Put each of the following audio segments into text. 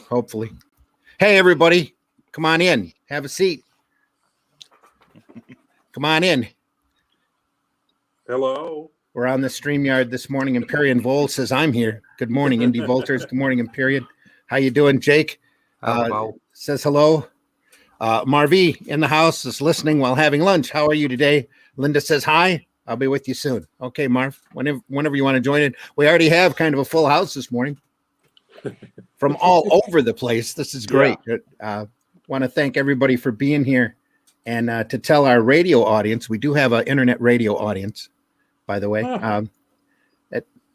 hopefully. Hey, everybody, come on in. Have a seat. Come on in. Hello. We're on the StreamYard this morning. Imperian Vol says I'm here. Good morning, Indie Volters. Good morning, Imperian. How you doing, Jake? Says hello. Marvi in the house is listening while having lunch. How are you today? Linda says hi. I'll be with you soon. Okay, Marv, whenever you want to join in. We already have kind of a full house this morning from all over the place. This is great. Want to thank everybody for being here. And to tell our radio audience, we do have an internet radio audience, by the way.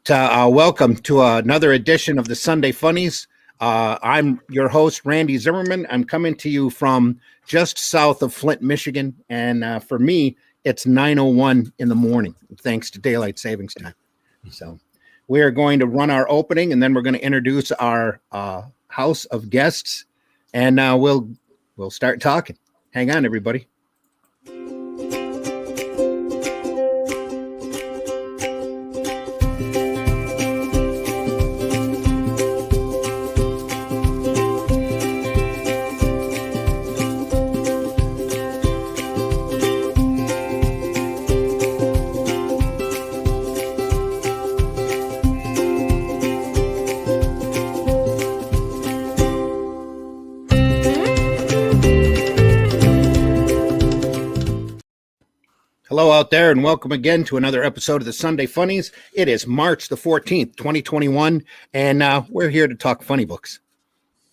Welcome to another edition of the Sunday Funnies. I'm your host, Randy Zimmerman. I'm coming to you from just south of Flint, Michigan. And for me, it's 9:01 in the morning, thanks to daylight savings time. So we are going to run our opening, and then we're going to introduce our house of guests, and we'll start talking. Hang on, everybody. Hello out there, and welcome again to another episode of the Sunday Funnies. It is March the 14th, 2021, and we're here to talk funny books.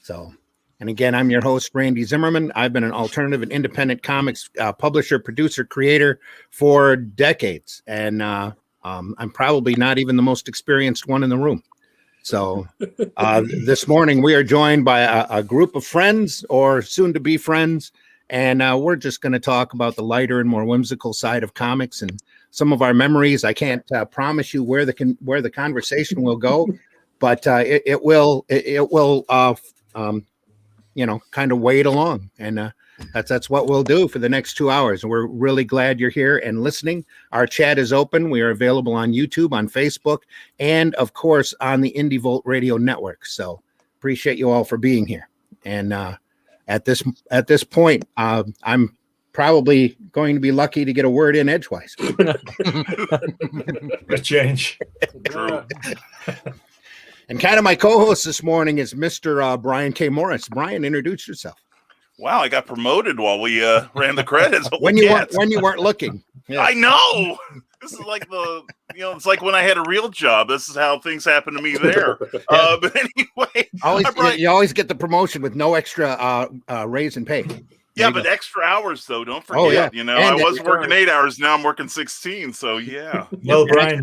And again, I'm your host, Randy Zimmerman. I've been an alternative and independent comics publisher, producer, creator for decades, and I'm probably not even the most experienced one in the room. So this morning we are joined by a group of friends, or soon-to-be friends, and we're just going to talk about the lighter and more whimsical side of comics and some of our memories. I can't promise you where the conversation will go, but it will kind of wade along, and that's what we'll do for the next 2 hours. And we're really glad you're here and listening. Our chat is open. We are available on YouTube, on Facebook, and of course on the Indie Volt Radio Network. So appreciate you all for being here. And at this point, I'm probably going to be lucky to get a word in edgewise. A change. And kind of my co-host this morning is Mr. Brian K. Morris. Brian, introduce yourself. Wow, I got promoted while we ran the credits. when you weren't looking. Yeah. I know. This is like it's like when I had a real job. This is how things happen to me there. But anyway, you always get the promotion with no extra raise in pay. Yeah, but extra hours though. Don't forget. And I was working 8 hours. Now I'm working 16. So yeah. Well, Brian,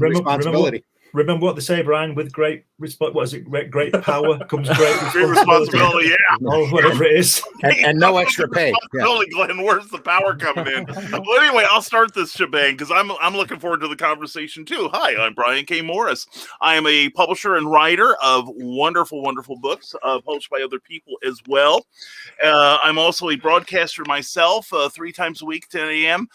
remember what they say, Brian. With great great power comes great responsibility. Yeah. Whatever it is, and no extra pay. Holy Glenn, where's the power coming in? Well, anyway, I'll start this shebang because I'm looking forward to the conversation too. Hi, I'm Brian K. Morris. I am a publisher and writer of wonderful, wonderful books published by other people as well. I'm also a broadcaster myself, 3 times a week, 10 a.m.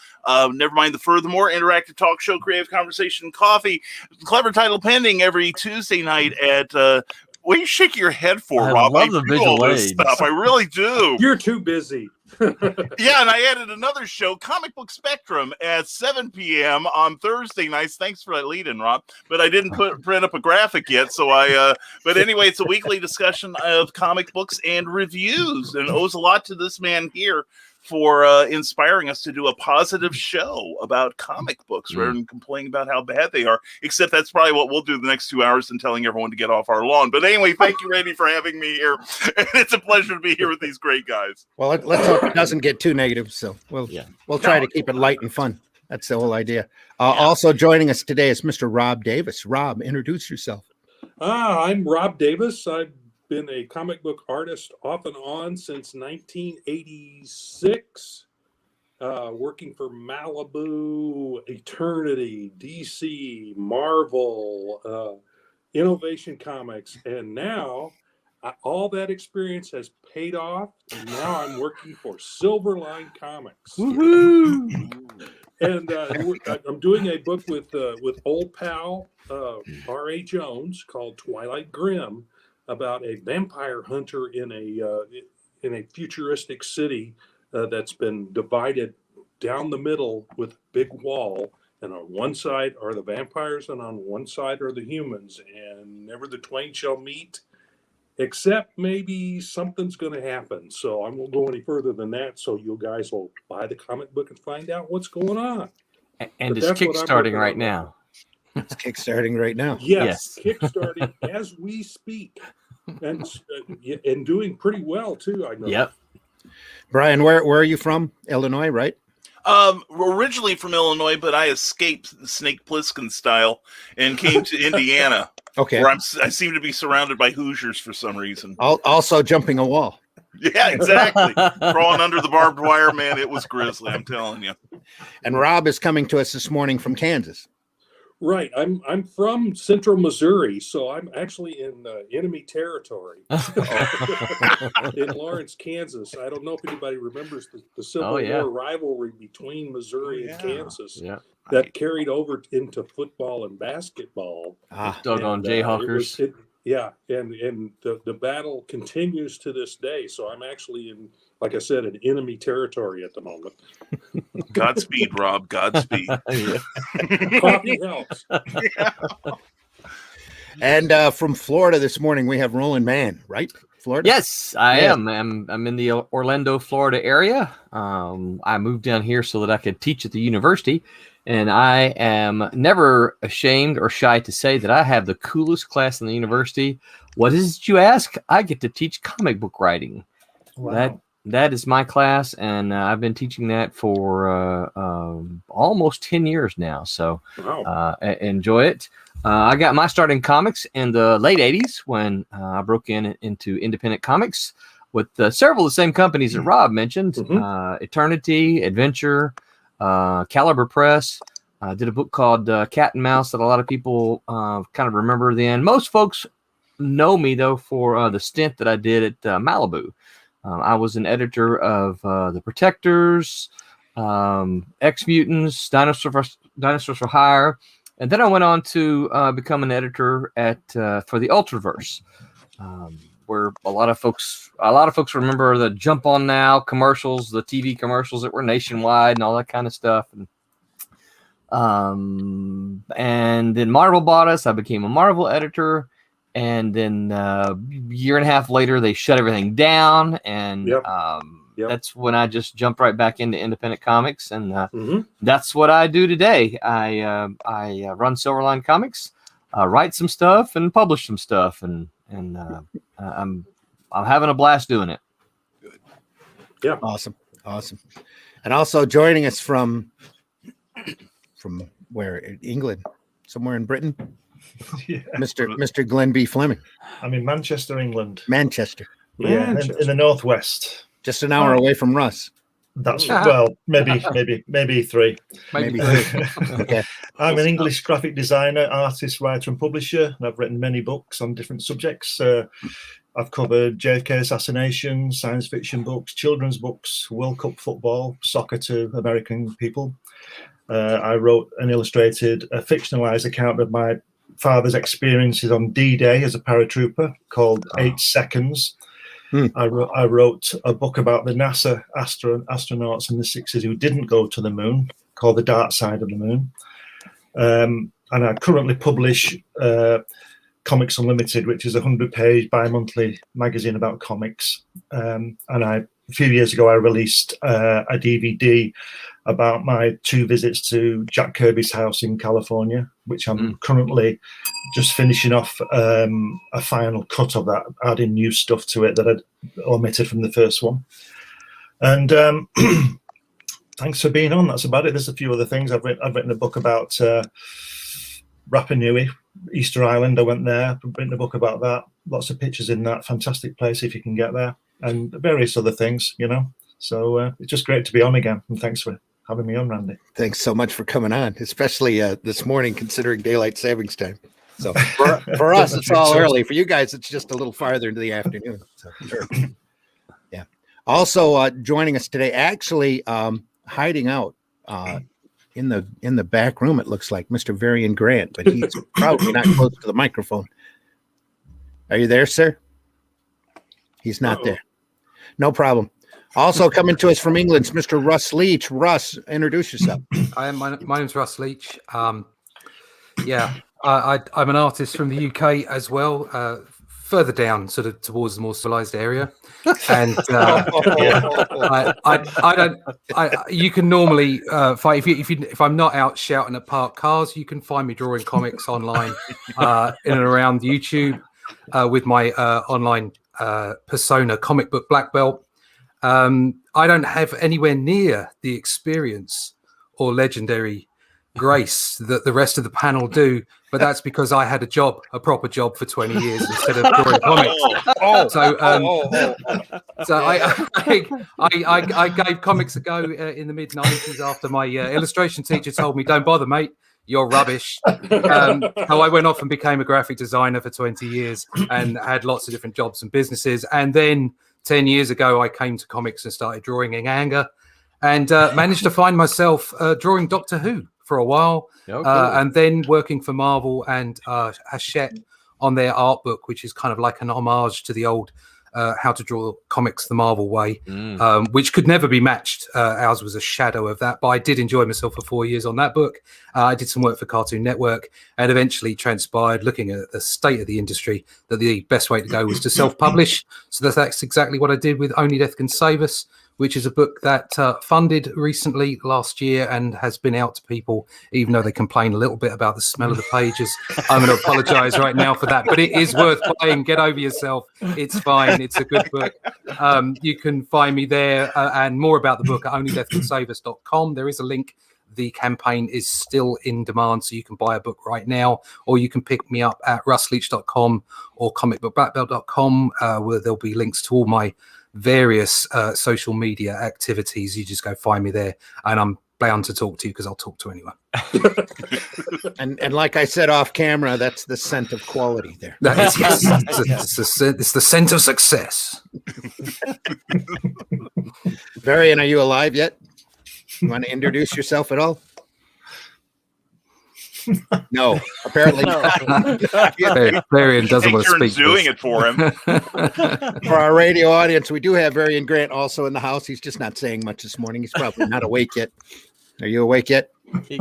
Never mind the furthermore, interactive talk show, creative conversation, coffee, clever title pending every Tuesday night at what are you shaking your head for, Rob? I love the visual aids. Stuff. I really do. You're too busy. Yeah, and I added another show, Comic Book Spectrum, at 7 p.m. on Thursday nights. Thanks for that lead-in, Rob. But I didn't print up a graphic yet, so but anyway, it's a weekly discussion of comic books and reviews, and owes a lot to this man here for inspiring us to do a positive show about comic books rather than complaining about how bad they are. Except that's probably what we'll do the next 2 hours and telling everyone to get off our lawn. But anyway, thank you, Randy, for having me here. And it's a pleasure to be here with these great guys. Well, let's hope it doesn't get too negative. So we'll try to keep it light and fun. That's the whole idea. Also joining us today is Mr. Rob Davis. Rob, introduce yourself. I'm Rob Davis. I've been a comic book artist off and on since 1986, working for Malibu, Eternity, DC, Marvel, Innovation Comics, and now all that experience has paid off, and now I'm working for Silverline Comics. Woohoo! And I'm doing a book with old pal R.A. Jones called Twilight Grim. about a vampire hunter in a futuristic city that's been divided down the middle with a big wall. And on one side are the vampires, and on one side are the humans, and never the twain shall meet, except maybe something's going to happen. So I won't go any further than that. So you guys will buy the comic book and find out what's going on. And But it's that's what I'm kickstarting working right on. now. It's kickstarting right now. Yes, Yes. kickstarting as we speak, and doing pretty well too. I know. Yep. Brian, where are you from? Illinois, right? Originally from Illinois, but I escaped the Snake Plissken style and came to Indiana, Okay. where I seem to be surrounded by Hoosiers for some reason. Also jumping a wall. Yeah, exactly. Crawling under the barbed wire, man. It was grisly, I'm telling you. And Rob is coming to us this morning from Kansas. Right. I'm from central Missouri, so I'm actually in enemy territory in Lawrence, Kansas. I don't know if anybody remembers the Civil War rivalry between Missouri and Kansas that carried over into football and basketball. Doggone Jayhawkers. And the battle continues to this day. So I'm actually in, like I said, in enemy territory at the moment. Godspeed, Rob. Godspeed. Coffee helps. And from Florida this morning, we have Roland Mann, right? Florida? Yes, I am. I'm in the Orlando, Florida area. I moved down here so that I could teach at the university. And I am never ashamed or shy to say that I have the coolest class in the university. What is it, you ask? I get to teach comic book writing. Wow. That is my class, and I've been teaching that for almost 10 years now. So enjoy it. I got my start in comics in the late 80s when I broke into independent comics with several of the same companies that Rob mentioned, Eternity, Adventure, Caliber Press. I did a book called Cat and Mouse that a lot of people kind of remember then. Most folks know me, though, for the stint that I did at Malibu. I was an editor of The Protectors, X-Mutants, Dinosaurs for Hire, and then I went on to become an editor for the Ultraverse, where a lot of folks remember the Jump On Now commercials, the TV commercials that were nationwide and all that kind of stuff. And then Marvel bought us. I became a Marvel editor. And then a year and a half later, they shut everything down. And that's when I just jumped right back into independent comics. And that's what I do today. I run Silverline Comics, write some stuff and publish some stuff. And I'm having a blast doing it. Good. Yeah. Awesome. And also joining us from where? England, somewhere in Britain. Mr. Glenn B. Fleming. I'm in Manchester, England. Manchester. Yeah, in the northwest. Just an hour away from Russ. That's maybe three. Maybe three. Okay. I'm an English graphic designer, artist, writer, and publisher, and I've written many books on different subjects. I've covered JFK assassination, science fiction books, children's books, World Cup football, soccer to American people. I wrote and illustrated a fictionalized account of my father's experiences on D-Day as a paratrooper called 8 Seconds. I wrote a book about the NASA astronauts in the 60s who didn't go to the moon, called The Dark Side of the Moon. And I currently publish Comics Unlimited, which is a 100-page bi-monthly magazine about comics. And a few years ago, I released a DVD about my 2 visits to Jack Kirby's house in California, which I'm currently just finishing off a final cut of that, adding new stuff to it that I'd omitted from the first one. And thanks for being on. That's about it. There's a few other things. I've written a book about Rapa Nui, Easter Island. I went there. I've written a book about that. Lots of pictures in that. Fantastic place if you can get there. And various other things, So it's just great to be on again. And thanks for having me on, Randy. Thanks so much for coming on, especially this morning, considering daylight savings time. So for us, it's all early. For you guys, it's just a little farther into the afternoon. So, sure. Yeah. Also joining us today, actually hiding out in the back room, it looks like Mr. Varian Grant, but he's probably not close to the microphone. Are you there, sir? He's not there. No problem. Also coming to us from England, Mr. Russ Leach. Russ, introduce yourself. My name's Russ Leach. I'm an artist from the UK as well, further down, sort of towards the more civilized area. And you can normally find if I'm not out shouting at parked cars, you can find me drawing comics online in and around YouTube with my online persona, Comic Book Black Belt. I don't have anywhere near the experience or legendary grace that the rest of the panel do, but that's because I had a proper job for 20 years instead of drawing comics. So I gave comics a go in the mid 90s after my illustration teacher told me, "Don't bother, mate. You're rubbish." So I went off and became a graphic designer for 20 years and had lots of different jobs and businesses. And then 10 years ago, I came to comics and started drawing in anger and managed to find myself drawing Doctor Who for a while, and then working for Marvel and Hachette on their art book, which is kind of like an homage to the old How to Draw Comics the Marvel Way, which could never be matched. Ours was a shadow of that, but I did enjoy myself for 4 years on that book. I did some work for Cartoon Network and eventually transpired, looking at the state of the industry, that the best way to go was to self-publish. So that's exactly what I did with Only Death Can Save Us, which is a book that funded recently last year and has been out to people, even though they complain a little bit about the smell of the pages. I'm going to apologize right now for that, but it is worth buying. Get over yourself. It's fine. It's a good book. You can find me there and more about the book at onlydeathcansaveus.com. There is a link. The campaign is still in demand, so you can buy a book right now, or you can pick me up at russleach.com or comicbookblackbelt.com, where there'll be links to all my various social media activities. You just go find me there, and I'm bound to talk to you because I'll talk to anyone. and like I said off camera, that's the scent of quality there. That is, yes, it's the scent of success. Varian, are you alive yet? You want to introduce yourself at all? No, apparently not. Varian doesn't want to speak. Doing it for him. For our radio audience, we do have Varian Grant also in the house. He's just not saying much this morning. He's probably not awake yet. Are you awake yet? He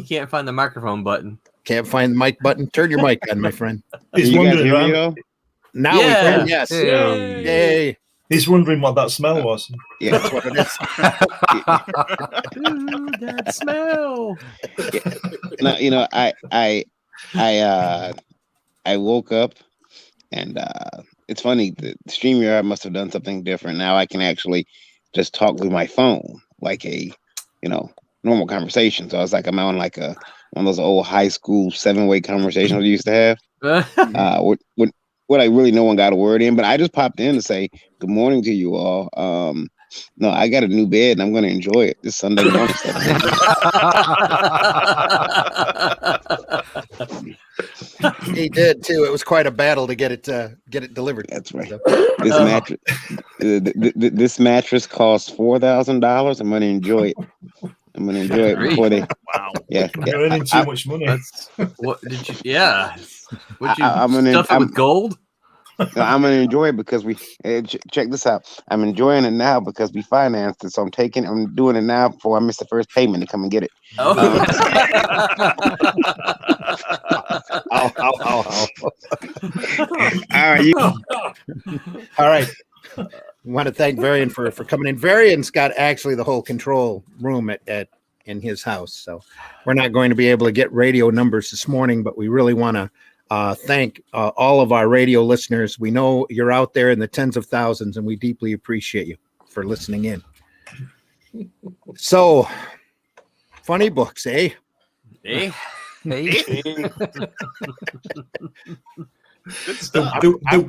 can't find the microphone button. Can't find the mic button? Turn your mic on, my friend. He's wondering, now we can, yes. Yay. He's wondering what that smell was. Yeah, that's what it is. Ooh, that smell. No, I woke up and it's funny. The StreamYard must have done something different. Now I can actually just talk with my phone like a, normal conversation. So it's like I'm on like one of those old high school 7-way conversations we used to have. What I really no one got a word in, but I just popped in to say good morning to you all. No, I got a new bed and I'm going to enjoy it this Sunday morning. He did too. It was quite a battle to get it delivered. That's right. This mattress costs $4,000. I'm going to enjoy it. I'm going to enjoy it before they. Wow. Yeah. You're earning too much money. What did you? Yeah. Would you I'm stuff it with gold? I'm going to enjoy it because check this out. I'm enjoying it now because we financed it. So I'm doing it now before I miss the first payment to come and get it. Oh. All right. We want to thank Varian for coming in. Varian's got actually the whole control room in his house. So we're not going to be able to get radio numbers this morning, but we really want to thank all of our radio listeners. We know you're out there in the tens of thousands, and we deeply appreciate you for listening in. So, funny books, eh? Eh? I'm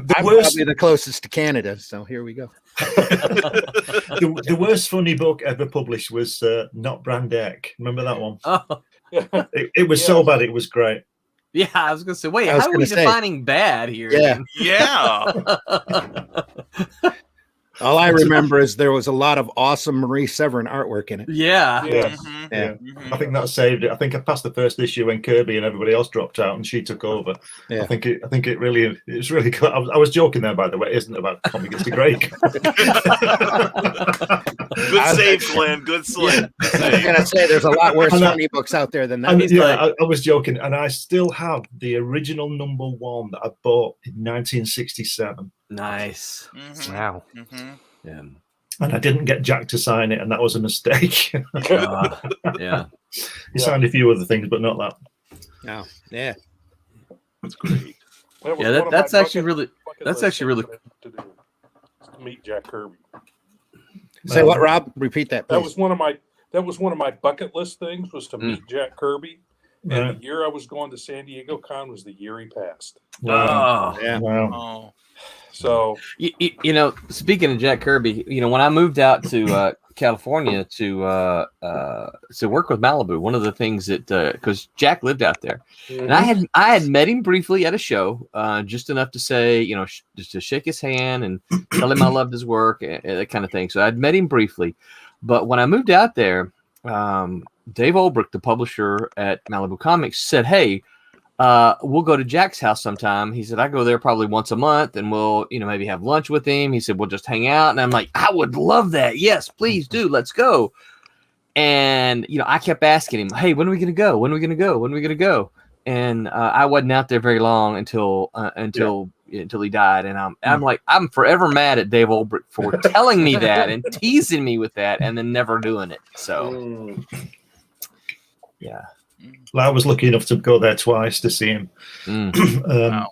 probably the closest to Canada, so here we go. The worst funny book ever published was Not Brand X. Remember that one? Oh. It was so bad, it was great. Yeah, I was going to say, wait, how are we defining bad here? Yeah. Yeah. All I remember is there was a lot of awesome Marie Severin artwork in it. Yeah. Yes. Yeah. I think that saved it. I think I passed the first issue when Kirby and everybody else dropped out, and she took over. Yeah. I think it's really good. I was joking there, by the way. It isn't about comic. It's a great. Good save, Glenn. Good save. I was gonna say there's a lot worse funny books out there than that. And, yeah, I was joking, and I still have the original #1 that I bought in 1967. Nice. Mhm. Wow. Mhm. Yeah. And I didn't get Jack to sign it, and that was a mistake. Yeah. He signed a few other things, but not that. No. Yeah. That's great. That was Yeah, one of that's my actually bucket that's list actually things really to do, is to meet Jack Kirby. Say what, Rob? Repeat that, please. That was one of my bucket list things, was to meet Jack Kirby. And Right. the year I was going to San Diego Con was the year he passed. Wow. Oh. Yeah. Wow. Oh. So You know, speaking of Jack Kirby, you know, when I moved out to California to work with Malibu, one of the things that because Jack lived out there, and I had met him briefly at a show, just enough to say, you know, just to shake his hand and tell him I loved his work, and that kind of thing. So I'd met him briefly, but when I moved out there, Dave Olbrich, the publisher at Malibu Comics, said, "Hey, we'll go to Jack's house sometime." He said, "I go there probably once a month, and we'll, you know, maybe have lunch with him." He said, "We'll just hang out." And I'm like, "I would love that. Yes, please do. Let's go." And, you know, I kept asking him, "Hey, when are we going to go? When are we going to go? When are we going to go?" And I wasn't out there very long until he died. And I'm like, I'm forever mad at Dave Olbrich for telling me that and teasing me with that and then never doing it. So, yeah. Well, I was lucky enough to go there twice to see him. Wow.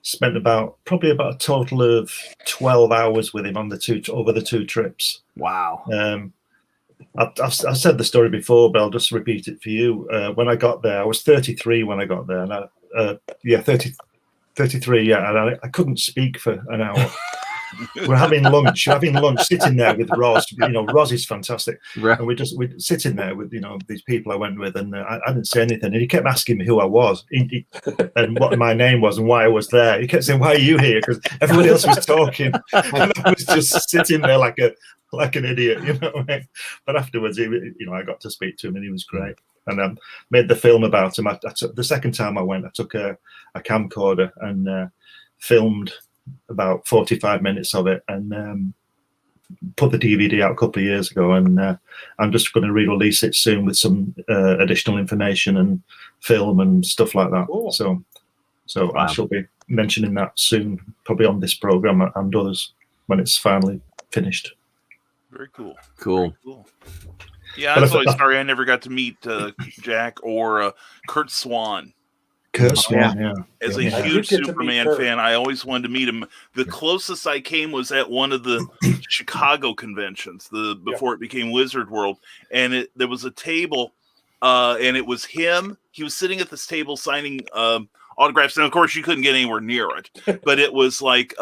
Spent probably about a total of 12 hours with him on over the two trips. Wow. I've said the story before, but I'll just repeat it for you. When I got there, I was 33 when I got there. And 33, yeah. And I couldn't speak for an hour. We're having lunch, sitting there with Roz. You know, Roz is fantastic. Right. And we're sitting there with, you know, these people I went with, and I didn't say anything. And he kept asking me who I was and what my name was and why I was there. He kept saying, "Why are you here?" Because everybody else was talking, and I was just sitting there like an idiot, you know. But afterwards, I got to speak to him, and he was great. And made the film about him. I took, the second time I went, I took a camcorder and filmed about 45 minutes of it, and put the DVD out a couple of years ago, and I'm just going to re-release it soon with some additional information and film and stuff like that. Cool. So Wow. I shall be mentioning that soon, probably on this program and others when it's finally finished. Very cool. Cool. Very cool. Yeah, But I'm always sorry I never got to meet Jack or Kurt Swan. Kurt Swan, yeah. As a Yeah. huge I did get to meet Superman Kurt. fan, I always wanted to meet him. The closest I came was at one of the Chicago conventions, before it became Wizard World, and there was a table, and it was him. He was sitting at this table signing autographs, and of course you couldn't get anywhere near it. But it was like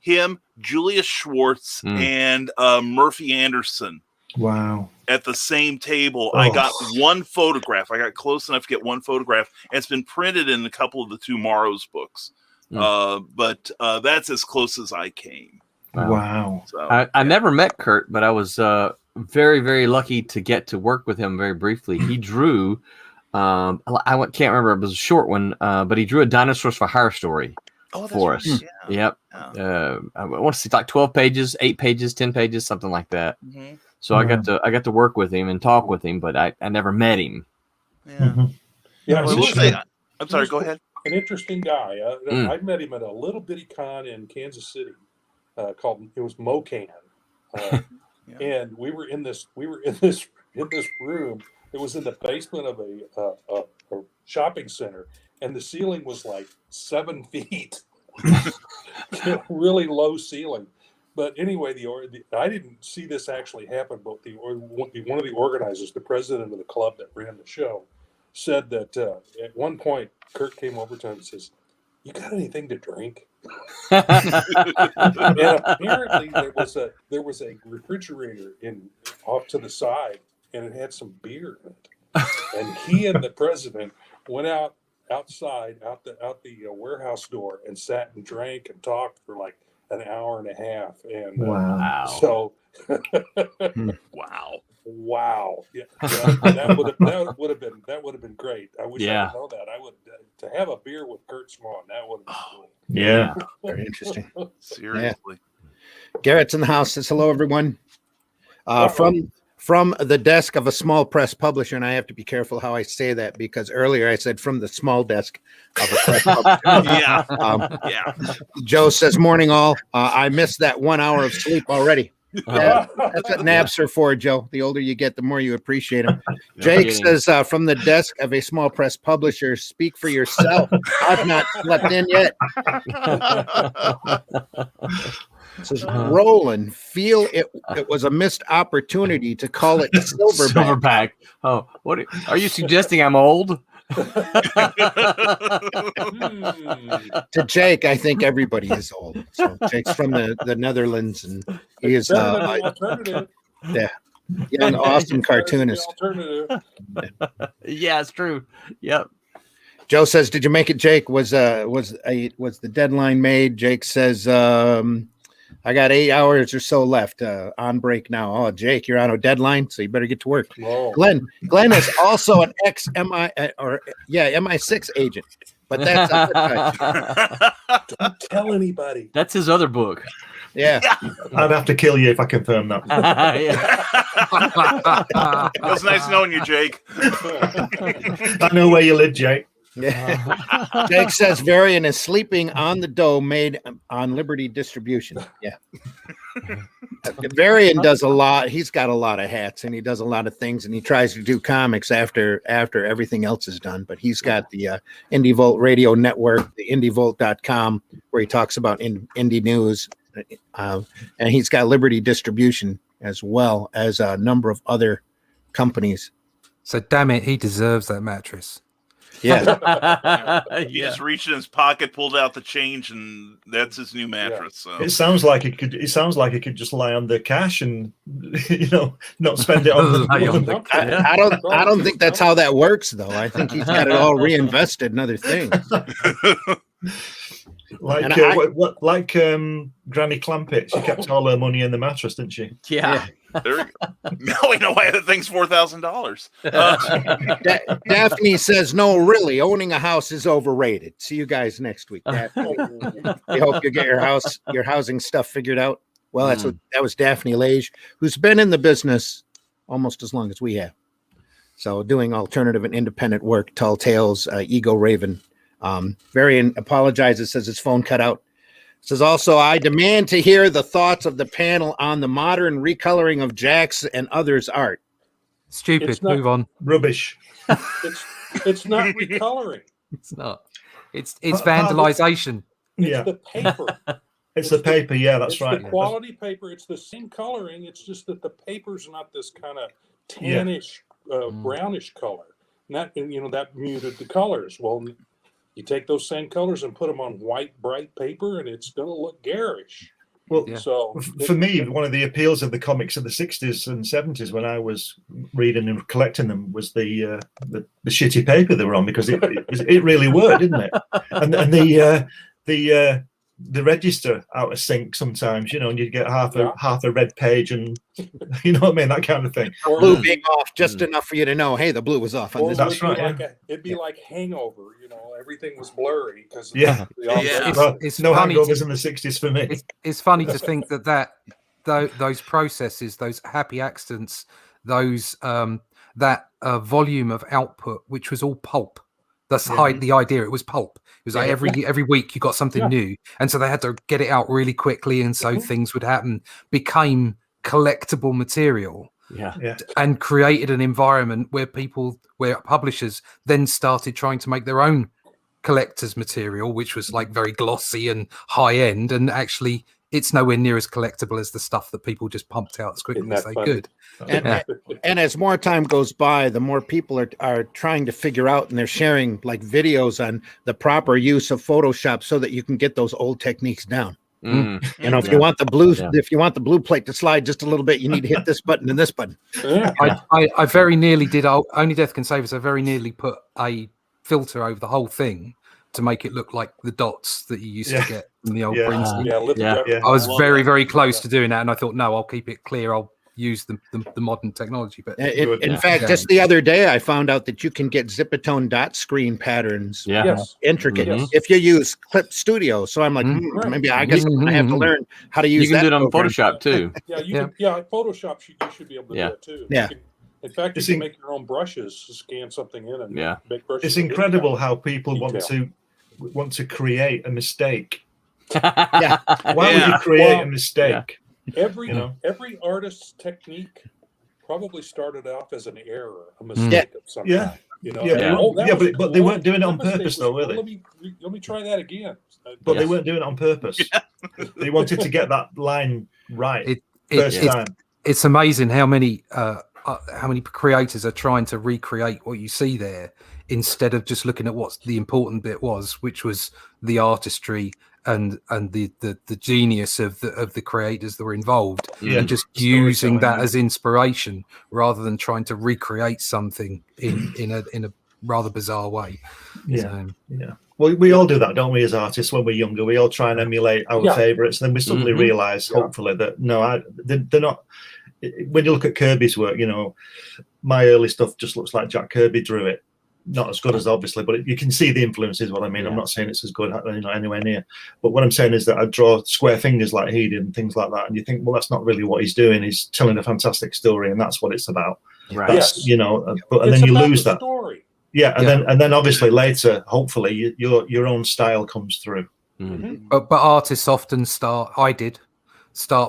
him, Julius Schwartz, and Murphy Anderson. Wow. At the same table. Oh. I got one photograph. I got close enough to get one photograph, and it's been printed in a couple of the Tomorrow's books. But that's as close as I came. Wow. So, I never met Kurt, but I was very, very lucky to get to work with him very briefly. He drew, can't remember, it was a short one, but he drew a Dinosaurs for Hire story for us. Yeah. Yep. I want to see like 12 pages, 8 pages, 10 pages, something like that. Mm-hmm. So I got to work with him and talk with him, but I never met him. Yeah. Mm-hmm. Yeah, I'm sorry, go ahead. An interesting guy. I met him at a little bitty con in Kansas City called MoCan, and we were in this room. It was in the basement of a shopping center, and the ceiling was like 7 feet, really low ceiling. But anyway, I didn't see this actually happen, but one of the organizers, the president of the club that ran the show, said that at one point Kurt came over to him and says, "You got anything to drink?" And apparently there was a refrigerator off to the side, and it had some beer in it. And he and the president went outside the warehouse door and sat and drank and talked for like an hour and a half. And Wow. so, Wow. wow, yeah, that would have been great. I wish I Yeah. could know that. I would to have a beer with Kurt Swan. That would have been cool. Yeah. Very interesting. Seriously. Garrett's in the house. Says hello, everyone. From the desk of a small press publisher, and I have to be careful how I say that because earlier I said from the small desk of a press publisher. Yeah. Yeah. Joe says, morning all. I missed that 1 hour of sleep already. That's what naps are for, Joe. The older you get, the more you appreciate them. Jake says, from the desk of a small press publisher, speak for yourself. I've not slept in yet. Says, Roland, feel it was a missed opportunity to call it silverback. Silverback. Oh, what are you suggesting? I'm old? To Jake, I think everybody is old. So Jake's from the Netherlands, and he is Alternative. young, awesome cartoonist. Alternative. Yeah, it's true. Yep. Joe says, "Did you make it, Jake? Was the deadline made?" Jake says, "I got 8 hours or so left on break now." Oh, Jake, you're on a deadline, so you better get to work. Whoa. Glenn is also an MI6 agent, but that's Don't tell anybody. That's his other book. yeah. I'd have to kill you if I confirm that. It was nice knowing you, Jake. I know where you live, Jake. Yeah. Jake says Varian is sleeping on the dough made on Liberty Distribution. Yeah. Varian does a lot. He's got a lot of hats and he does a lot of things, and he tries to do comics after everything else is done. But he's got the Indie Volt Radio Network, the indievolt.com, where he talks about indie news. And he's got Liberty Distribution as well as a number of other companies. So damn it, he deserves that mattress. Yeah. He just reached in his pocket, pulled out the change, and that's his new mattress. So It sounds like it could just lie on the cash and not spend it on the I don't think that's how that works, though. I think he's got it all reinvested in other things. like Granny Clampett. She kept all her money in the mattress, didn't she? Yeah. there we go. Now we know why the thing's $4,000. Daphne says, "No, really, owning a house is overrated." See you guys next week. Daphne. We hope you get your housing stuff figured out. Well, that was Daphne Lage, who's been in the business almost as long as we have. So doing alternative and independent work, Tall Tales, Ego Raven. Varian apologizes, says his phone cut out. Says also, I demand to hear the thoughts of the panel on the modern recoloring of Jack's and others' art. Stupid. Move on. Rubbish. It's not recoloring. It's not. It's vandalization. It's the paper. It's the paper. Yeah, that's it's right. The quality paper. It's the same coloring. It's just that the paper's not this kind of tannish, brownish color. And that muted the colors. Well, you take those same colors and put them on white, bright paper, and it's going to look garish. Well, so for me, one of the appeals of the comics of the 60s and 70s when I was reading and collecting them was the shitty paper they were on, because it really worked, didn't it? And the register out of sync sometimes, and you'd get half a red page, and you know what I mean, that kind of thing. Or blue being off just enough for you to know, hey, the blue was off on this. That's right. It'd be like Hangover, everything was blurry because it's no funny hangovers in the 60s for me. It's funny to think that those processes, those happy accidents, those that volume of output, which was all pulp. That's the idea. It was pulp. It was like every week you got something new, and so they had to get it out really quickly, and so things would happen. Became collectible material, and created an environment where publishers then started trying to make their own collector's material, which was like very glossy and high end, and actually it's nowhere near as collectible as the stuff that people just pumped out as quickly as they could. And as more time goes by, the more people are trying to figure out, and they're sharing like videos on the proper use of Photoshop so that you can get those old techniques down. If you want the blue plate to slide just a little bit, you need to hit this button and this button. I very nearly did. Only Death Can Save Us. I very nearly put a filter over the whole thing to make it look like the dots that you used to get from the old Yeah. prints. lithographic. I was Love very, that. very close to doing that, and I thought, no, I'll keep it clear. I'll use the modern technology. But In fact, just the other day, I found out that you can get Zipatone dot screen patterns Yes. intricate Yes. if you use Clip Studio. So I'm like, Right. maybe I guess I have to learn how to use You can that do it on program. Photoshop too. Photoshop, you should be able to do it too. Yeah. In fact, you can make your own brushes, scan something in, and make brushes. It's incredible how people want to create a mistake. Yeah. Why would you create a mistake? Every artist's technique probably started off as an error, a mistake of some kind. But they weren't doing it on purpose, though, were they? Let me try that again. But they weren't doing it on purpose. They wanted to get that line right first time. It's amazing how many creators are trying to recreate what you see there instead of just looking at what the important bit was, which was the artistry and the genius of the creators that were involved, and just using that as inspiration rather than trying to recreate something in a rather bizarre way. Well, we all do that, don't we, as artists? When we're younger, we all try and emulate our favorites, and then we suddenly realize, hopefully, that they're not. When you look at Kirby's work, my early stuff just looks like Jack Kirby drew it. Not as good as obviously, but you can see the influences. What I mean, I'm not saying it's as good, anywhere near. But what I'm saying is that I draw square fingers like he did and things like that. And you think, well, that's not really what he's doing. He's telling a fantastic story, and that's what it's about. Right. That's, and then you lose that. Story. Yeah, and then obviously later, hopefully, your own style comes through. Mm-hmm. But artists often start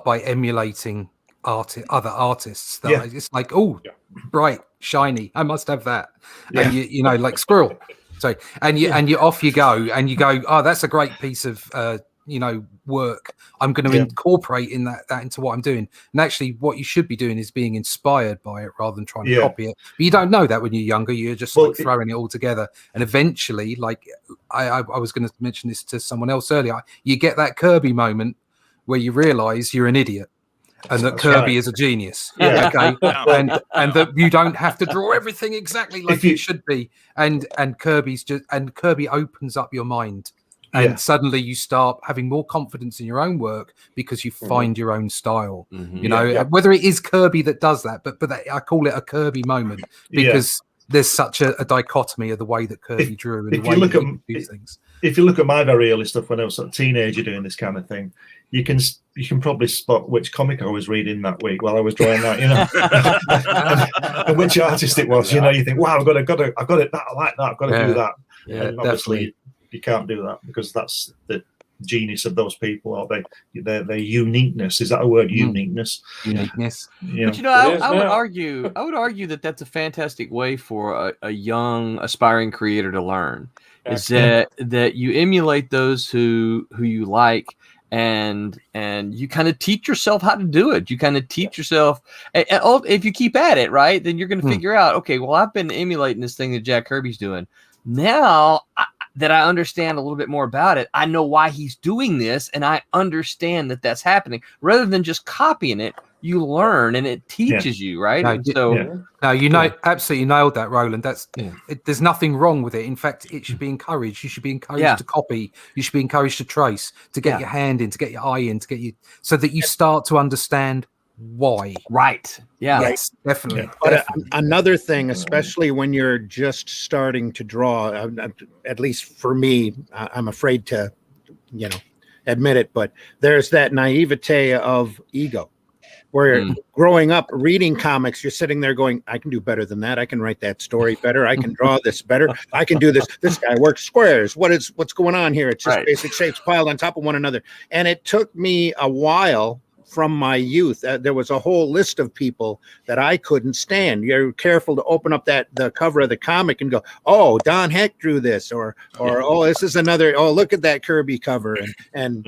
by emulating other artists. It's like, bright, shiny, I must have that. And you like squirrel. So and you off you go, and you go, oh, that's a great piece of work. I'm going to incorporate that into what I'm doing. And actually, what you should be doing is being inspired by it rather than trying to copy it. But you don't know that when you're younger. You're just throwing it all together. And eventually, like I was going to mention this to someone else earlier, you get that Kirby moment where you realize you're an idiot. And that Kirby is a genius, and that you don't have to draw everything exactly like it should be, and Kirby opens up your mind, and suddenly you start having more confidence in your own work because you find your own style. Whether it is Kirby that does that, but I call it a Kirby moment because there's such a dichotomy of the way that Kirby drew and the way that he do things. If you look at my very early stuff when I was a teenager doing this kind of thing, you can probably spot which comic I was reading that week while I was drawing that, and which artist it was. You think, wow, I've got it. I like that. I've got to do that. And obviously, you can't do that because that's the genius of those people, or their uniqueness. Is that a word? Uniqueness. Uniqueness. But I would argue that that's a fantastic way for a young aspiring creator to learn. Is that you emulate those who you like, and you kind of teach yourself how to do it. You kind of teach yourself, and if you keep at it, right, then you're going to figure out, okay, well, I've been emulating this thing that Jack Kirby's doing. Now that I understand a little bit more about it, I know why he's doing this, and I understand that that's happening. Rather than just copying it, you learn, and it teaches you, right? Absolutely nailed that, Roland. There's nothing wrong with it. In fact, it should be encouraged. You should be encouraged to copy. You should be encouraged to trace, to get your hand in, to get your eye in, so that you start to understand why. Right. Yeah. Yes, definitely. Yeah. But another thing, especially when you're just starting to draw, at least for me, I'm afraid to, admit it, but there's that naivete of ego. Where growing up reading comics, you're sitting there going, I can do better than that. I can write that story better. I can draw this better. I can do this. This guy works squares. What's going on here? It's just basic shapes piled on top of one another. And it took me a while from my youth. There was a whole list of people that I couldn't stand. You're careful to open up the cover of the comic and go, oh, Don Heck drew this, or oh, this is another. Oh, look at that Kirby cover, and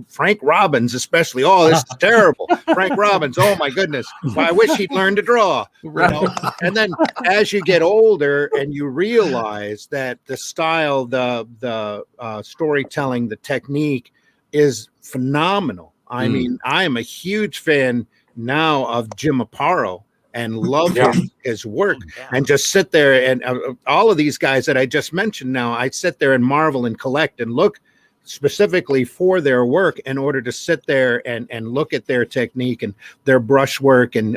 Frank Robbins especially. Oh, this is terrible. Frank Robbins. Oh my goodness. Well, I wish he'd learned to draw. And then as you get older and you realize that the style, the storytelling, the technique is phenomenal. I mean, I am a huge fan now of Jim Aparo, and love Yeah. his work, Yeah. and just sit there and all of these guys that I just mentioned now, I sit there and marvel and collect and look specifically for their work in order to sit there and look at their technique and their brushwork, and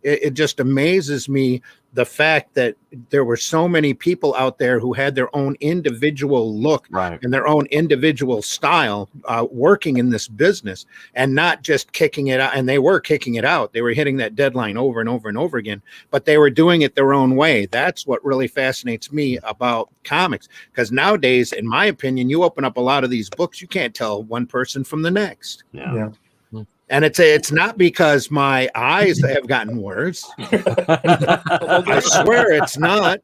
it just amazes me the fact that there were so many people out there who had their own individual look and their own individual style working in this business, and not just kicking it out. And they were kicking it out. They were hitting that deadline over and over and over again, but they were doing it their own way. That's what really fascinates me about comics, because nowadays, in my opinion, you open up a lot of these books, you can't tell one person from the next. Yeah. And it's not because my eyes have gotten worse. I swear it's not.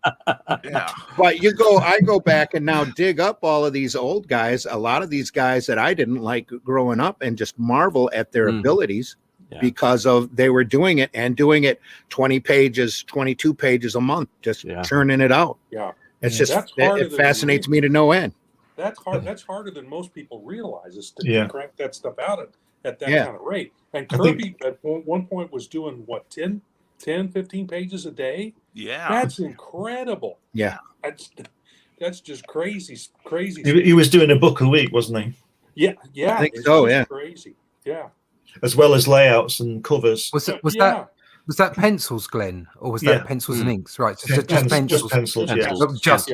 Yeah. But I go back and now dig up all of these old guys, a lot of these guys that I didn't like growing up, and just marvel at their abilities because of they were doing it 20 pages, 22 pages a month, just churning it out. Yeah. It's just, it fascinates me to no end. That's hard. That's harder than most people realize, is to crank that stuff out at that kind of rate. And Kirby at one point was doing what, 10, 15 pages a day? Yeah. That's incredible. Yeah. That's just crazy. He was doing a book a week, wasn't he? Yeah. Yeah. I think so. Yeah. Crazy. Yeah. As well as layouts and covers. Was that pencils, Glenn, or was that pencils and inks? Right, so just pencils. Just pencils,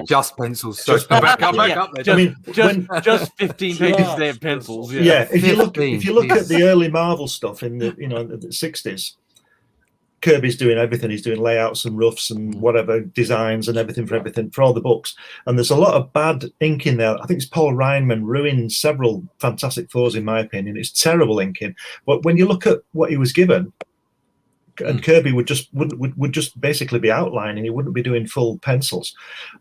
just pencils. So back up there. Just 15 pages they have pencils. Yeah, if you look at the early Marvel stuff in the the 60s, Kirby's doing everything. He's doing layouts and roughs and whatever, designs and everything for all the books. And there's a lot of bad ink in there. I think it's Paul Reinman ruined several Fantastic Fours, in my opinion. It's terrible inking. But when you look at what he was given, and Kirby would just basically be outlining. He wouldn't be doing full pencils.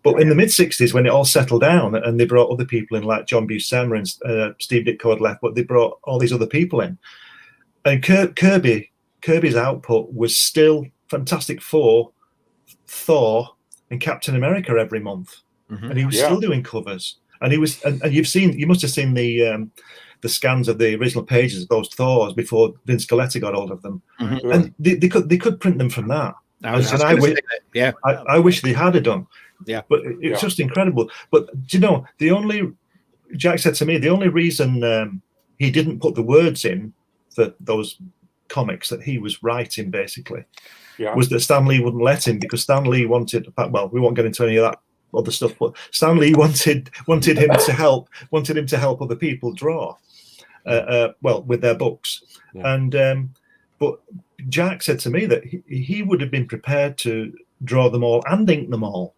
But in the mid 60s, when it all settled down, and they brought other people in like John Buscema and Steve Ditko had left, but they brought all these other people in, and Kirby's output was still Fantastic Four, Thor, and Captain America every month, and he was still doing covers. And he was, and you must have seen the scans of the original pages of those Thors before Vince Coletta got hold of them, and they could print them from that. I wish they had done. Yeah, but it's just incredible. But do you know, Jack said to me, the only reason he didn't put the words in for those comics that he was writing basically was that Stan Lee wouldn't let him, because Stan Lee wanted, well, we won't get into any of that other stuff, but Stan Lee wanted him to help other people draw with their books. And but Jack said to me that he would have been prepared to draw them all and ink them all.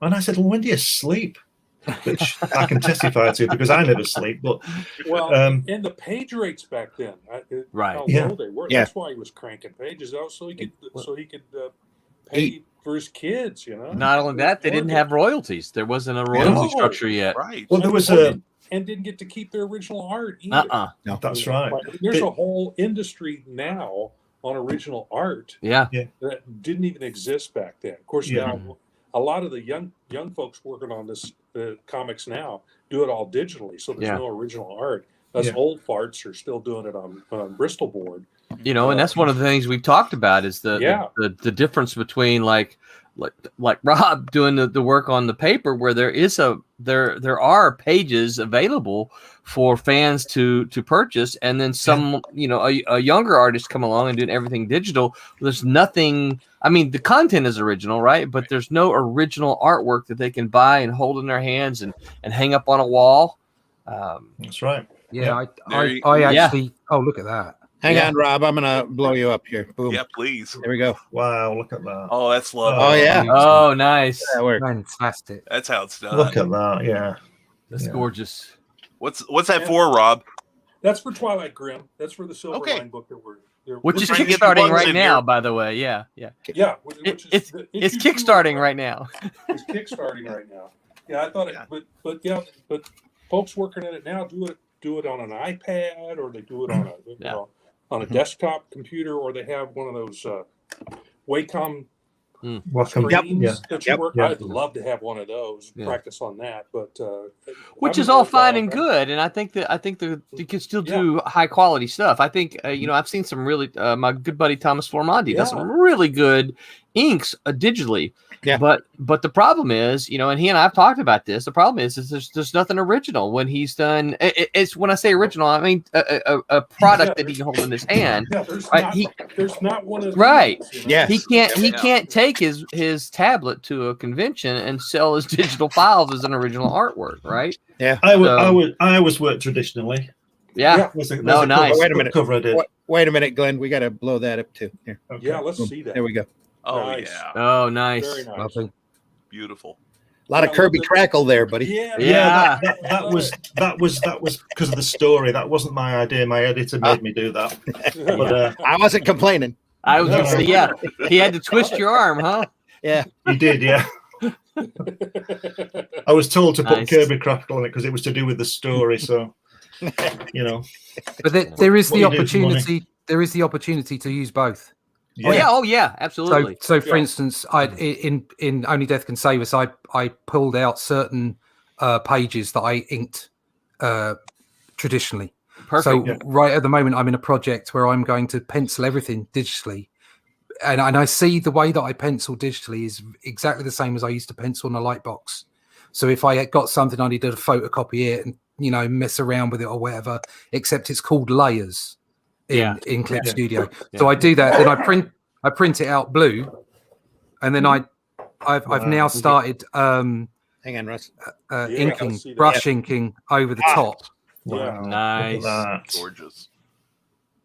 And I said, well, when do you sleep? Which I can testify to, because I never sleep. But and the page rates back then, how low they were. That's why he was cranking pages out, so he could pay for his kids. Not only that, they didn't have royalties. There wasn't a royalty structure yet. Right. Well, there was and didn't get to keep their original art either. No, that's right. There's a whole industry now on original art. That didn't even exist back then. Of course, now a lot of the young folks working on this comics now do it all digitally, so there's no original art. Us old farts are still doing it on Bristol board. And that's one of the things we've talked about is the difference between like Rob doing the work on the paper, where there are pages available for fans to purchase, and then some a younger artist come along and doing everything digital. There's nothing. I mean, the content is original, right? But there's no original artwork that they can buy and hold in their hands and hang up on a wall. That's right. Yeah, I actually. Oh, look at that. Hang on, Rob. I'm gonna blow you up here. Boom. Yeah, please. There we go. Wow, look at that. Oh, that's lovely. Oh yeah. Oh, nice. That worked. Fantastic. That's how it's done. Look at that. Yeah. That's gorgeous. What's that for, Rob? That's for Twilight Grim. that's for the Silver Line book that which is kickstarting right now, by the way. Yeah. It's kickstarting right now. It's kickstarting right now. Yeah, I thought it, but folks working at it now do it on an iPad, or they do it on a desktop computer, or they have one of those Wacom Wacom. screens that you Yep. work. Yeah. I'd love to have one of those. Yeah. Practice on that, but Which I'm is an all old fine dog. and good, and I think that you can still do high quality stuff. I think I've seen some really my good buddy Thomas Flormondi does some really good inks digitally. Yeah. But the problem is, and he and I've talked about this. The problem is there's nothing original when he's done. It's when I say original, I mean a product that he can hold in his hand. Yeah, there's, Right, there's not one of these, Right. Yes. He can't take his tablet to a convention and sell his digital files as an original artwork, right? Yeah. I always work traditionally. Yeah. There's a No, nice. cover, Wait a minute. cover I did. Wait a minute, Glenn. We got to blow that up too. Here. Okay. Yeah, let's see that. There we go. Oh Nice. yeah, Oh, nice. Very nice. Lovely. beautiful. A lot of Kirby Crackle there, buddy. Yeah, Yeah. That was because of the story. That wasn't my idea. My editor made me do that. But I wasn't complaining. I was gonna say, yeah. He had to twist your arm, huh? Yeah. he did, yeah. I was told to put Nice. Kirby Crackle on it because it was to do with the story. So, But there is What the you do for money. opportunity. There is the opportunity to use both. Oh yeah, absolutely. So for instance, in Only Death Can Save Us, I pulled out certain pages that I inked traditionally. Perfect. So right at the moment, I'm in a project where I'm going to pencil everything digitally, and I see the way that I pencil digitally is exactly the same as I used to pencil on a light box. So if I had got something, I needed to photocopy it and mess around with it or whatever. Except it's called layers in Clip Studio. So I do that, then I print it out blue, and then I've now started Hang on, Russ. inking, see that. brush inking over the top. Yeah. Nice. Look at that. Gorgeous.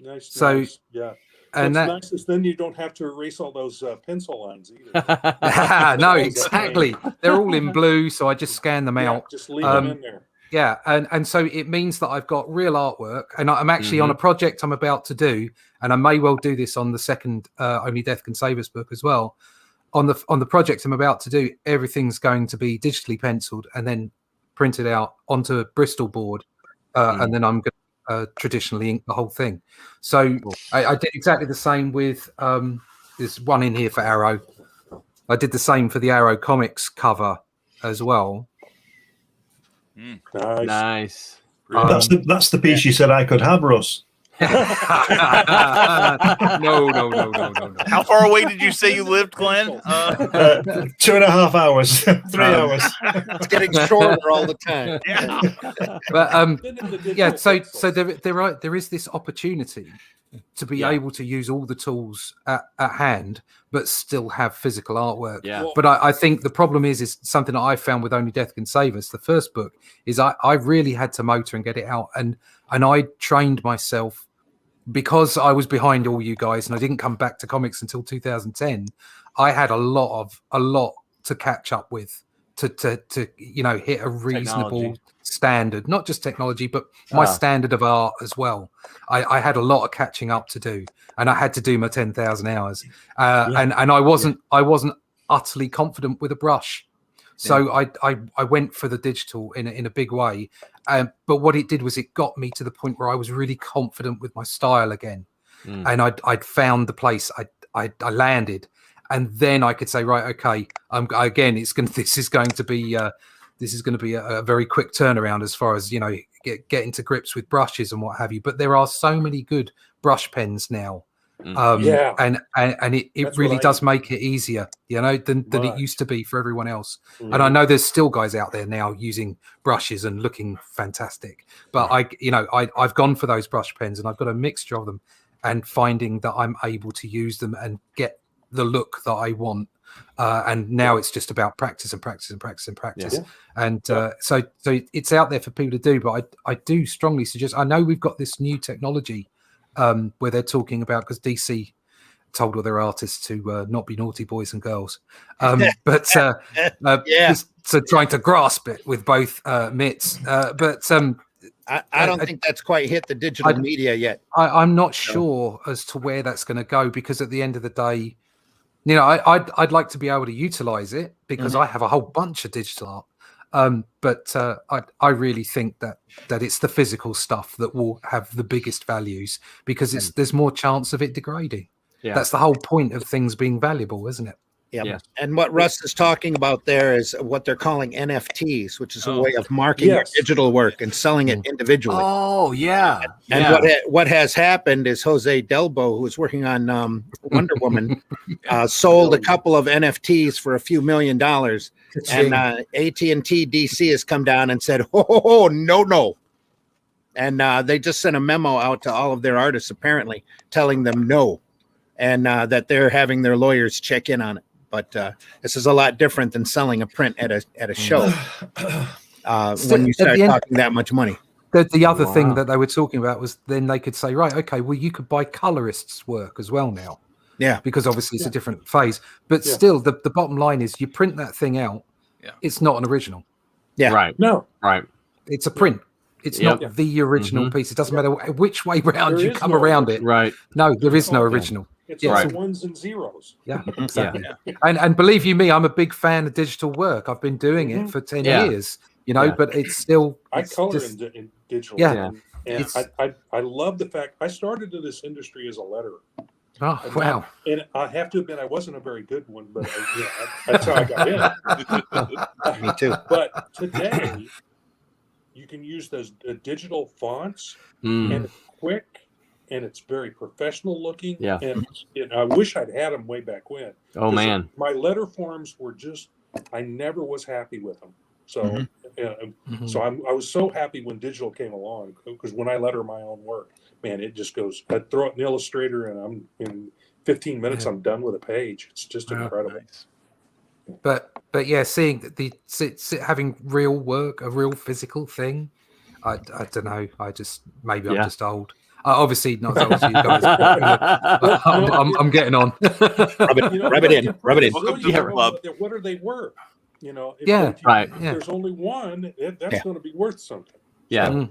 Nice. So- nice. Yeah. And What's that nice is then you don't have to erase all those pencil lines either. no, exactly. They're all in blue, so I just scan them Yeah, out. just leave them in there. Yeah, and so it means that I've got real artwork, and I'm actually on a project I'm about to do, and I may well do this on the second Only Death Can Save Us book as well. On the project I'm about to do, everything's going to be digitally penciled and then printed out onto a Bristol board, and then I'm going to traditionally ink the whole thing. So I did exactly the same with there's one in here for Arrow. I did the same for the Arrow comics cover as well. Nice. Nice. That's the piece you said I could have, Russ. No. How far away did you say you lived, Glenn? 2.5 hours, 3 hours. It's getting shorter all the time. Yeah. But yeah, so there is this opportunity to be able to use all the tools at hand, but still have physical artwork. Yeah. But I think the problem is something that I found with Only Death Can Save Us, the first book, is I really had to motor and get it out, and I trained myself because I was behind all you guys, and I didn't come back to comics until 2010. I had a lot to catch up with to hit a reasonable Technology. standard, not just technology, but my standard of art as well. I had a lot of catching up to do, and I had to do my 10,000 hours. And I wasn't utterly confident with a brush. So I went for the digital in a big way. But what it did was it got me to the point where I was really confident with my style again. And I'd found the place I landed. And then I could say, right, okay, this is going to be a very quick turnaround as far as getting to grips with brushes and what have you. But there are so many good brush pens now, and it really does make it easier, than it used to be for everyone else. And I know there's still guys out there now using brushes and looking fantastic. But I've gone for those brush pens, and I've got a mixture of them, and finding that I'm able to use them and get the look that I want, and now it's just about practice and practice and practice and practice. And so it's out there for people to do. But I do strongly suggest. I know we've got this new technology where they're talking about, because DC told all their artists to not be naughty boys and girls, but so trying to grasp it with both mitts. But I don't think that's quite hit the digital media yet. I'm not sure as to where that's going to go, because at the end of the day, I'd like to be able to utilize it, because I have a whole bunch of digital art. But I really think that it's the physical stuff that will have the biggest values, because there's more chance of it degrading. Yeah. That's the whole point of things being valuable, isn't it? Yep. Yes. And what Russ is talking about there is what they're calling NFTs, which is a way of marking your Yes. digital work and selling it individually. Oh yeah. And yeah. what has happened is Jose Delbo, who was working on Wonder Woman, sold a couple of NFTs for a few $1 million, and AT&T DC has come down and said, "Oh, no." And they just sent a memo out to all of their artists, apparently, telling them no, and that they're having their lawyers check in on it. But this is a lot different than selling a print at a show when you start talking that much money. The other thing that they were talking about was then they could say, right, okay, well, you could buy colorists' work as well now. Yeah. Because obviously it's a different phase. But still, the bottom line is you print that thing out. Yeah. It's not an original. Yeah. Right. No. Right. It's a print. It's not the original piece. It doesn't matter which way round you come around it. Right. No, there is no original. It's all ones and zeros. Yeah, exactly. And believe you me, I'm a big fan of digital work. I've been doing it for 10 years, but it's still... I color in digital. Yeah. And I love the fact I started in this industry as a letterer. Oh, wow. And I have to admit, I wasn't a very good one, but that's how I got in. Me too. But today, you can use those digital fonts, and it's quick, and it's very professional looking. Yeah. And I wish I'd had them way back when. Oh, man. My letter forms were I never was happy with them. So, I was so happy when digital came along, because when I letter my own work, man, it just goes. I throw it in Illustrator, and I'm in 15 minutes. I'm done with a page. It's just incredible. Nice. But yeah, seeing having real work, a real physical thing, I don't know. I'm just old. Obviously not as old as you guys. I'm getting on. Rub it in. Welcome to the club. What are they worth? If there's only one, that's going to be worth something. Yeah. So,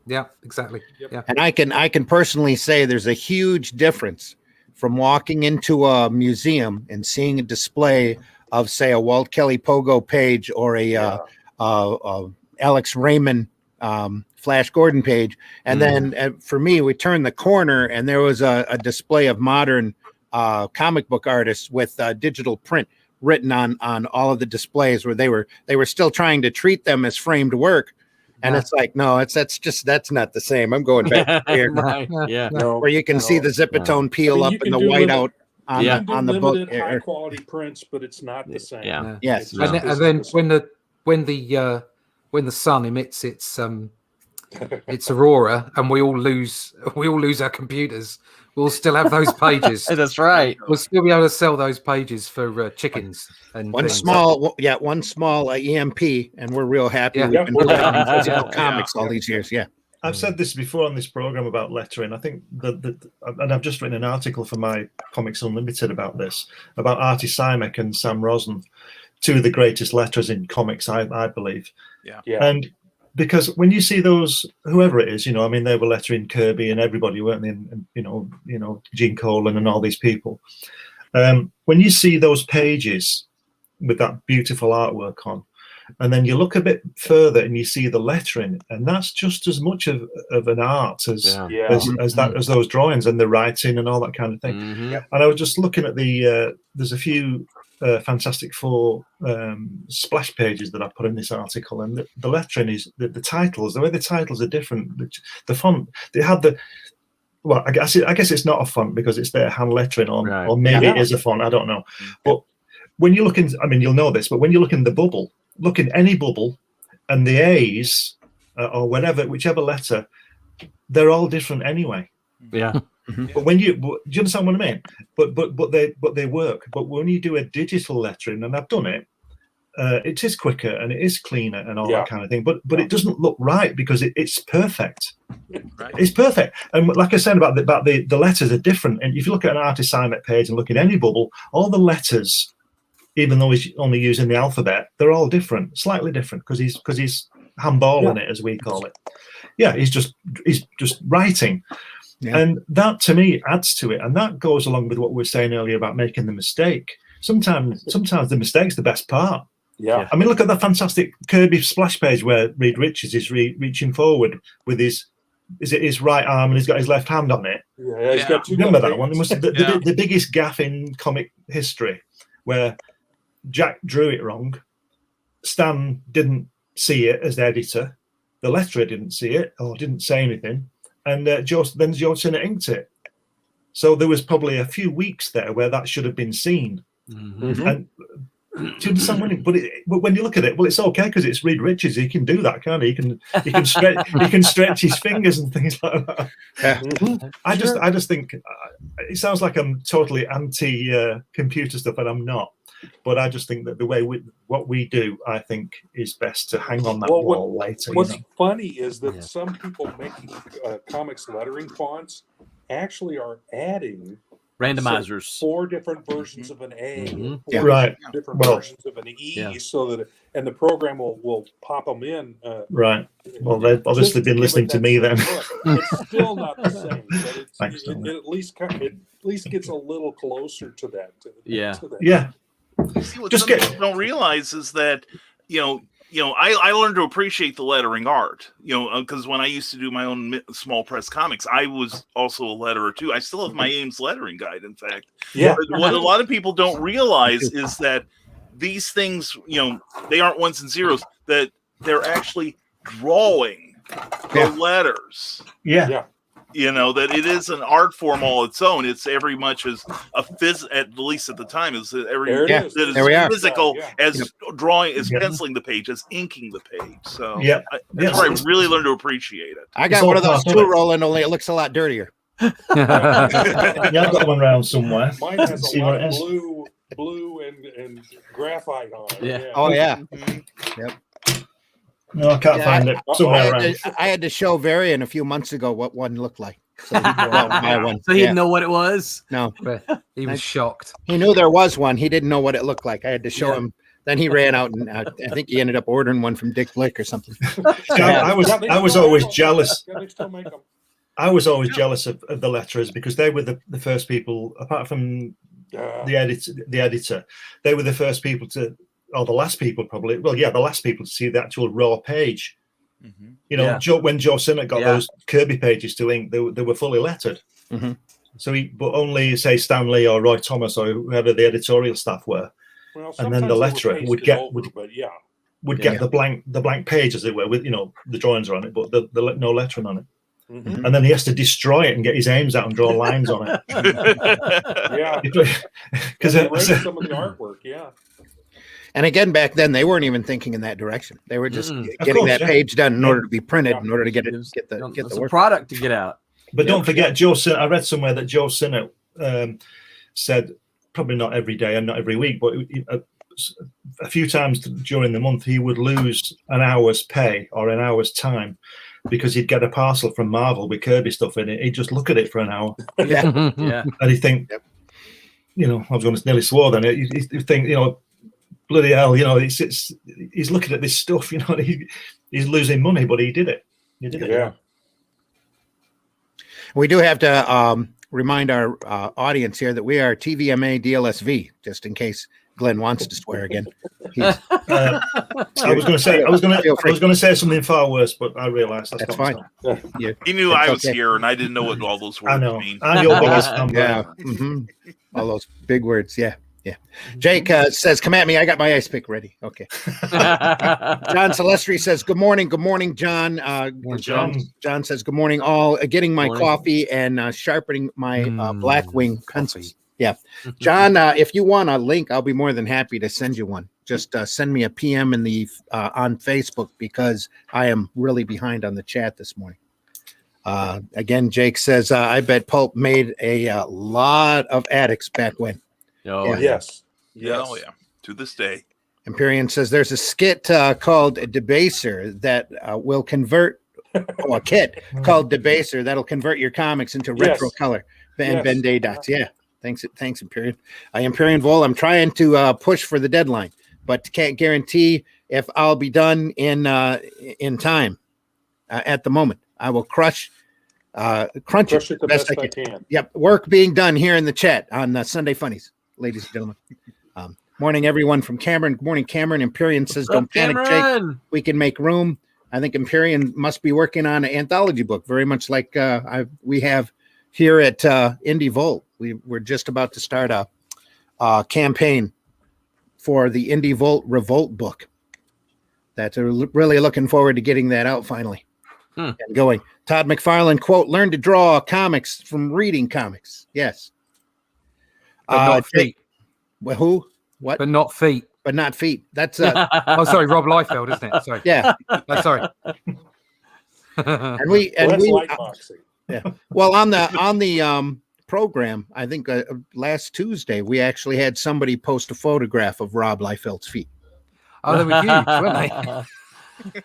yeah, exactly. Yep. Yeah. And I can personally say there's a huge difference from walking into a museum and seeing a display of, say, a Walt Kelly Pogo page or a Alex Raymond Flash Gordon page, and then for me, we turned the corner and there was a display of modern comic book artists with digital print written on all of the displays, where they were still trying to treat them as framed work. And it's like, no, that's not the same. I'm going back here. Right. Yeah. Where you can see the Zipatone peel up and the whiteout on the book. High quality prints, but it's not the same. Yeah. Yes. And then when the sun emits its aurora and we all lose our computers, we'll still have those pages. That's right. We'll still be able to sell those pages for chickens and one things. small EMP, and we're real happy. We've been collecting physical comics all these years. Yeah. I've said this before on this program about lettering. I think and I've just written an article for my Comics Unlimited about this, about Artie Simek and Sam Rosen, two of the greatest letterers in comics, I believe. Yeah. And because when you see those, whoever it is, they were lettering Kirby and everybody, weren't they? And Gene Colan and all these people. When you see those pages with that beautiful artwork on, and then you look a bit further and you see the lettering, and that's just as much of an art as those drawings and the writing and all that kind of thing. And I was just looking at there's a few Fantastic Four splash pages that I put in this article, and the lettering is the titles. The way the titles are different. The font, they have I guess it's not a font because it's their hand lettering on, or maybe it is a font. I don't know. But when you look in, you'll know this. But when you look in the bubble, look in any bubble, and the A's or whichever letter, they're all different anyway. Yeah. But do you understand what I mean? But they work. But when you do a digital lettering, and I've done it, it is quicker and it is cleaner and all that kind of thing. But it doesn't look right because it's perfect. Right. It's perfect. And like I said about the letters are different. And if you look at an Artie Simek page and look at any bubble, all the letters, even though he's only using the alphabet, they're all different, slightly different because he's handballing it, as we call it. Yeah, he's just writing. Yeah. And that to me adds to it, and that goes along with what we were saying earlier about making the mistake. Sometimes the mistake's the best part. Yeah. Look at that fantastic Kirby splash page where Reed Richards is reaching forward with his right arm and he's got his left hand on it. Yeah, he's got two. Remember that one? It was the biggest gaff in comic history. where Jack drew it wrong. Stan didn't see it as the editor. The letterer didn't see it or didn't say anything. And then Joe Sinnott inked it. So there was probably a few weeks there where that should have been seen. Mm-hmm. And do you understand but when you look at it, well, it's okay because it's Reed Richards. He can do that, can't he? He can stretch his fingers and things like that. Yeah. I just think it sounds like I'm totally anti computer stuff, and I'm not. But I just think that the way what we do, I think, is best to hang on that wall later. What's funny is that some people making comics lettering fonts actually are adding randomizers, 4 different versions of an A, right? Different versions of an E, so that and the program will pop them in. Right. Well, they've obviously been listening to me then. It's still not the same, but it at least gets a little closer to that. Yeah. See, what some people don't realize is that I learned to appreciate the lettering art. Because when I used to do my own small press comics, I was also a letterer too. I still have my Ames lettering guide, in fact. Yeah. But what a lot of people don't realize is that these things, they aren't ones and zeros. That they're actually drawing the letters. Yeah. That it is an art form all its own. It's every much as at least at the time, is physical as drawing, as penciling the page, as inking the page. So that's where I really learned to appreciate it. I got one of those too, Roland, only it looks a lot dirtier. I've got one around somewhere. Mine has a lot of blue and graphite on it. Yeah. Oh yeah. Mm-hmm. Yep. No, I can't find it. Somewhere around. I had to show Varian a few months ago what one looked like. So he could go out and buy one. So he didn't know what it was. No, He was shocked. he knew there was one. He didn't know what it looked like. I had to show him. Then he ran out and I think he ended up ordering one from Dick Blick or something. I was always jealous. Yeah, they still make them. I was always jealous of the letterers because they were the first people, apart from the editor, they were the first people or the last people probably. Well, the last people to see the actual raw page. Mm-hmm. When Joe Sinnott got those Kirby pages to ink, they were fully lettered. Mm-hmm. So but only say Stan Lee or Roy Thomas or whoever the editorial staff were, and then the letterer would get the blank page, as it were, with the drawings are on it, but the no lettering on it. Mm-hmm. And then he has to destroy it and get his aims out and draw lines on it. Because some of the artwork, And again, back then they weren't even thinking in that direction. They were just getting that page done in order to be printed, in order to get the work product to get out. But don't forget, Joe Sinnott. I read somewhere that Joe Sinnott said, probably not every day and not every week, but a few times during the month he would lose an hour's pay or an hour's time because he'd get a parcel from Marvel with Kirby stuff in it. He'd just look at it for an hour, and he'd think, I was going to nearly swore then. He'd think, bloody hell, he's looking at this stuff, he's losing money, but he did it. Yeah. We do have to remind our audience here that we are TVMA DLSV, just in case Glenn wants to swear again. I was going to say something far worse, but I realized that's fine. He knew I was here, and I didn't know what all those words mean. I'm your biggest number. Yeah. Mm-hmm. All those big words. Yeah. Jake says, "Come at me. I got my ice pick ready." Okay. John Celestri says, "Good morning. Good morning, John." John says, "Good morning, all. Getting my coffee and sharpening my Blackwing pencils." Yeah. John, if you want a link, I'll be more than happy to send you one. Just send me a PM in the on Facebook because I am really behind on the chat this morning. Again, Jake says, "I bet Pulp made a lot of addicts back when." Oh, yes. Oh, yeah. To this day. Empyrean says there's a skit called Debaser that will convert, a kit called Debaser that'll convert your comics into retro color and Ben-Day dots. Yeah. Thanks, Empyrean. Empyrean Vol, I'm trying to push for the deadline, but can't guarantee if I'll be done in time. At the moment, I will crunch it the best I can. Yep. Work being done here in the chat on Sunday Funnies. Ladies and gentlemen. Morning, everyone from Cameron. Good morning, Cameron. Empyrean says, "Don't panic, Jake. We can make room." I think Empyrean must be working on an anthology book, very much like we have here at Indie Volt. We're just about to start a campaign for the Indie Volt Revolt book. That's really looking forward to getting that out finally. And going. Todd McFarlane, quote, learn to draw comics from reading comics. Yes. But not feet. Who? What? But not feet. But not feet. That's oh, sorry, Rob Liefeld, isn't it? Sorry. Yeah. Sorry. and we yeah. Well, on the program, I think last Tuesday we actually had somebody post a photograph of Rob Liefeld's feet. Oh, they were huge, weren't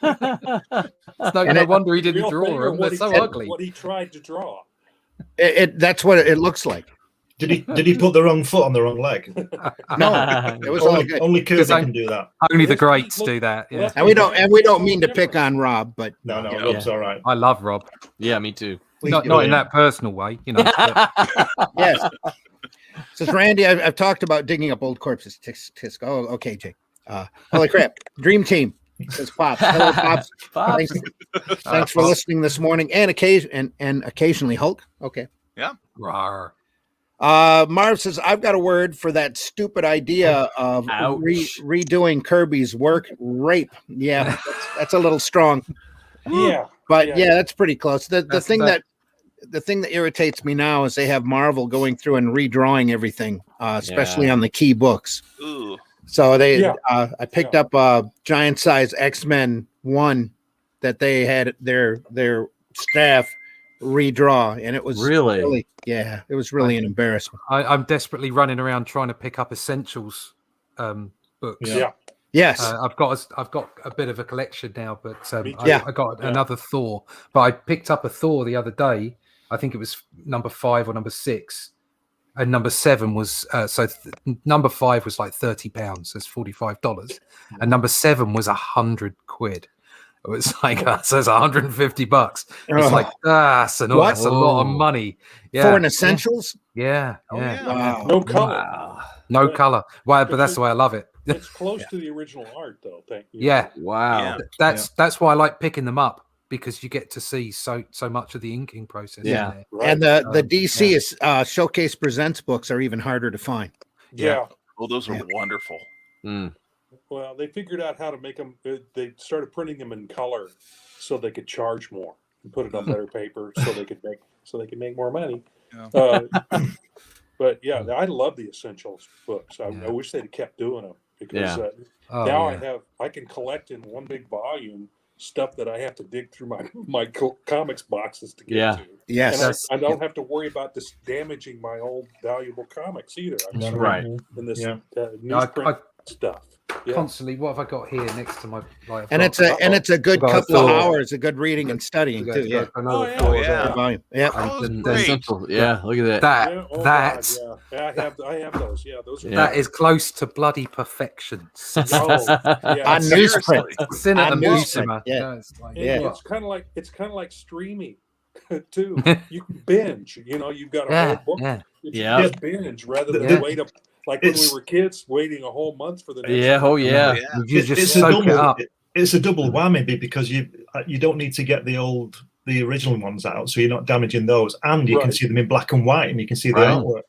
they? No wonder he didn't draw them. They're so ugly. What he tried to draw. That's what it looks like. Did he put the wrong foot on the wrong leg? No, it was only Kirby can do that. Only the greats do that. Yeah. And we don't mean to pick on Rob, but no, Rob's all right. I love Rob. Yeah, me too. Not in that personal way, you know. Yes. Says Randy, I've talked about digging up old corpses. Tisk. Oh, okay, Jake. Holy crap! Dream Team. Says Pops. Hello, Pops. Thanks for listening this morning, and occasionally Hulk. Okay. Yeah. Rawr. Marv says, I've got a word for that stupid idea of redoing Kirby's work. Rape. Yeah, that's a little strong. Yeah. But yeah, that's pretty close. The thing that irritates me now is they have Marvel going through and redrawing everything, especially on the key books. Ooh. So I picked up a giant size X-Men 1 that they had their staff redraw, and it was really it was really an embarrassment. I'm desperately running around trying to pick up Essentials books. Yes, I've got a bit of a collection now, but I got another Thor. But I picked up a Thor the other day. I think it was number 5 or number 6, and number 7 was number 5 was like £30. That's $45, and number 7 was £100. It was like so it's $150. It's like that's a lot of money. Yeah, for an Essentials. Yeah. Wow. No color. No color. Well, but that's the way I love it. It's close to the original art, though. Thank you. Yeah. Wow. That's why I like picking them up, because you get to see so much of the inking process. Yeah. Right. And the DC is Showcase Presents books are even harder to find. Yeah. Oh, those are wonderful. Well, they figured out how to make them. They started printing them in color, so they could charge more and put it on better paper, so they could make more money. Yeah. But yeah, I love the Essentials books. I wish they'd kept doing them, because I can collect in one big volume stuff that I have to dig through my comics boxes to get to. Yes, and I don't have to worry about this damaging my old valuable comics either. I'm right in this newsprint stuff. Constantly, what have I got here next to my life? And it's a good couple of hours of good reading and studying too. Yeah. Volume. Yeah. Look at that. I have those. Yeah, those. That is close to bloody perfection. On newsprint. It's kind of like streaming too. You can binge. You've got a whole book. You just binge rather than wait up. Like when we were kids, waiting a whole month for the next one. You just soak it up. It's a double whammy, because you don't need to get the original ones out, so you're not damaging those, and you can see them in black and white, and you can see the artwork.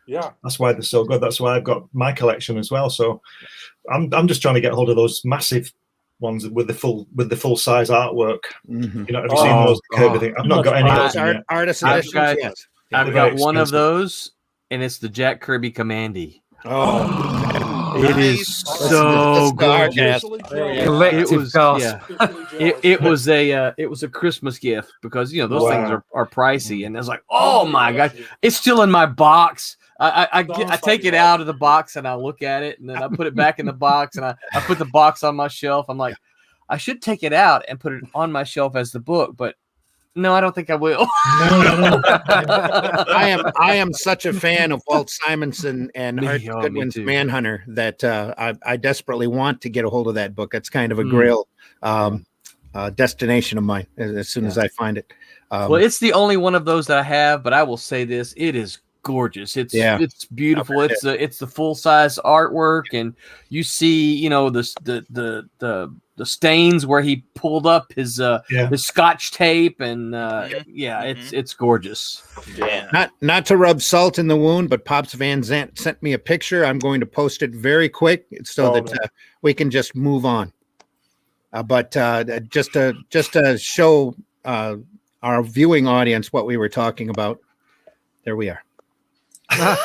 Yeah, that's why they're so good. That's why I've got my collection as well. So I'm just trying to get hold of those massive ones with the full size artwork. Mm-hmm. Have you seen those Kirby things? I've not got any of those artist editions. I've got one of those, and it's the Jack Kirby Commandy. It is so gorgeous. It was a Christmas gift, because those things are pricey, and it's like, oh my gosh, it's still in my box. I take it out of the box and I look at it, and then I put it back in the box, and I put the box on my shelf. I'm like, I should take it out and put it on my shelf as the book, but no, I don't think I will. No. I am such a fan of Walt Simonson and Art Goodwin's Manhunter that I desperately want to get a hold of that book. It's kind of a grail destination of mine as soon as I find it. Well, it's the only one of those that I have, but I will say this: it is gorgeous. It's beautiful. It's the full size artwork, and you see, the stains where he pulled up his Scotch tape, and it's gorgeous. Yeah. Not to rub salt in the wound, but Pops Van Zant sent me a picture. I'm going to post it very quick so that we can just move on. But just to show our viewing audience what we were talking about, there we are. Oh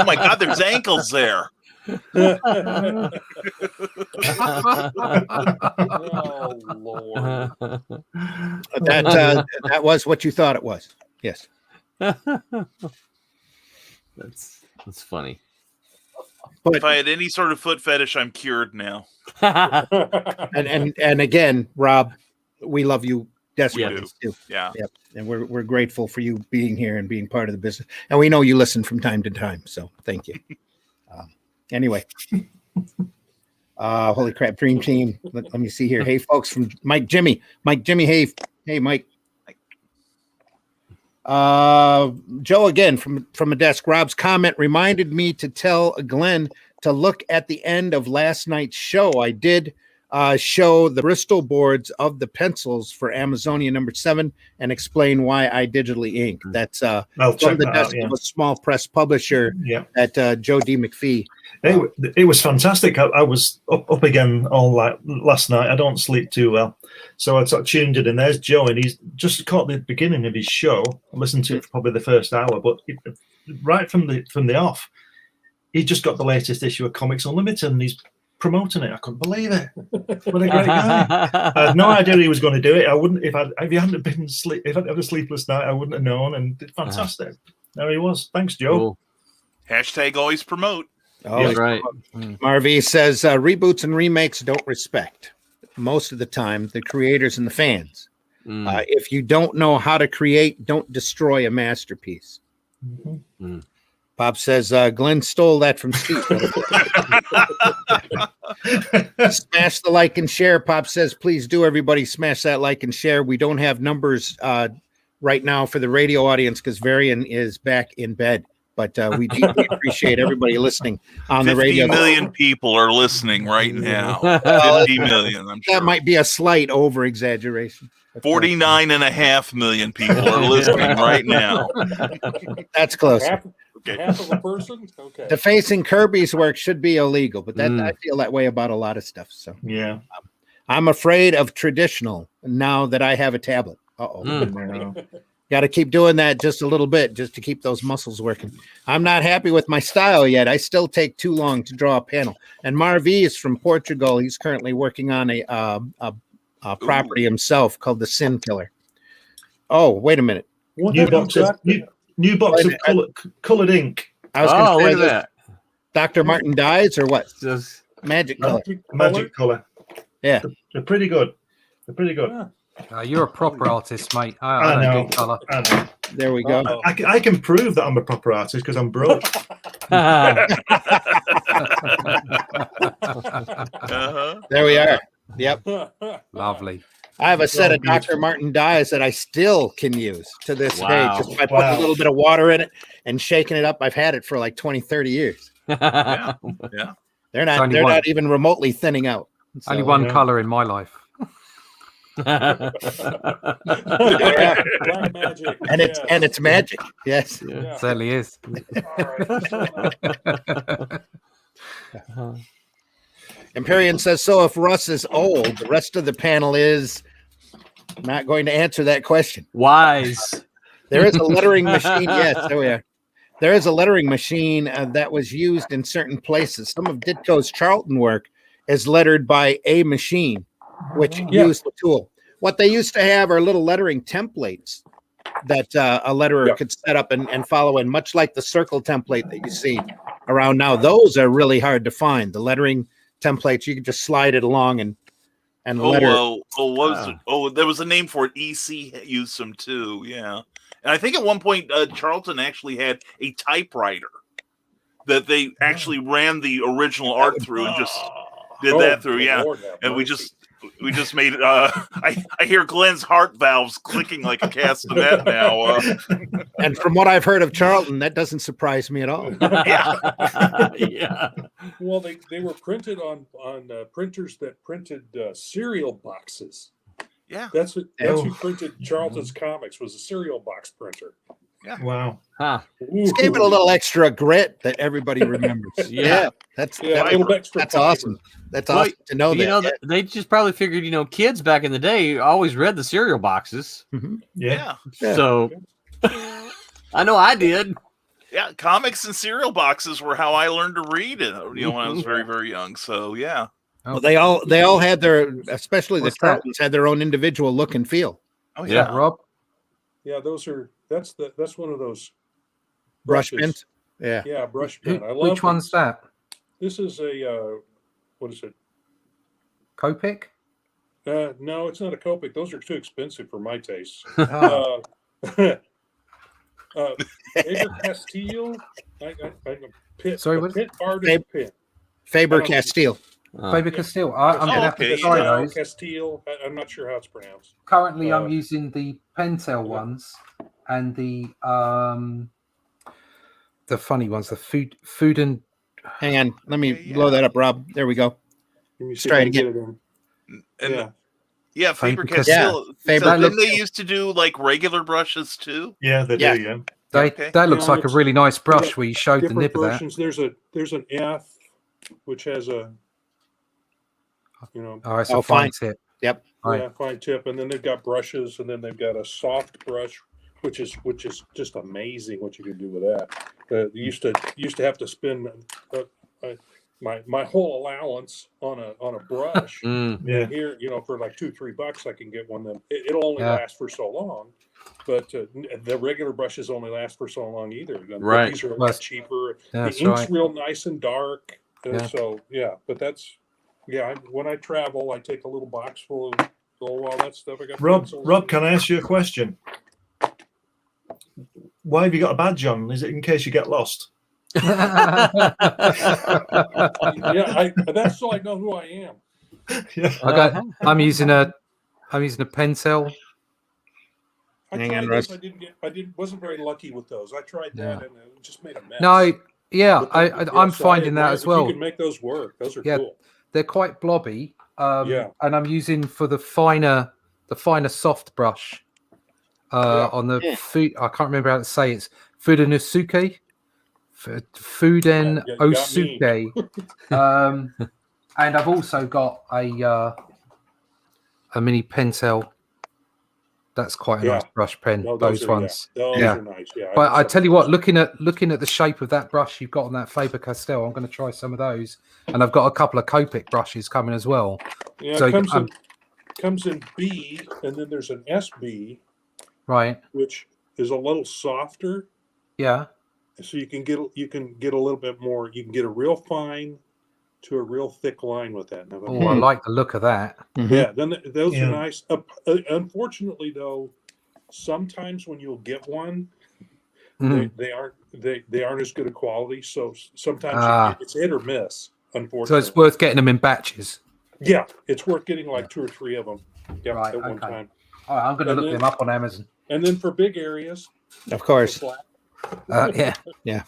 my God, there's ankles there. Oh Lord. That was what you thought it was. Yes. That's funny. But, if I had any sort of foot fetish, I'm cured now. and again, Rob, we love you desperately too. Yeah. Yep. And we're grateful for you being here and being part of the business. And we know you listen from time to time, so thank you. Anyway, holy crap, Dream Team. Let me see here. Hey, folks, from Mike Jimmy. Hey, Mike. Joe again from a desk. Rob's comment reminded me to tell Glenn to look at the end of last night's show. I did show the Bristol boards of the pencils for Amazonia #7 and explain why I digitally ink. That's from the desk of a small press publisher at Joe D. McPhee. It was fantastic. I was up again all last night. I don't sleep too well, so I sort of tuned it in. There's Joe, and he's just caught the beginning of his show. I listened to it for probably the first hour, but right from the off, he just got the latest issue of Comics Unlimited, and he's promoting it. I couldn't believe it. What a great guy! I had no idea he was going to do it. I wouldn't if you hadn't been if I'd had a sleepless night, I wouldn't have known. And it's fantastic. There he was. Thanks, Joe. Cool. Hashtag always promote. Oh, that's right. Marv says reboots and remakes don't respect most of the time the creators and the fans. If you don't know how to create, don't destroy a masterpiece. Pop says Glenn stole that from Steve. Smash the like and share. Pop says, please do, everybody, smash that like and share. We don't have numbers right now for the radio audience because Varian is back in bed. But we deeply appreciate everybody listening on the radio. 50 million people are listening right now. 50 million, I'm sure. That might be a slight over-exaggeration. 49.5 million people are listening right now. That's close. Half of a person? Okay. Defacing Kirby's work should be illegal, but I feel that way about a lot of stuff. So yeah, I'm afraid of traditional now that I have a tablet. Got to keep doing that just a little bit just to keep those muscles working. I'm not happy with my style yet. I still take too long to draw a panel. And Marvi is from Portugal. He's currently working on a property himself called The Sin Killer. Oh, wait a minute. New box of colored ink. I was going to say, look at that. Dr. Martin Dies or what? Just Magic color. Magic color. Yeah. They're pretty good. Yeah. You're a proper artist, mate. I know. don't do colour. I know. There we go. I can prove that I'm a proper artist because I'm broke. There we are. Yep. Lovely. I have a set of Dr. Martin Dies that I still can use to this day. Just by putting a little bit of water in it and shaking it up. I've had it for like 20, 30 years. Yeah. They're not even remotely thinning out. So, Only one colour in my life. Black magic. And it's magic. Yes. It certainly is. Empyrean says, so if Russ is old, the rest of the panel is not going to answer that question. Wise. There is a lettering machine. Yes, there we are. There is a lettering machine that was used in certain places. Some of Ditko's Charlton work is lettered by a machine, which used the tool. What they used to have are little lettering templates that a letterer could set up and follow in, much like the circle template that you see around now. Those are really hard to find. The lettering templates, you can just slide it along and letter. What was it? Oh, there was a name for it. EC used them too. Yeah. And I think at one point, Charlton actually had a typewriter that they actually ran the original art through and just did that through. Yeah. And we just We just made. I hear Glenn's heart valves clicking like a castanet now. And from what I've heard of Charlton, that doesn't surprise me at all. Yeah. Well, they were printed on printers that printed cereal boxes. Yeah. That's who printed Charlton's comics, was a cereal box printer. Yeah. Wow. Huh. Just gave it a little extra grit that everybody remembers. Yeah. That's a little extra that's fiber. awesome. That's awesome to know that. You know, they just probably figured, kids back in the day always read the cereal boxes. Yeah. So I know I did. Yeah, comics and cereal boxes were how I learned to read it, when I was very, very young. So yeah. Well, they all had their, especially the Charltons, had their own individual look and feel. Oh yeah, Rob. Yeah, that's one of those Brush brushes. pens. Yeah. Yeah, brush pen. I love Which one's that? This is a what is it? Copic? No, it's not a Copic. Those are too expensive for my taste. Oh. Faber-Castell. Sorry, what is Pit artist pen. Faber-Castell. Faber-Castell. I'm going to have to try those. Castile. I'm not sure how it's pronounced. Currently, I'm using the Pentel ones and the funny ones, the food and. Hang on, let me blow that up, Rob. There we go. Let's try it again. Yeah, Faber-Castell. Faber. So didn't they used to do like regular brushes too? Yeah, they do. Yeah. That looks like a really nice brush where you showed the nib of that. There's an F, which has a, Oh, it's a fine tip. Yep. Yeah, fine tip, and then they've got brushes, and then they've got a soft brush, which is just amazing what you can do with that. You used to have to spend my whole allowance on a brush. Yeah. Here, for like $2-3, I can get one. It'll only last for so long, but the regular brushes only last for so long either. Right. These are a lot cheaper. That's the ink's right. real nice and dark. So but that's when I travel, I take a little box full of all that stuff. I got Rob, can I ask you a question? Why have you got a badge on? Is it in case you get lost? that's so I know who I am. Yeah. I'm using a Pentel. I Hang tried on, those. Russ. Wasn't very lucky with those. I tried that and it just made a mess. No, But I'm finding that as well. You can make those work. Those are cool. They're quite blobby. And I'm using for the finer soft brush on the food. I can't remember how to say it. It's Fudenosuke. Fuden Osuke. And I've also got a mini Pentel. That's quite a nice brush pen. No, those ones. Those are nice. Yeah. But I tell you what, looking at the shape of that brush you've got on that Faber-Castell, I'm going to try some of those. And I've got a couple of Copic brushes coming as well. Yeah, so it comes in B, and then there's an SB, right, which is a little softer. Yeah. So you can get a little bit more. You can get a real fine to a real thick line with that. I like the look of that. Yeah, then those are nice. Unfortunately, though, sometimes when you'll get one, they aren't as good a quality. So sometimes it's hit or miss. Unfortunately, so it's worth getting them in batches. Yeah, it's worth getting like 2 or 3 of them. Right, at one time. All right, I'm going to look them up on Amazon. And then for big areas, of course. Yeah.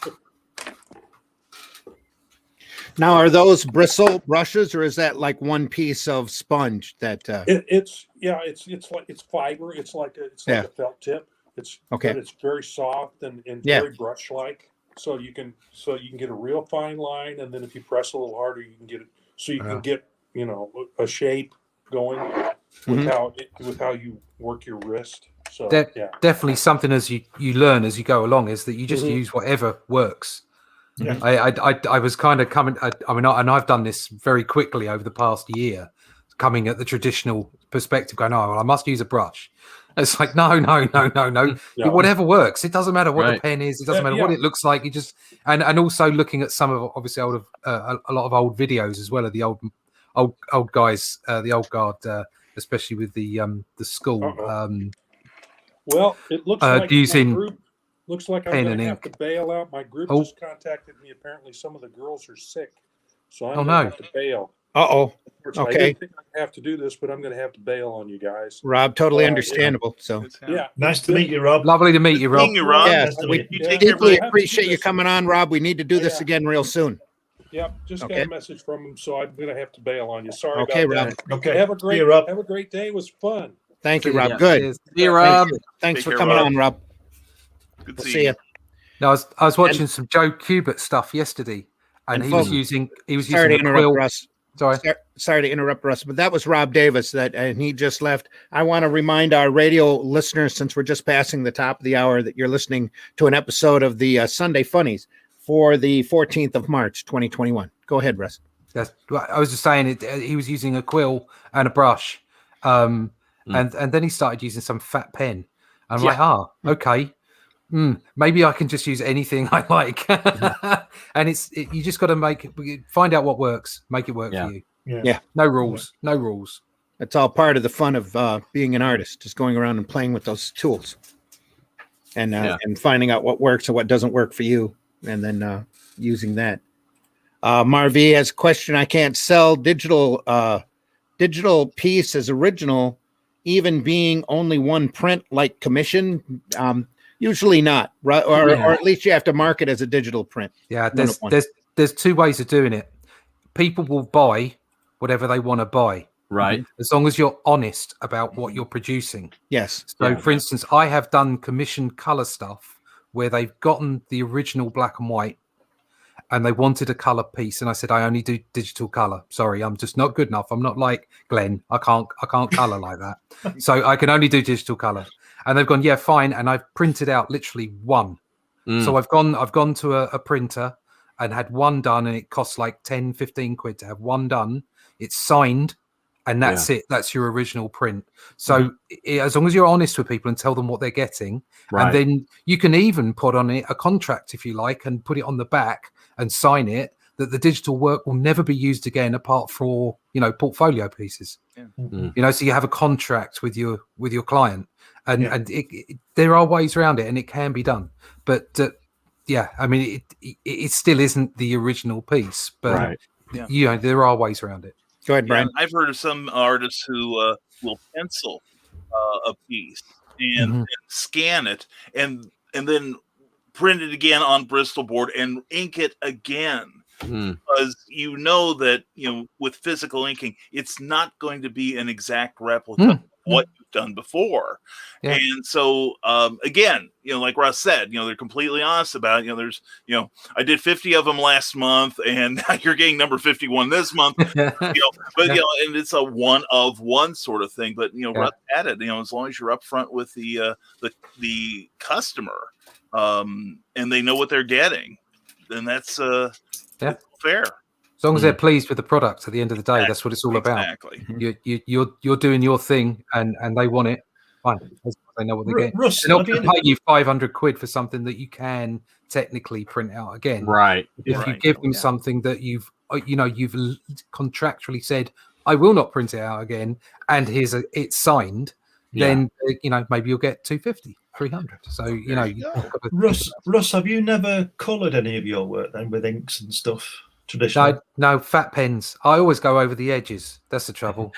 Now, are those bristle brushes, or is that like one piece of sponge that? It's like it's fiber. It's like a felt tip. It's okay. But it's very soft and very brush like. So you can get a real fine line, and then if you press a little harder, you can get it. So you can get a shape going with how you work your wrist. So definitely something as you learn as you go along is that you just use whatever works. Yeah. I was kind of coming. And I've done this very quickly over the past year, coming at the traditional perspective, going, "Oh, well, I must use a brush." It's like, no. Whatever works. It doesn't matter what the pen is. It doesn't matter what it looks like. You just and also looking at some of obviously a lot of old videos as well of the old guys, the old guard, especially with the school. Well, it looks like using. My group looks like I'm going to have to bail out. My group just contacted me. Apparently, some of the girls are sick, so I'm going to have to bail. Uh-oh. I Okay. didn't think I'd have to do this, but I'm going to have to bail on you guys. Rob, totally understandable. So Yeah. Nice to meet you, Rob. Lovely to meet you, Rob. Seeing you, Rob. yes, Nice to we meet You take care, deeply buddy. appreciate you coming on, Rob. We need to do this Yeah. again real soon. Yep, just Okay. got a message from him, so I'm going to have to bail on you. Sorry Okay, about Rob. that. Okay. Have a See you, Rob. great day. It was fun. Thank you, See Rob. ya. Good. Cheers. See you, Rob. Thanks Take for care, coming Rob. on, Rob. Good We'll to see you. No, I was watching some Joe Kubert stuff yesterday, and And he was folks, using Sorry to a interrupt, quill. Russ. Sorry. Sorry to interrupt, Russ, but that was Rob Davis, and he just left. I want to remind our radio listeners, since we're just passing the top of the hour, that you're listening to an episode of the Sunday Funnies for the 14th of March, 2021. Go ahead, Russ. I was just saying he was using a quill and a brush, and then he started using some fat pen. I'm like, okay. Maybe I can just use anything I like. And you just got to find out what works, make it work for you. Yeah. No rules. No rules. It's all part of the fun of being an artist, just going around and playing with those tools and finding out what works and what doesn't work for you, and then using that. Marv has a question. I can't sell digital piece as original, even being only one print, like commission. Usually not, right? Or at least you have to mark it as a digital print. Yeah, there's two ways of doing it. People will buy whatever they want to buy, Right. as long as you're honest about what you're producing. Yes. So, for instance, I have done commission color stuff where they've gotten the original black and white, and they wanted a color piece, and I said, I only do digital color. Sorry, I'm just not good enough. I'm not like Glenn. I can't color like that. So I can only do digital color. And they've gone, yeah, fine. And I've printed out literally one. So I've gone to a printer and had one done, and it costs like 10, 15 quid to have one done. It's signed, and that's it. That's your original print. So as long as you're honest with people and tell them what they're getting, and then you can even put on it a contract if you like, and put it on the back and sign it that the digital work will never be used again apart for portfolio pieces. So you have a contract with your client, and there are ways around it, and it can be done. But I mean, it still isn't the original piece, but there are ways around it. Go ahead, Brian. I've heard of some artists who will pencil a piece and scan it and then print it again on Bristol board and ink it again. Because that with physical inking, it's not going to be an exact replica of what you've done before. And so again, like Russ said, they're completely honest about it. There's I did 50 of them last month, and you're getting number 51 this month. And it's a one of one sort of thing. But Russ added, as long as you're upfront with the customer, and they know what they're getting, then that's fair. As long as they're pleased with the product at the end of the day, that's what it's all about. Exactly. You're doing your thing, and they want it. Fine. They know what they're getting. Russ, they're not going to pay you 500 quid for something that you can technically print out again. Right. If you give them something that you've contractually said, I will not print it out again, and it's signed, then maybe you'll get 250, 300. So Russ, have you never coloured any of your work then with inks and stuff? Traditionally? No, fat pens. I always go over the edges. That's the trouble.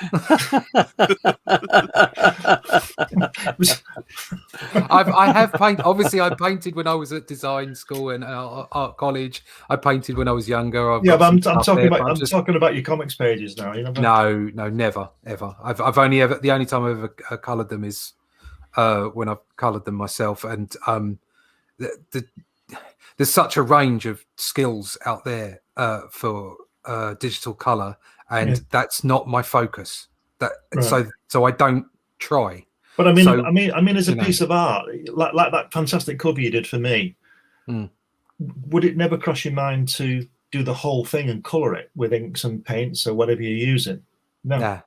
I have painted. Obviously, I painted when I was at design school and art college. I painted when I was younger. But I'm talking about your comics pages now. No, never, ever. I've only ever, the only time I've ever coloured them is when I've coloured them myself, and there's such a range of skills out there for digital color, and that's not my focus. So I don't try. But I mean, as a piece of art, like that fantastic cover you did for me, would it never cross your mind to do the whole thing and color it with inks and paints or whatever you're using? No,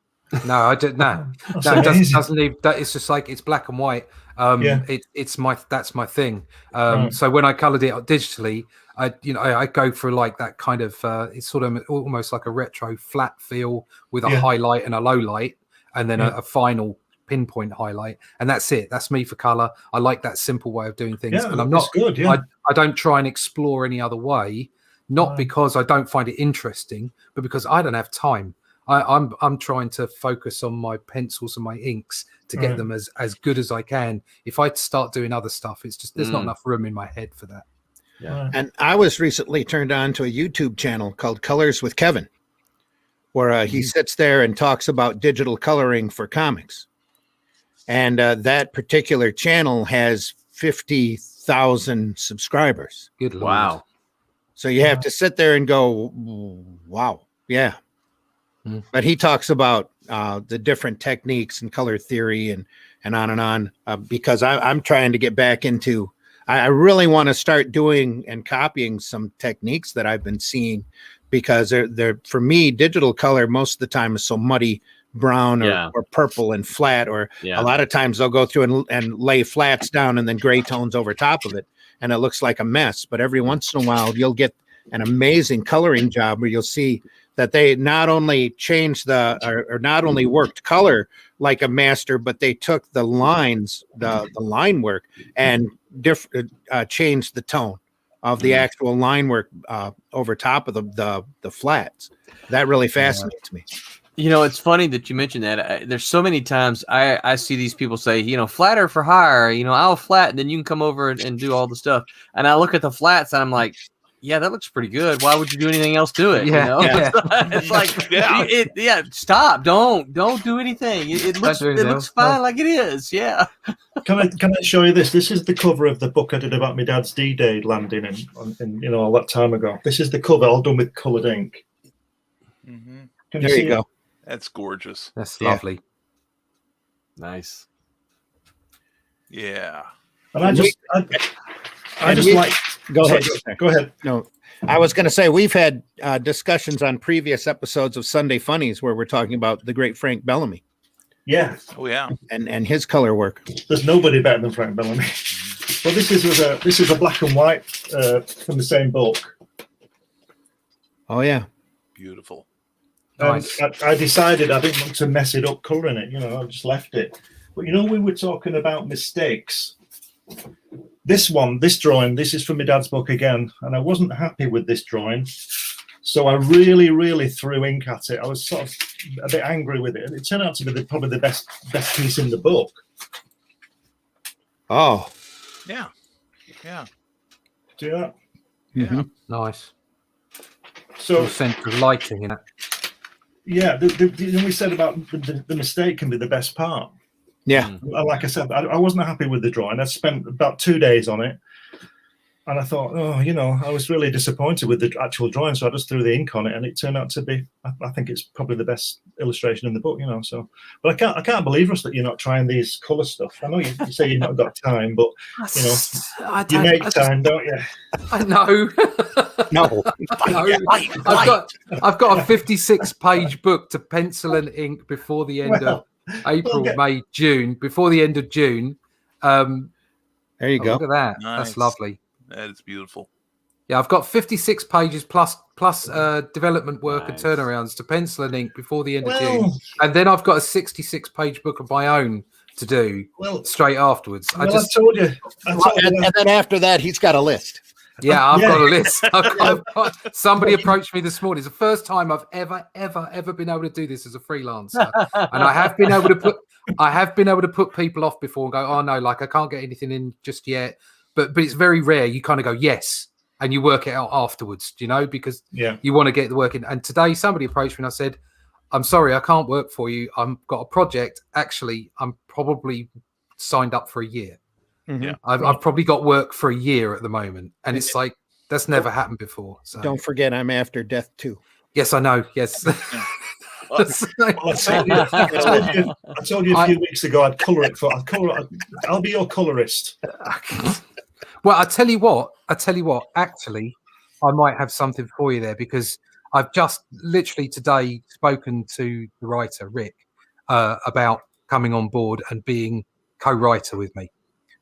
I don't. No, it doesn't even. It's just like it's black and white. That's my thing. So when I colored it digitally, I go for like that kind of it's sort of almost like a retro flat feel with a highlight and a low light, and then a final pinpoint highlight, and that's it. That's me for color. I like that simple way of doing things, and I'm not good. I don't try and explore any other way. not because I don't find it interesting, but because I don't have time. I'm trying to focus on my pencils and my inks to get them as good as I can. If I start doing other stuff, it's just there's not enough room in my head for that. Yeah. And I was recently turned on to a YouTube channel called Colors with Kevin, where he sits there and talks about digital coloring for comics. And that particular channel has 50,000 subscribers. Good Lord. Wow. So you have to sit there and go, wow, yeah. But he talks about the different techniques and color theory and on, because I'm trying to get back into, I really want to start doing and copying some techniques that I've been seeing, because they're for me, digital color most of the time is so muddy, brown or purple and flat, or a lot of times they'll go through and lay flats down and then gray tones over top of it, and it looks like a mess. But every once in a while you'll get an amazing coloring job where you'll see that they not only changed or not only worked color like a master, but they took the lines, the line work, and changed the tone of the actual line work over top of the flats. That really fascinates me. You know, it's funny that you mentioned that. There's so many times I see these people say, you know, flatter for hire, you know, I'll flatten, then you can come over and do all the stuff. And I look at the flats and I'm like, yeah, that looks pretty good. Why would you do anything else to it? Yeah, you know? It's like, stop. Don't do anything. It looks fine like it is. Yeah. Can I show you this? This is the cover of the book I did about my dad's D-Day landing in you know, all that time ago. This is the cover, all done with coloured ink. Mm-hmm. There you go. That's gorgeous. That's lovely. Nice. Yeah. And I just like. Go ahead. Go ahead. No, I was going to say we've had discussions on previous episodes of Sunday Funnies where we're talking about the great Frank Bellamy. Yeah. Oh yeah. And his color work. There's nobody better than Frank Bellamy. Well, this is a black and white from the same book. Oh yeah. Beautiful. Nice. I decided I didn't want to mess it up colouring it. You know, I just left it. But you know, we were talking about mistakes. This drawing, this is from my dad's book again, and I wasn't happy with this drawing, so I really, really threw ink at it. I was sort of a bit angry with it, and it turned out to be probably the best piece in the book. Oh, yeah, yeah. Do that? Yeah, nice. So sense of lighting in it. Yeah, we said about the mistake can be the best part. Yeah. Like I said, I wasn't happy with the drawing. I spent about 2 days on it. And I thought, oh, you know, I was really disappointed with the actual drawing. So I just threw the ink on it, and it turned out to be, I think it's probably the best illustration in the book, you know. So, but I can't believe, Russ, that you're not trying these colour stuff. I know you say you've not got time, but, you know, you make time, don't you? I know. No. I've got a 56-page book to pencil and ink before the end of April, May, June. Before the end of June. There you go. Look at that. Nice. That's lovely. That is beautiful. Yeah, I've got 56 pages plus development work and turnarounds to pencil and ink before the end of June. And then I've got a 66-page book of my own to do straight afterwards. I told you. And then after that, he's got a list. Yeah, I've got a list. Somebody approached me this morning. It's the first time I've ever been able to do this as a freelancer, and I have been able to put people off before and go, oh no, like I can't get anything in just yet. But it's very rare. You kind of go yes, and you work it out afterwards, you know, because you want to get the work in. And today somebody approached me and I said, I'm sorry, I can't work for you. I've got a project. Actually, I'm probably signed up for a year. Mm-hmm. Yeah, I've probably got work for a year at the moment, and it's like that's never happened before. So don't forget, I'm after death too. Yes, I know. Yes. I told you a few weeks ago I'd colour it I'll be your colorist. Well, I tell you what. Actually, I might have something for you there, because I've just literally today spoken to the writer Rick about coming on board and being co-writer with me.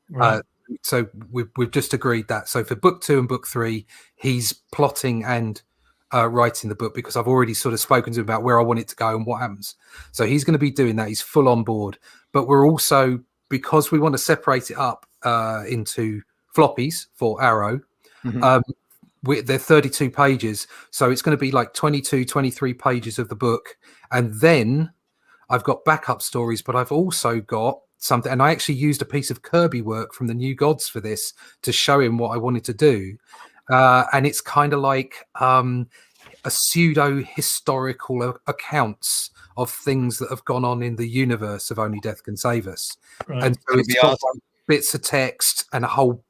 Right. So we've just agreed that. So for book 2 and book 3, he's plotting and writing the book, because I've already sort of spoken to him about where I want it to go and what happens. So he's going to be doing that. He's full on board. But we're also, because we want to separate it up into floppies for Arrow, they're 32 pages, so it's going to be like 22, 23 pages of the book, and then I've got backup stories, but I've also got something, and I actually used a piece of Kirby work from the New Gods for this to show him what I wanted to do, and it's kind of like a pseudo historical accounts of things that have gone on in the universe of Only Death Can Save Us, and so it's got like bits of text and a whole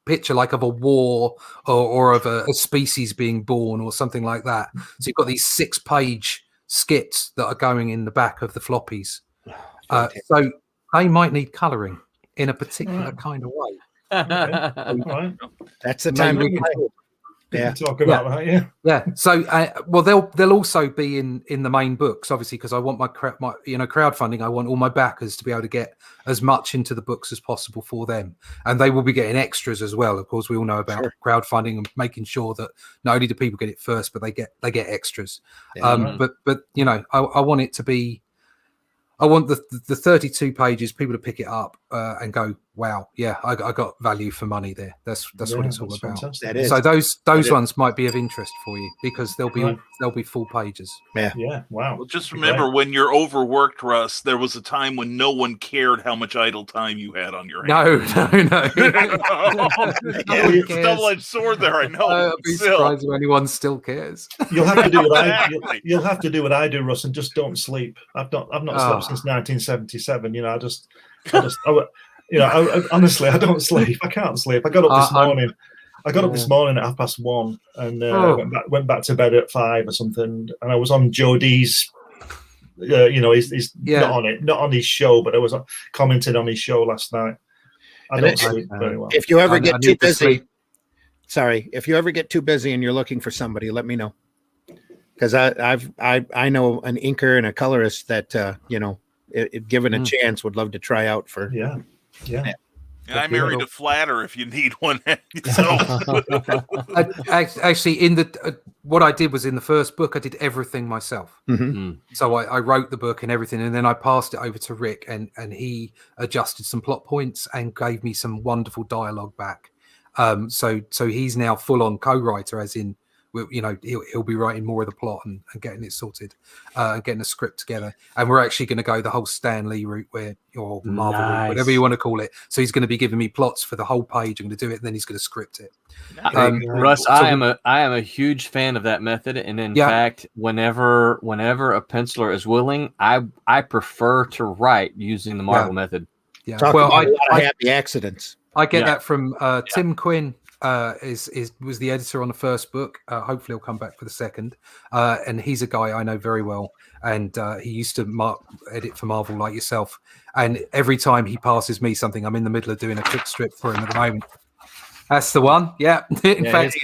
picture like of a war or of a species being born or something like that. So you've got these 6-page skits that are going in the back of the floppies. So they might need colouring in a particular kind of way. Right. That's the time to Talk about that. Yeah. So, well, they'll also be in the main books, obviously, because I want my crowdfunding. I want all my backers to be able to get as much into the books as possible for them, and they will be getting extras as well. Of course, we all know about crowdfunding and making sure that not only do people get it first, but they get extras. But you know, I want it to be. I want the 32 pages, people to pick it up and go, wow, yeah, I got value for money there. That's what it's all about. That is. So those ones might be of interest for you because they'll be full pages. Yeah. Wow. Well, just remember when you're overworked, Russ, there was a time when no one cared how much idle time you had on your hands. No. It's a double-edged sword there. I know. I'd be surprised if anyone still cares. You'll have to do what you'll have to do what I do, Russ, and just don't sleep. I've not slept since 1977. You know, honestly, I don't sleep. I can't sleep. I got up this morning. I got up this morning at 1:30 and went back to bed at 5 or something. And I was on Joe D's. He's not on his show, but I was commenting on his show last night. I don't sleep very well. If you ever get too busy, if you ever get too busy and you're looking for somebody, let me know. Because I know an inker and a colorist that if given a chance, would love to try out for. Yeah. And I married a flatter if you need one. So. Actually, in what I did was in the first book, I did everything myself. Mm-hmm. So I wrote the book and everything, and then I passed it over to Rick, and he adjusted some plot points and gave me some wonderful dialogue back. So he's now full on co-writer, as in, he'll be writing more of the plot and getting it sorted, and getting a script together. And we're actually going to go the whole Stan Lee route, or Marvel route, whatever you want to call it. So he's going to be giving me plots for the whole page. I'm going to do it, and then he's going to script it. Russ, I am a huge fan of that method, and in fact, whenever a penciler is willing, I prefer to write using the Marvel method. Yeah, Talk about a lot of happy accidents. I get that from Tim Quinn. Was the editor on the first book. Hopefully he'll come back for the second. And he's a guy I know very well. And he used to edit for Marvel like yourself. And every time he passes me something, I'm in the middle of doing a quick strip for him at the moment. That's the one. Yeah. In fact,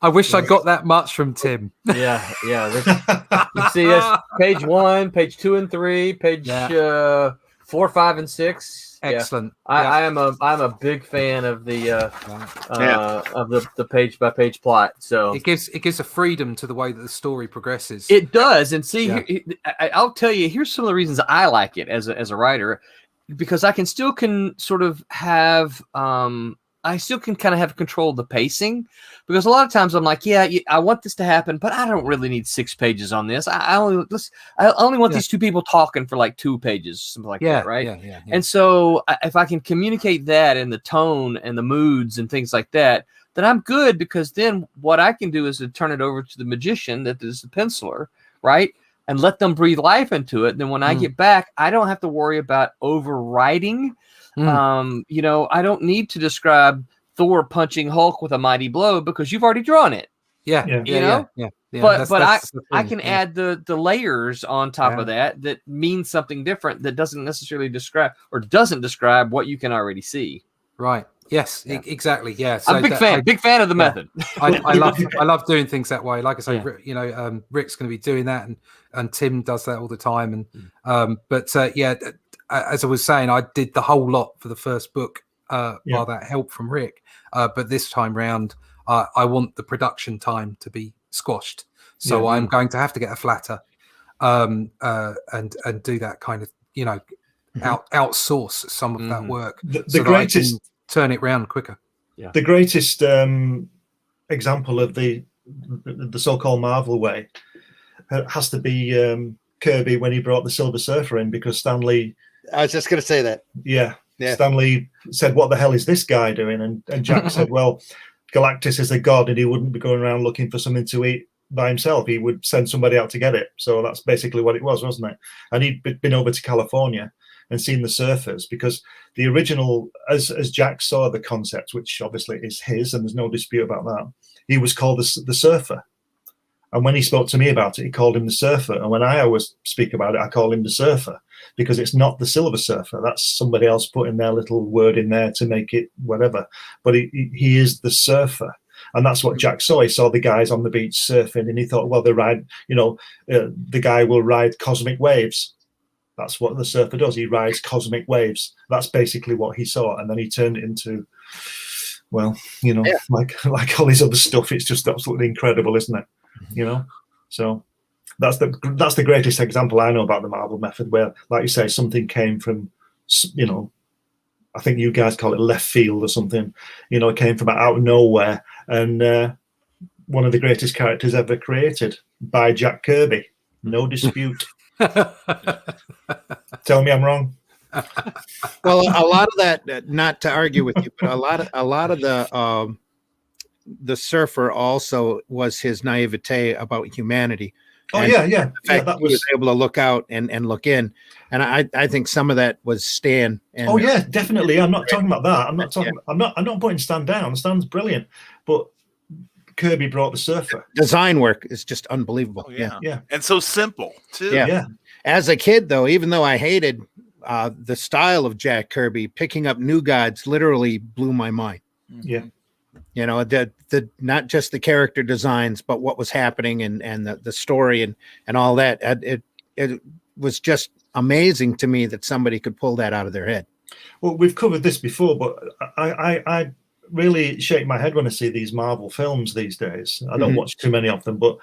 I wish I got that much from Tim. Yeah. You see us page 1, page 2 and 3, page 4, 5, and 6. Excellent. I'm a big fan of the page by page plot. So it gives a freedom to the way that the story progresses. It does. And see, I'll tell you, here's some of the reasons I like it as a writer, because I can sort of have I still can kind of have control of the pacing, because a lot of times I'm like, I want this to happen, but I don't really need 6 pages on this. I only want these 2 people talking for like 2 pages, something like that, right? Yeah. And so if I can communicate that and the tone and the moods and things like that, then I'm good, because then what I can do is to turn it over to the magician that is the penciler, right? And let them breathe life into it. And then when I get back, I don't have to worry about overwriting. I don't need to describe Thor punching Hulk with a mighty blow, because you've already drawn it. Yeah. But I can add the layers on top of that means something different, that doesn't necessarily describe what you can already see. Right. Yes. Exactly. Yeah. So I'm a big fan of the method. I love doing things that way. Like I say, Rick's going to be doing that, and Tim does that all the time. And as I was saying, I did the whole lot for the first book while that help from Rick. But this time round, I want the production time to be squashed. So I'm going to have to get a flatter and do that kind of, outsource some of that work. The greatest, turn it round quicker. The greatest example of the so-called Marvel way has to be Kirby when he brought the Silver Surfer in, because Stanley. I was just going to say that. Yeah. Stanley said, "What the hell is this guy doing?" And Jack said, "Well, Galactus is a god, and he wouldn't be going around looking for something to eat by himself. He would send somebody out to get it." So that's basically what it was, wasn't it? And he'd been over to California and seen the surfers, because the original, as Jack saw the concept, which obviously is his, and there's no dispute about that, he was called the surfer. And when he spoke to me about it, he called him the surfer. And when I always speak about it, I call him the surfer, because it's not the Silver Surfer. That's somebody else putting their little word in there to make it whatever. But he is the surfer. And that's what Jack saw. He saw the guys on the beach surfing, and he thought, well, they ride, the guy will ride cosmic waves. That's what the surfer does. He rides cosmic waves. That's basically what he saw. And then he turned it into, well, like all his other stuff. It's just absolutely incredible, isn't it? So that's the greatest example I know about the Marvel method, where, like you say, something came from, I think you guys call it left field or something, it came from out of nowhere, and one of the greatest characters ever created by Jack Kirby. No dispute. Tell me I'm wrong. Well, a lot of that, not to argue with you, but a lot of the surfer also was his naivete about humanity. Oh, and yeah. That he was able to look out and look in, and I think some of that was Stan. And, oh yeah, definitely. I'm not talking about that. I'm not talking. Yeah. I'm not putting Stan down. Stan's brilliant, but Kirby brought the surfer. Design work is just unbelievable. Oh, yeah, and so simple too. Yeah. As a kid, though, even though I hated the style of Jack Kirby, picking up New Gods literally blew my mind. Yeah. The not just the character designs, but what was happening and the story and all that. It was just amazing to me that somebody could pull that out of their head. Well, we've covered this before, but I really shake my head when I see these Marvel films these days. I don't watch too many of them, but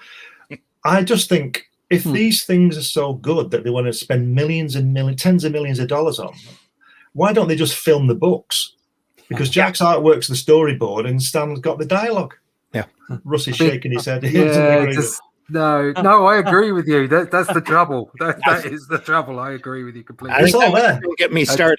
I just think if these things are so good that they want to spend millions and millions, tens of millions of dollars on them, why don't they just film the books? Because Jack's artwork's the storyboard and Stan's got the dialogue. Yeah. Russ is shaking his head. No, I agree with you. That's the trouble. That is the trouble. I agree with you completely. It's all there. Don't get me started.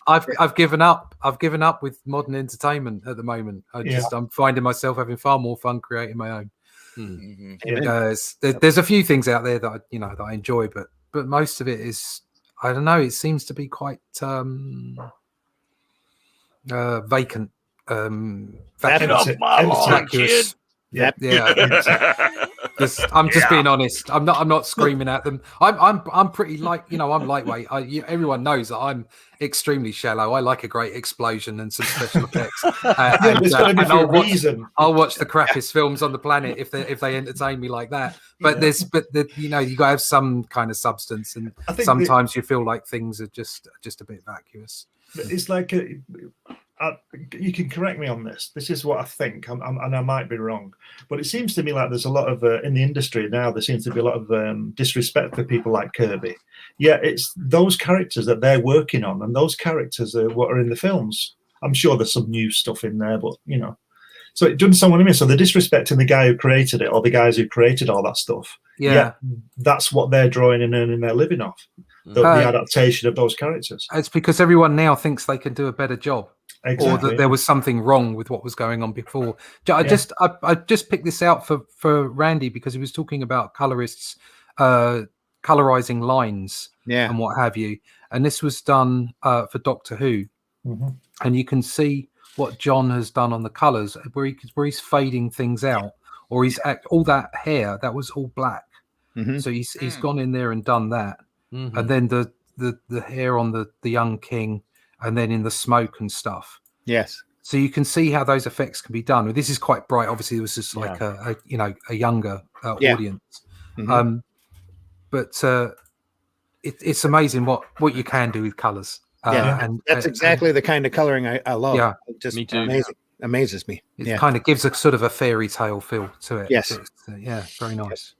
I've given up. I've given up with modern entertainment at the moment. I'm finding myself having far more fun creating my own. There's a few things out there that that I enjoy, but most of it is, I don't know. It seems to be quite vacant. Vacuous. Yeah. I'm just being honest. I'm not screaming at them. I'm pretty I'm lightweight. Everyone knows that I'm extremely shallow. I like a great explosion and some special effects. I'll watch the crappiest films on the planet if they entertain me like that. But you got to have some kind of substance, and sometimes you feel like things are just a bit vacuous. It's like you can correct me on this. This is what I think, and I might be wrong, but it seems to me like there's a lot of in the industry now. There seems to be a lot of disrespect for people like Kirby. Yeah, it's those characters that they're working on, and those characters are what are in the films. I'm sure there's some new stuff in there, but So do you understand what I mean? So they're disrespecting the guy who created it, or the guys who created all that stuff. Yeah, that's what they're drawing and earning their living off. The adaptation of those characters. It's because everyone now thinks they can do a better job. Exactly. Or that there was something wrong with what was going on before. I just picked this out for Randy because he was talking about colorists colorizing lines and what have you. And this was done for Doctor Who. Mm-hmm. And you can see what John has done on the colors where he's fading things out, or he's all that hair that was all black. Mm-hmm. So he's gone in there and done that. Mm-hmm. And then the hair on the young king, and then in the smoke and stuff. Yes. So you can see how those effects can be done. This is quite bright. Obviously, it was just like a younger audience. Mm-hmm. But it's amazing what you can do with colors. And that's exactly the kind of coloring I love. Yeah, it just me too. Amazes me. It kind of gives a sort of a fairy tale feel to it. Yes. Very nice.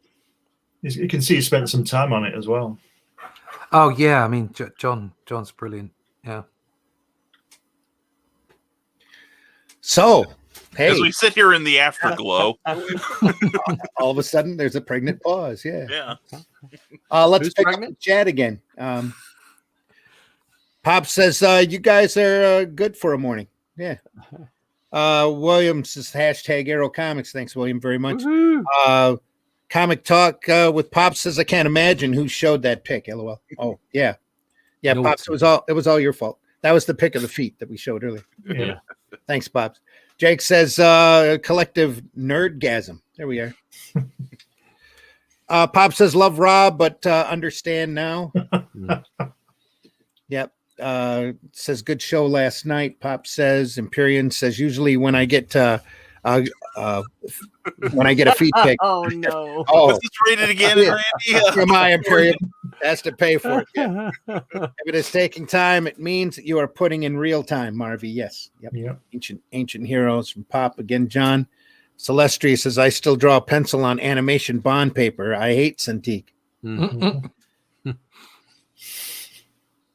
You can see you spent some time on it as well. Oh yeah, I mean John's brilliant. Yeah. So Hey, As we sit here in the afterglow. all of a sudden there's a pregnant pause. Yeah. Yeah. Let's Who's pick pregnant? up Chad again. Pop says you guys are good for a morning. Yeah. Williams is hashtag Arrow Comics. Thanks, William, very much. Woohoo. Comic Talk with Pops says I can't imagine who showed that pic. LOL. Oh yeah, No, Pops. It was all your fault. That was the pic of the feet that we showed earlier. Yeah. Thanks, Pops. Jake says collective nerdgasm. There we are. Pop says love Rob, but understand now. Yep. Says good show last night. Pop says Empyrean says usually when I get a feet pick. Oh no. Oh, Was this rated again, Yeah. Randy? my Empyrean has to pay for it. Yeah. If it is taking time, it means that you are putting in real time, Marvy. Yes. Yep. Yeah. Ancient heroes from Pop again. John Celestri says I still draw a pencil on animation bond paper. I hate Cintiq.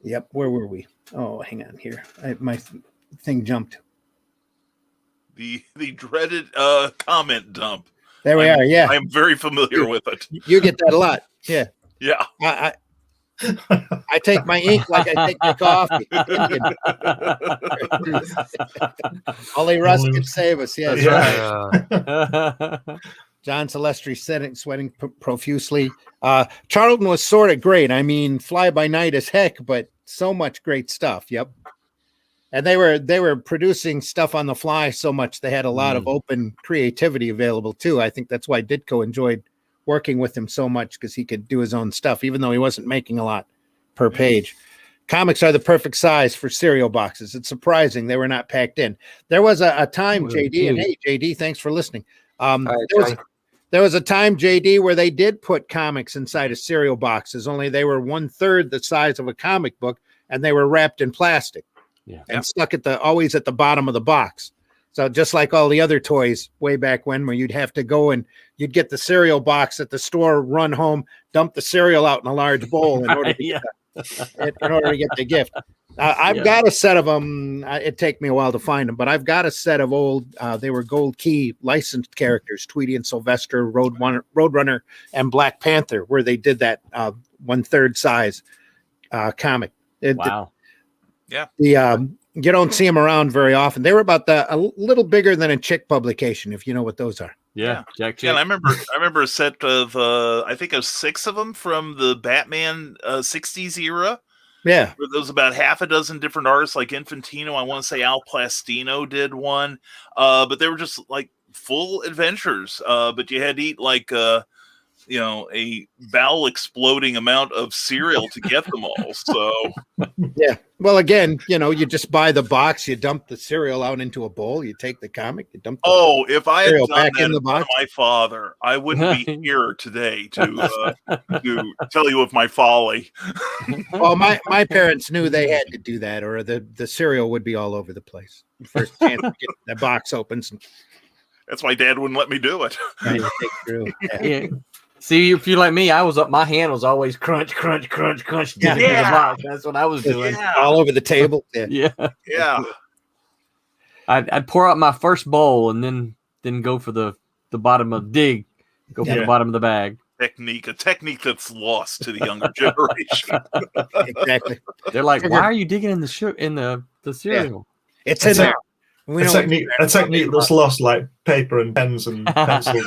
Yep. Where were we? Oh, hang on here. My thing jumped. The dreaded comment dump. There we are. Yeah. I'm very familiar with it. You get that a lot. Yeah. Yeah. I take my ink like I take my coffee. Only Russ can save us. Yes. Yeah. John Celestri sweating profusely. Charlton was sort of great. I mean, fly by night as heck, but so much great stuff. Yep. And they were producing stuff on the fly so much they had a lot of open creativity available too. I think that's why Ditko enjoyed working with him so much, because he could do his own stuff, even though he wasn't making a lot per page. Comics are the perfect size for cereal boxes. It's surprising they were not packed in. There was a time, JD, and hey, JD, thanks for listening. There was a time, JD, where they did put comics inside of cereal boxes, only they were 1/3 the size of a comic book, and they were wrapped in plastic and stuck always at the bottom of the box. So just like all the other toys way back when, where you'd have to go and you'd get the cereal box at the store, run home, dump the cereal out in a large bowl in order to get the gift. I've got a set of them. It'd take me a while to find them, but I've got a set of old, they were Gold Key licensed characters, Tweety and Sylvester, Roadrunner, and Black Panther, where they did that 1/3 size comic. Wow. You don't see them around very often. They were about a little bigger than a Chick publication, if you know what those are. Yeah, Jack. Yeah, and I remember a set of I think of 6 of them from the Batman 60s era. Yeah, there was about half a dozen different artists, like Infantino. I want to say Al Plastino did one, but they were just like full adventures. But you had to eat like a bowel exploding amount of cereal to get them all. So yeah. Well, again, you just buy the box, you dump the cereal out into a bowl, you take the comic, you dump. If I had done back that in the in front of box. my father, I wouldn't be here today to tell you of my folly. Well, my parents knew they had to do that, or the cereal would be all over the place. First chance to get the box opens. That's why Dad wouldn't let me do it. Yeah. See, if you're like me, my hand was always crunch, crunch, crunch, crunch. Yeah. That's what I was doing. All over the table. Yeah. I'd pour out my first bowl and then go for the bottom of the bottom of the bag. A technique that's lost to the younger generation. Exactly. They're like, why are you digging in the cereal? Yeah. It's in there. A technique that's lost, like paper and pens and pencils.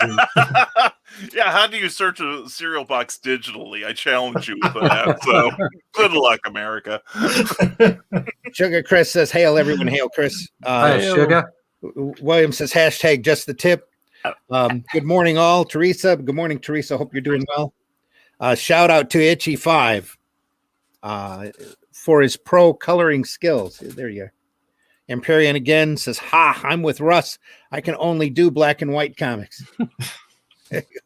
Yeah, how do you search a cereal box digitally? I challenge you with that. So good luck, America. Sugar Chris says, hail everyone, hail Chris. Hey, Sugar. William says, hashtag just the tip. Good morning, all. Teresa, good morning, Teresa. Hope you're doing well. Shout out to Itchy5 for his pro coloring skills. There you are. Empyrean again says, I'm with Russ. I can only do black and white comics. There you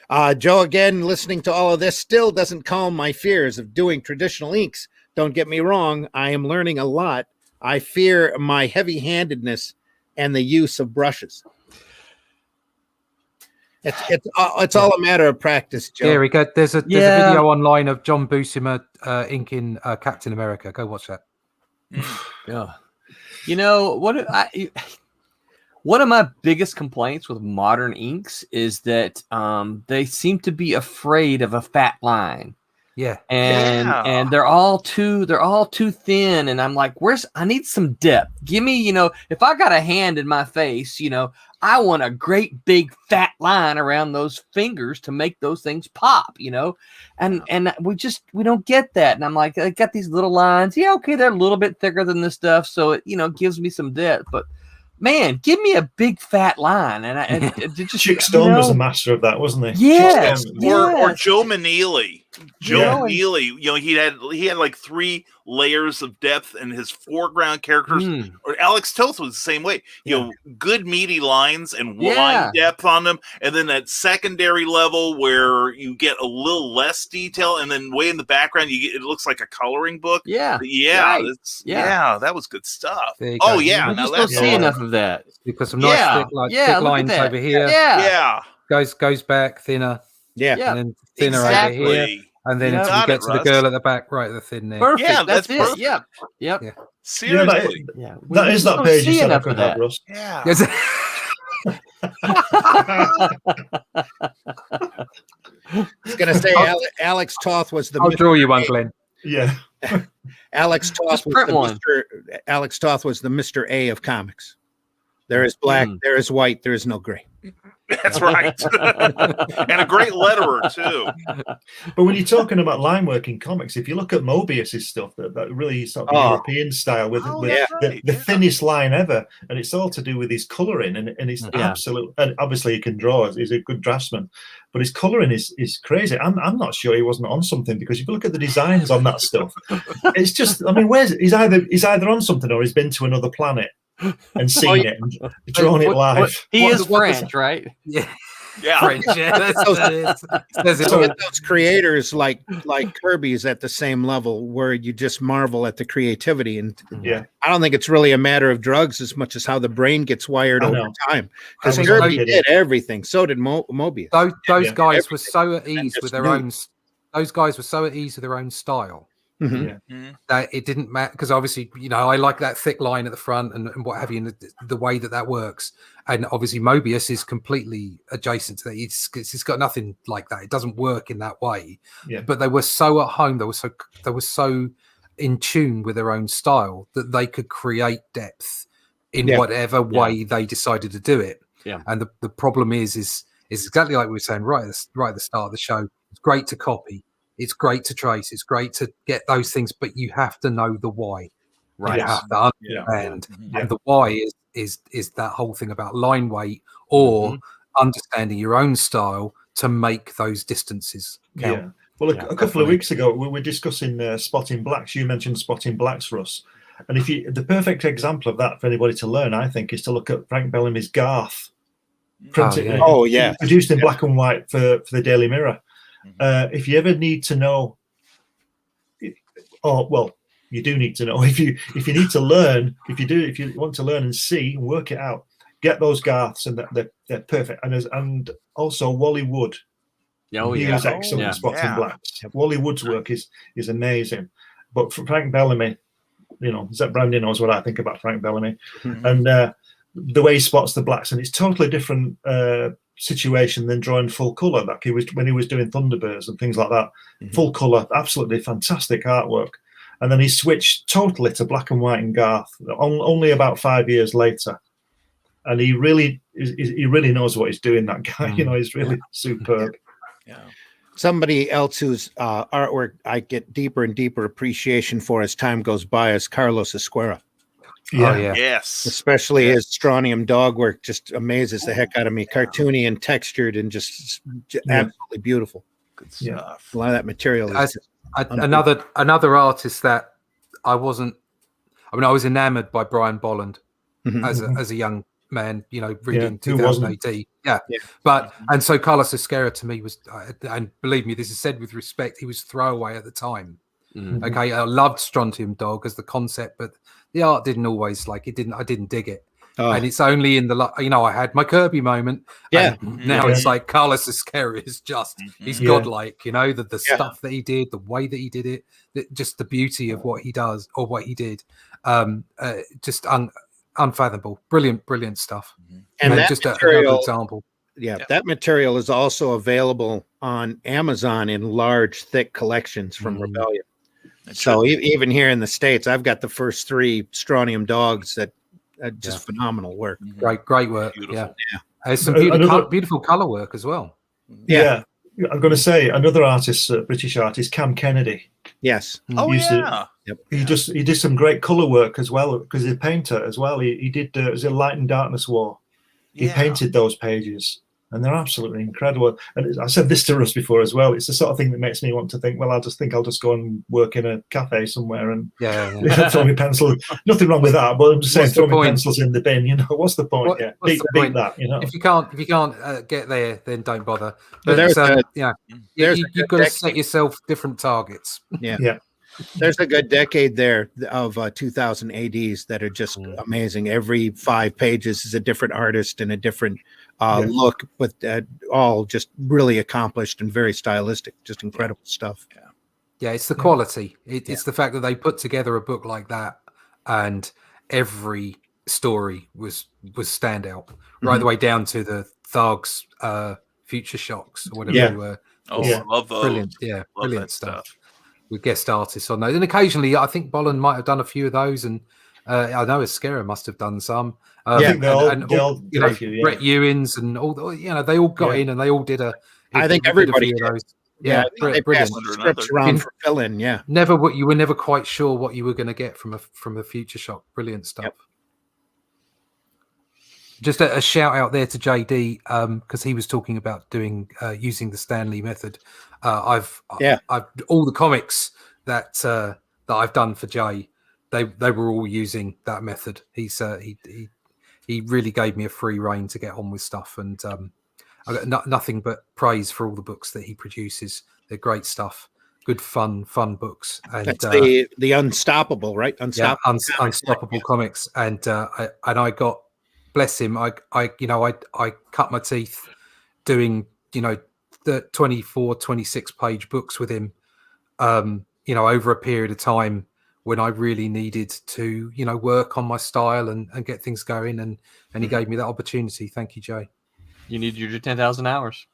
go. Joe again, listening to all of this, still doesn't calm my fears of doing traditional inks. Don't get me wrong. I am learning a lot. I fear my heavy-handedness and the use of brushes. It's all a matter of practice, Joe. Here we go. There's a video online of John Buscema inking Captain America. Go watch that. Yeah. You know what? one of my biggest complaints with modern inks is that they seem to be afraid of a fat line. Yeah. And they're all too thin, and I'm like, I need some depth. Give me, if I got a hand in my face, I want a great big fat line around those fingers to make those things pop, and we don't get that. And I'm like, I got these little lines. Yeah, okay, they're a little bit thicker than this stuff, so it gives me some depth. But man, give me a big fat line. And it just Chick Stone was a master of that, wasn't he? Yes, or Joe Meneely. Yeah. Meneely, he had like 3 layers of depth in his foreground characters. Or Alex Toth was the same way. Good meaty lines and line depth on them, and then that secondary level where you get a little less detail, and then way in the background it looks like a coloring book. Yeah, that was good stuff. Oh yeah, I just don't see enough of that. Because some nice thick lines over here. Goes back thinner. Yeah. And then thinner over here. And then until you get to the girl at the back, right at the thin neck. Perfect. Yeah, that's it. perfect. Yep. Yeah. Seriously. That is that page you said I could have, Russ. Yeah. I was going to say Alex Toth was the. I'll draw you one, Glenn. Yeah. Alex Toth was the Mr. A of comics. There is black, there is white, there is no gray. That's right. And a great letterer too. But when you're talking about line work in comics, if you look at Mobius's stuff, that really sort of European style with the thinnest line ever, and it's all to do with his colouring, and it's absolute. And obviously he can draw; he's a good draftsman, but his colouring is crazy. I'm not sure he wasn't on something, because if you look at the designs on that stuff, it's just. I mean, he's either on something or he's been to another planet and seen it and drawn it live. He is French, right? Yeah. Yeah. French. Yeah, so get those creators like Kirby's at the same level where you just marvel at the creativity. And I don't think it's really a matter of drugs as much as how the brain gets wired over time. Because Kirby did everything. So did Mobius. Those guys were so at ease with their own. Those guys were so at ease with their own style. That it didn't matter, because obviously I like that thick line at the front and what have you, and the way that works. And obviously Mobius is completely adjacent to that. It's got nothing like that. It doesn't work in that way. But they were so at home. They were so in tune with their own style that they could create depth in whatever way they decided to do it. And the problem is exactly like we were saying right at the start of the show. It's great to copy. It's great to trace. It's great to get those things, but you have to know the why. Right. You have to understand. And the why is that whole thing about line weight or understanding your own style to make those distances count. Yeah. Well, a couple of weeks ago, we were discussing spotting blacks. You mentioned spotting blacks, Russ. And the perfect example of that for anybody to learn, I think, is to look at Frank Bellamy's Garth. Produced in black and white for the Daily Mirror. If you ever need to know, you do need to know. If you need to learn, if you want to learn and see and work it out, get those Garths, and they're perfect. And also Wally Wood. He was excellent at spotting blacks. Wally Wood's work is amazing. But for Frank Bellamy, Zep Brandy knows what I think about Frank Bellamy, and the way he spots the blacks, and it's totally different situation than drawing full color like he was when he was doing Thunderbirds and things like that. Full color, absolutely fantastic artwork. And then he switched totally to black and white and Garth only about 5 years later, and he really knows what he's doing, that guy. He's really superb. Somebody else whose artwork I get deeper and deeper appreciation for as time goes by is Carlos Esquerra. Yes. Especially his Strontium dog work just amazes the heck out of me. Cartoony and textured and just absolutely beautiful. Good stuff. A lot of that material is another artist that I was enamored by Brian Bolland as a young man, reading 2000 AD. And so Carlos Esquerra to me was, and believe me, this is said with respect, he was throwaway at the time. Okay, I loved Strontium Dog as the concept, but the art didn't always I didn't dig it. And it's only in I had my Kirby moment. Now it's like Carlos Esquerra is just he's godlike. The stuff that he did, the way that he did it, just the beauty of what he does or what he did. unfathomable. Brilliant stuff. And that just another material, example. that material is also available on Amazon in large, thick collections from Rebellion. So even here in the States, I've got the first 3 Strontium dogs that just phenomenal work. Great work. Beautiful. Yeah. There's some Another- beautiful color work as well. Yeah. I'm going to say another artist, British artist, Cam Kennedy. Yes. Oh, Used to- yeah. He did some great color work as well, because he's a painter as well. He did it was a Light and Darkness War. He painted those pages, and they're absolutely incredible. And I said this to Russ before as well. It's the sort of thing that makes me want to think, well, I'll just go and work in a cafe somewhere and throw my pencil. Nothing wrong with that, but I'm just saying, throw my pencils in the bin. You know, what's the point? Beat that. You know, if you can't get there, then don't bother. But you've got to set yourself different targets. Yeah. There's a good decade there of 2000 ADs that are just amazing. Every 5 pages is a different artist and a different look, but all just really accomplished and very stylistic. Just incredible stuff. Yeah, it's the quality. It's the fact that they put together a book like that, and every story was standout, right the way down to the Thugs, Future Shocks, or whatever they were. I love those. Brilliant, brilliant stuff. With guest artists on those, and occasionally I think Bolland might have done a few of those, and I know Esquerra must have done some. I think Brett Ewins and all, they all got in and they all did I think everybody did. Those. Yeah, they brilliant. passed scripts around for fill-in. Yeah, you were never quite sure what you were going to get from a Future Shock. Brilliant stuff. Just a shout out there to JD, because he was talking about doing using the Stanley method. I've all the comics that I've done for Jay, they were all using that method. He really gave me a free rein to get on with stuff, and I got nothing but praise for all the books that he produces. They're great stuff, good fun books. And that's the Unstoppable, right? Unstoppable comics, and I got. Bless him. I cut my teeth doing, the 24, 26 page books with him, over a period of time when I really needed to, work on my style and get things going. And he gave me that opportunity. Thank you, Jay. You need your 10,000 hours.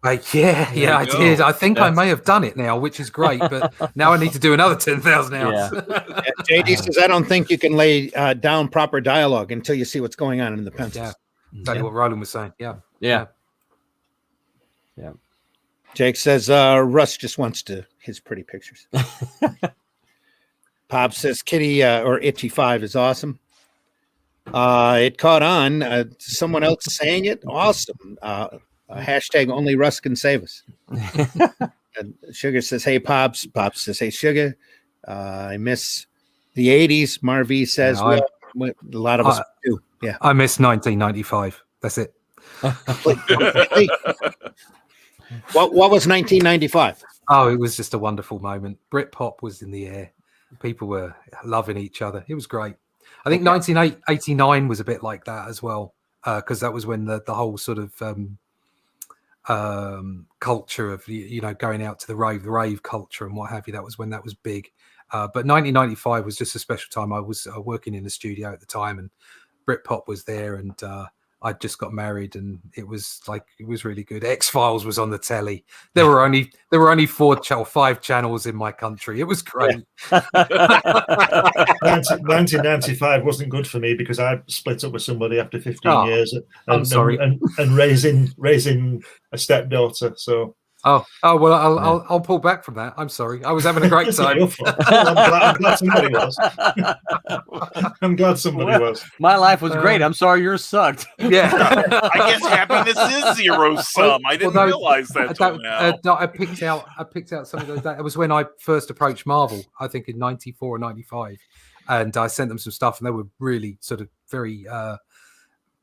I did. I think I may have done it now, which is great. But now I need to do another 10,000 hours. JD says, I don't think you can lay down proper dialogue until you see what's going on in the pencils. Yeah, exactly what Roland was saying. Yeah. Jake says, Russ just wants his pretty pictures. Pop says, Kitty or Itchy 5 is awesome. It caught on. Someone else saying it. Awesome. Hashtag only Russ can save us. And Sugar says, hey, Pops. Pops says, hey, Sugar. I miss the 80s. Marv says, a lot of us do. Yeah. I miss 1995. That's it. What was 1995? Oh, it was just a wonderful moment. Britpop was in the air. People were loving each other. It was great. I think 1989 was a bit like that as well, because that was when the whole sort of culture of going out to the rave culture and what have you. That was when that was big. But 1995 was just a special time. I was working in the studio at the time, and Britpop was there, and I just got married, and it was really good. X-Files was on the telly. There were only 4 or 5 channels in my country. It was great. 1995 wasn't good for me because I split up with somebody after 15 years. I'm sorry. And raising a stepdaughter. So. Oh well, I'll pull back from that. I'm sorry. I was having a great time. I'm glad somebody was. I'm glad somebody was. My life was great. I'm sorry yours sucked. Yeah. I guess happiness is zero sum. I didn't realize that till now. I picked out some of those. That was when I first approached Marvel, I think in 94 or 95. And I sent them some stuff, and they were really sort of very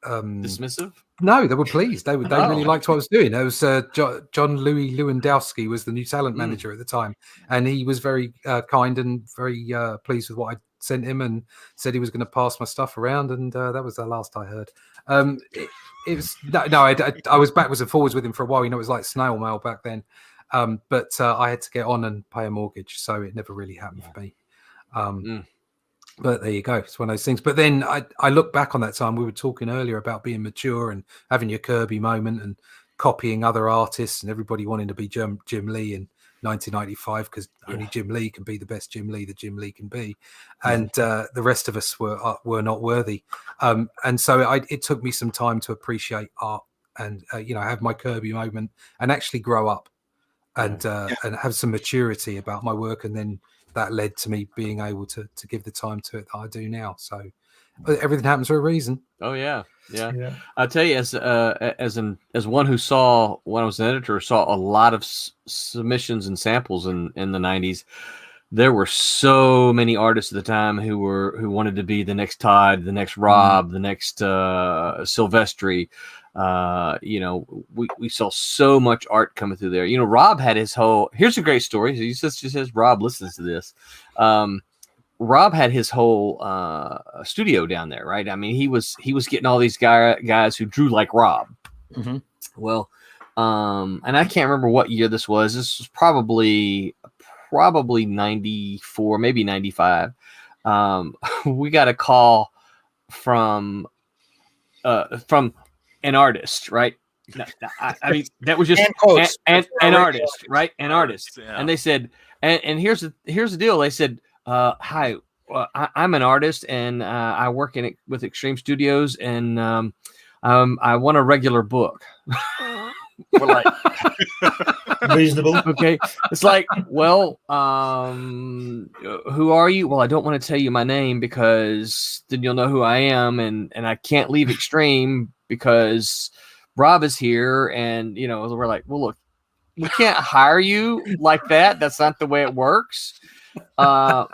dismissive. No, they were pleased. They really liked what I was doing. There was John Louis Lewandowski was the new talent manager at the time, and he was very kind and very pleased with what I sent him, and said he was going to pass my stuff around. And that was the last I heard. It was I was backwards and forwards with him for a while. It was like snail mail back then. But I had to get on and pay a mortgage, so it never really happened for me. But there you go. It's one of those things. But then I look back on that time. We were talking earlier about being mature and having your Kirby moment and copying other artists and everybody wanting to be Jim Lee in 1995 because only Jim Lee can be the best Jim Lee that Jim Lee can be. And the rest of us were not worthy. And so it took me some time to appreciate art and, have my Kirby moment and actually grow up and have some maturity about my work. And then that led to me being able to give the time to it that I do now. So everything happens for a reason. Oh yeah. I'll tell you, as one who saw, when I was an editor, saw a lot of submissions and samples in the 90s. There were so many artists at the time who wanted to be the next Todd, the next Rob, the next Silvestri. We saw so much art coming through there. Rob had his whole. Here's a great story. He says Rob listens to this. Rob had his whole studio down there, right? I mean, he was getting all these guys who drew like Rob. Mm-hmm. Well, and I can't remember what year this was. This was probably 94, maybe 95. We got a call from an artist, right? No, I mean, that was just an artist, right? An artist. Yeah. And they said, and here's the deal. They said, hi, I'm an artist and I work with Extreme Studios and I want a regular book. We're like, reasonable. Okay. It's like, well, who are you? Well, I don't want to tell you my name because then you'll know who I am. And I can't leave Extreme because Rob is here. And, we're like, well, look, we can't hire you like that. That's not the way it works.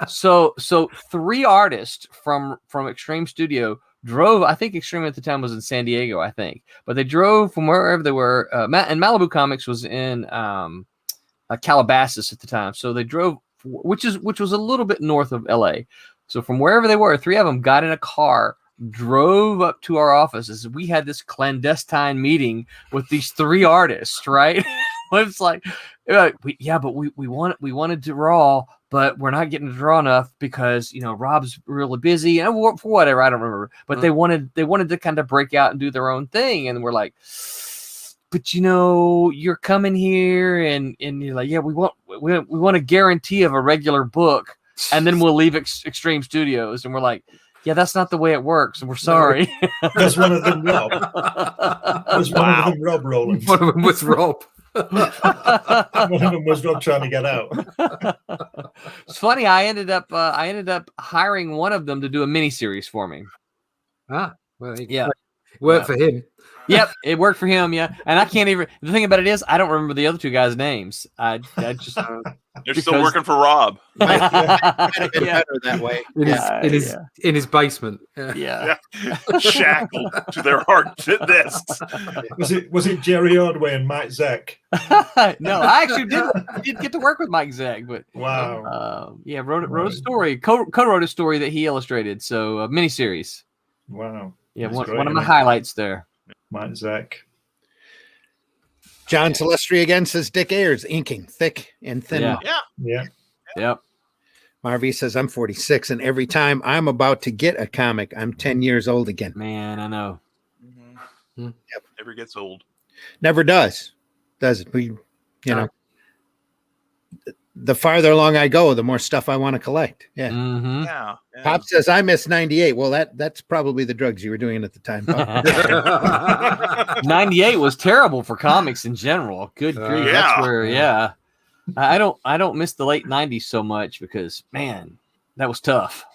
So 3 artists from Extreme Studio drove. I think Extreme at the time was in San Diego, I think, but they drove from wherever they were. And Malibu Comics was in Calabasas at the time, so they drove, which was a little bit north of LA. So from wherever they were, 3 of them got in a car, drove up to our offices. We had this clandestine meeting with these 3 artists, right? It's like, but we wanted to draw, but we're not getting to draw enough because Rob's really busy and for whatever, I don't remember. But they wanted to kind of break out and do their own thing, and we're like, but you're coming here and you're like, yeah, we want a guarantee of a regular book, and then we'll leave Extreme Studios, and we're like, yeah, that's not the way it works, and we're sorry. Was one of them Rob? Was one of them Rob Roland? One of them was Rob. One of them was Rob trying to get out. It's funny. I ended up hiring one of them to do a miniseries for me. Well, yeah, it worked for him. Yep, it worked for him. Yeah, and I can't even. The thing about it is, I don't remember the other 2 guys' names. I just. You're still working for Rob. Might have been better that way. In his basement. Yeah. Shackled to their hard desks. Was it Jerry Ordway and Mike Zeck? No, I actually did get to work with Mike Zeck, but wow. Wrote a story, co-wrote a story that he illustrated. So a miniseries. Wow. Yeah, one of my highlights there. Mike Zeck. John Celestri again says Dick Ayers inking thick and thin. Yeah. Yep. Marvy says I'm 46 and every time I'm about to get a comic, I'm 10 years old again. Man, I know. Mm-hmm. Yep. Never gets old. Never does it? We, the farther along I go, the more stuff I want to collect. Yeah. Mm-hmm. Yeah. Pop says I miss 98. Well, that's probably the drugs you were doing at the time. 98 was terrible for comics in general. Good grief. Yeah. That's where, I don't miss the late 90s so much because, man, that was tough.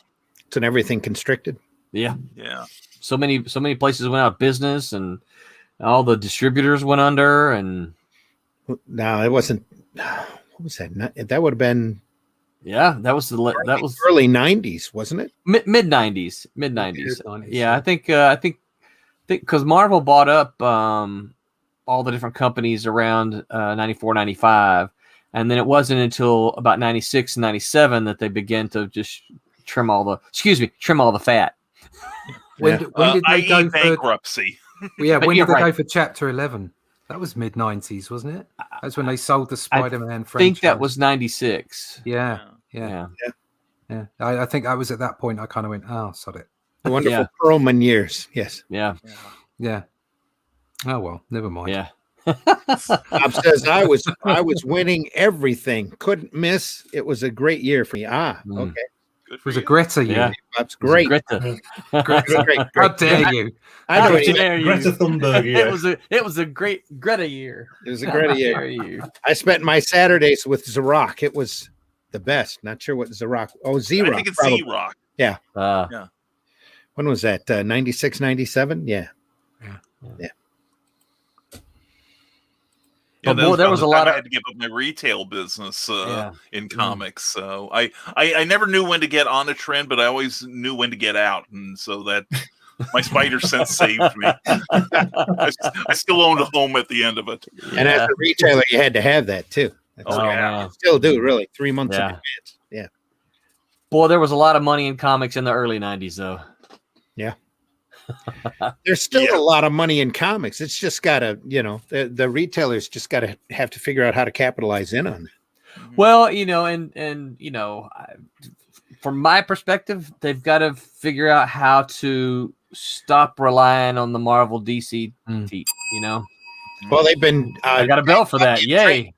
It's when everything constricted. Yeah. Yeah. So many places went out of business and all the distributors went under. And no, it wasn't. What was that? That would have been. Yeah, that was early 90s, wasn't it? Mid 90s. Yeah, I think because Marvel bought up all the different companies around 94, 95, and then it wasn't until about 96 and 97 that they began to just trim all the fat. When did they go bankruptcy? When did they go for Chapter 11? That was mid 90s, wasn't it? That's when they sold the Spider-Man franchise. I think that was 96. Yeah. Yeah, I think I was at that point. I kind of went, "Oh, sod it." The wonderful Yeah. Perlman years. Yes. Yeah. Yeah. Oh well, never mind. Yeah. Bob says I was winning everything. Couldn't miss. It was a great year for me. Okay. Good It for was a you. Greta year. Yeah. Bob's great. Greta. Great. How dare you? I How don't even- dare you? Greta Thunberg, yeah. It was a great Greta year. It was a How great year. dare you? I spent my Saturdays with Zrock. It was the best. Not sure what Zrock. Oh, I Z-Rock. think it's probably. Z-Rock. When was that? 96, 97? Yeah. But boy, there was a about the lot time of- I had to give up my retail business Yeah. in comics. So I never knew when to get on a trend, but I always knew when to get out, and so that my spider sense saved me. I still owned a home at the end of it. And as a retailer, you had to have that too. Oh, yeah. You still do, really. 3 months in Yeah. advance. Yeah. Boy, there was a lot of money in comics in the early 90s, though. There's still a lot of money in comics. It's just got to, the retailers just got to have to figure out how to capitalize in on it. Well, from my perspective, they've got to figure out how to stop relying on the Marvel DC team, Well, they've been. I got a bell for that. Yay.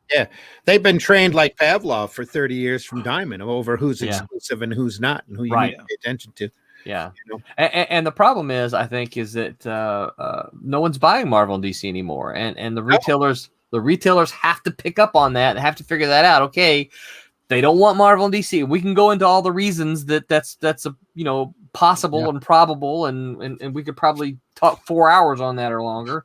They've been trained like Pavlov for 30 years from Diamond over who's Yeah. exclusive and who's not and who you Right. need to pay attention to. Yeah. And the problem is, I think, is that no one's buying Marvel and DC anymore. And the retailers have to pick up on that and have to figure that out. Okay, they don't want Marvel and DC. We can go into all the reasons that's possible and probable, and we could probably talk 4 hours on that or longer.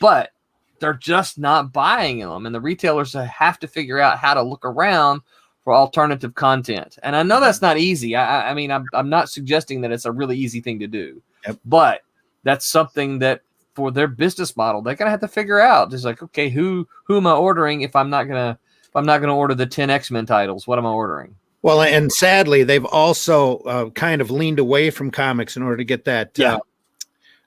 But they're just not buying them, and the retailers have to figure out how to look around for alternative content. And I know that's not easy. I mean, I'm not suggesting that it's a really easy thing to do, but that's something that for their business model, they're gonna have to figure out. It's like, okay, who am I ordering if I'm not gonna order the 10 X-Men titles? What am I ordering? Well, and sadly, they've also kind of leaned away from comics in order to get that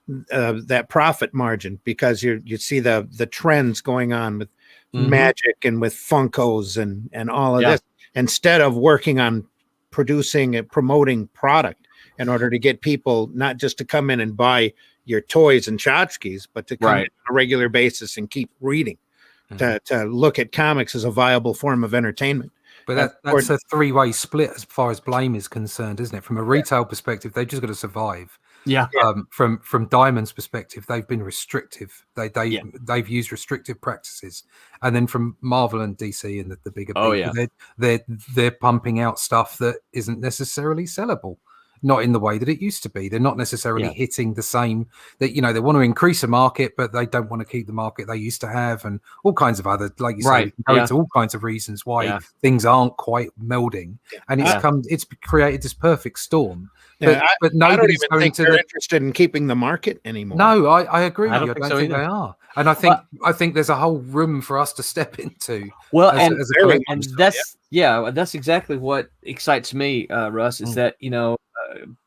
that profit margin, because you see the trends going on with Magic and with Funkos and all of this, instead of working on producing and promoting product in order to get people not just to come in and buy your toys and tchotchkes, but to come in on a regular basis and keep reading, to look at comics as a viable form of entertainment. But that's a three-way split as far as blame is concerned, isn't it? From a retail perspective, they've just got to survive. Yeah. From Diamond's perspective, they've been restrictive. They've used restrictive practices, and then from Marvel and DC and the bigger people, they're pumping out stuff that isn't necessarily sellable. Not in the way that it used to be. They're not necessarily hitting the same. That they want to increase the market, but they don't want to keep the market they used to have, and all kinds of other, like you say, it's all kinds of reasons why things aren't quite melding, and it's created this perfect storm. But nobody's I don't even think they're interested in keeping the market anymore. No, I agree with you. I don't think either. they are, and I think there's a whole room for us to step into. Well, as that's exactly what excites me, Russ. Is that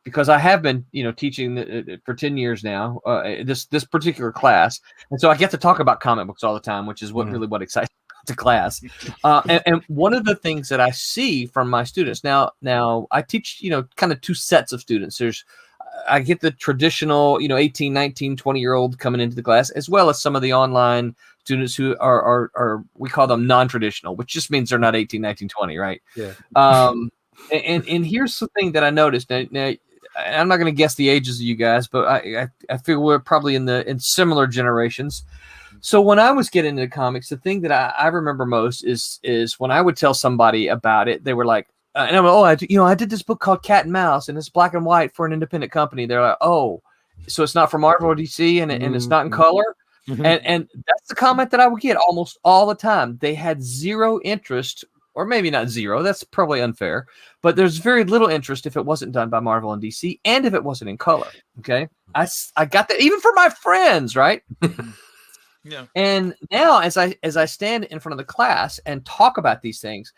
because I have been teaching for 10 years now, this particular class, and so I get to talk about comic books all the time, which is what excites me about the class. And one of the things that I see from my students now I teach kind of two sets of students. I get the traditional 18, 19, 20-year-old coming into the class, as well as some of the online students who are we call them non-traditional, which just means they're not 18, 19, 20, right? And here's the thing that I noticed. Now I'm not going to guess the ages of you guys, but I feel we're probably in similar generations. So when I was getting into comics, the thing that I remember most is when I would tell somebody about it, they were like, and I'm like, I did this book called Cat and Mouse, and it's black and white for an independent company. They're like, oh, so it's not for Marvel or DC, and it's not in color. And that's the comment that I would get almost all the time. They had zero interest, or maybe not zero. That's probably unfair, but there's very little interest if it wasn't done by Marvel and DC, and if it wasn't in color. Okay, I got that even for my friends, right? And now, as I stand in front of the class and talk about these things,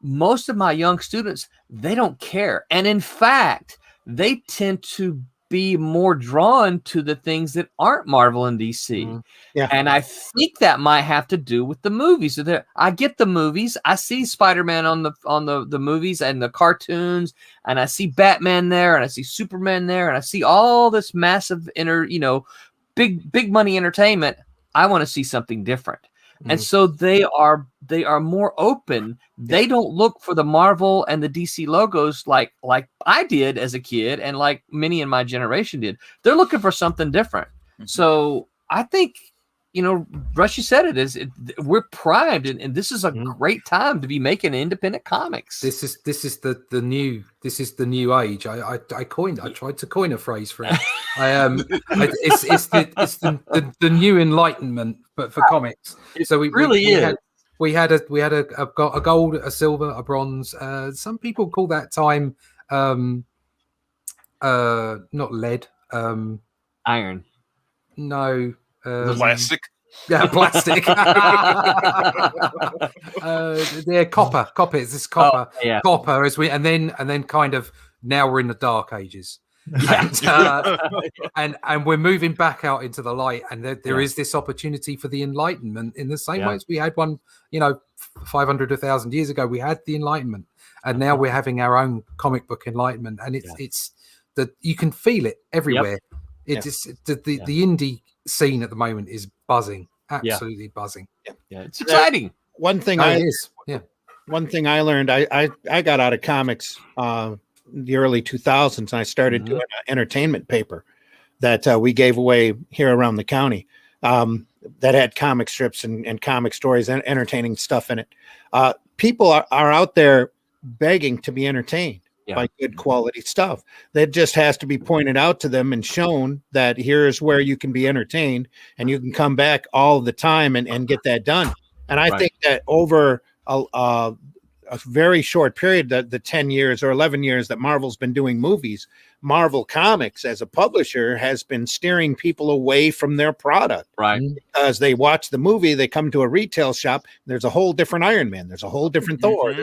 most of my young students, they don't care, and in fact, they tend to be more drawn to the things that aren't Marvel and DC. Mm-hmm. Yeah. And I think that might have to do with the movies. So I get the movies. I see Spider-Man on the movies and the cartoons, and I see Batman there, and I see Superman there, and I see all this massive big money entertainment. I want to see something different. And so they are more open. They don't look for the Marvel and the DC logos like I did as a kid, and like many in my generation did. They're looking for something different. So I think, Rush, you said we're primed, and this is a great time to be making independent comics. This is the new age. I tried to coin a phrase for it. It's the new enlightenment, but for comics. So we had a gold, a silver, a bronze. Some people call that time not lead, iron. No. Plastic. Yeah, plastic. They're copper. Copper is this copper. Oh, yeah. Copper as and then kind of now we're in the dark ages. And we're moving back out into the light, and there is this opportunity for the Enlightenment in the same way as we had one, 500 to 1,000 years ago. We had the Enlightenment, and now we're having our own comic book Enlightenment, and it's that you can feel it everywhere. It's the indie scene at the moment is buzzing, absolutely buzzing. It's exciting. One thing One thing I learned, I got out of comics the early 2000s, and I started doing an entertainment paper that we gave away here around the county that had comic strips and comic stories and entertaining stuff in it. People are out there begging to be entertained by good quality stuff. That just has to be pointed out to them and shown that here's where you can be entertained, and you can come back all the time and get that done. And I think that over a very short period, the 10 years or 11 years that Marvel's been doing movies, Marvel Comics as a publisher has been steering people away from their product. Right. Because they watch the movie, they come to a retail shop, there's a whole different Iron Man, there's a whole different Thor.